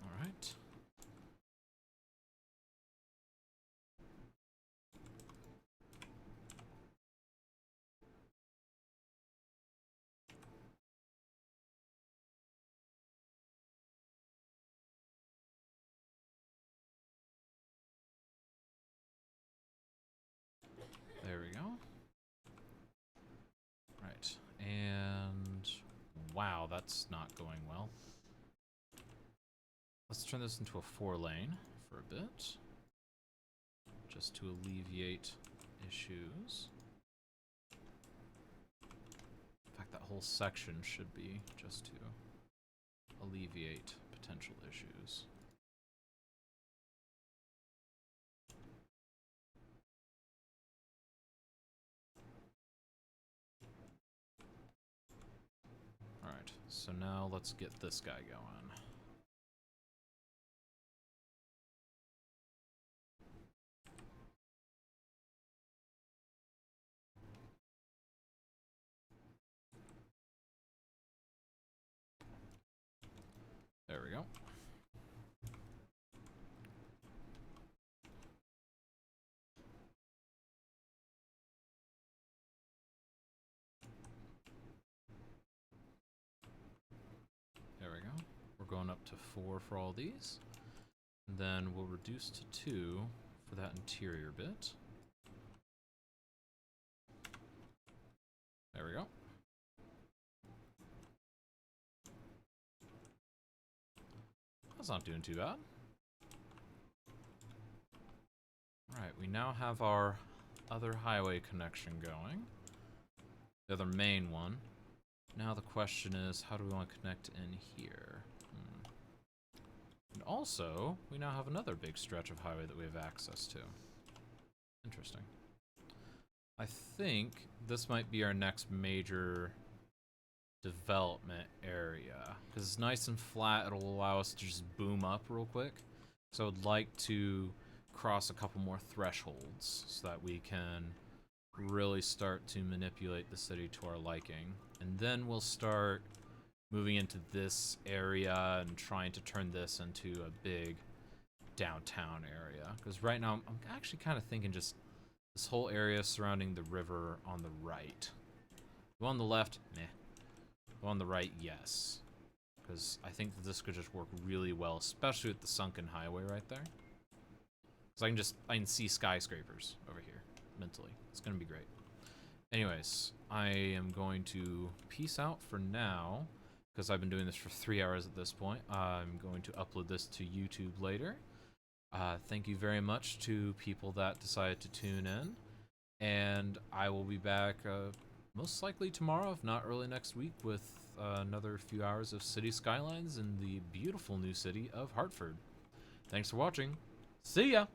Alright. There we go. Right, and wow, that's not going well. Let's turn this into a 4-lane for a bit, just to alleviate issues. In fact, that whole section should be just to alleviate potential issues. Alright, so now let's get this guy going. There we go. There we go. We're going up to 4 for all these. And then we'll reduce to 2 for that interior bit. There we go. That's not doing too bad. Alright, we now have our other highway connection going. The other main one. Now the question is, how do we want to connect in here? And also, we now have another big stretch of highway that we have access to. Interesting. I think this might be our next major development area, because it's nice and flat. It'll allow us to just boom up real quick. So I'd like to cross a couple more thresholds so that we can really start to manipulate the city to our liking. And then we'll start moving into this area and trying to turn this into a big downtown area. Because right now I'm actually kind of thinking just this whole area surrounding the river on the right. Go on the left, meh. Go on the right, yes. Because I think that this could just work really well, especially with the sunken highway right there. Because I can see skyscrapers over here, mentally. It's going to be great. Anyways, I am going to peace out for now, because I've been doing this for 3 hours at this point. I'm going to upload this to YouTube later. Thank you very much to people that decided to tune in. And I will be back most likely tomorrow, if not early next week, with another few hours of City Skylines in the beautiful new city of Hartford. Thanks for watching. See ya!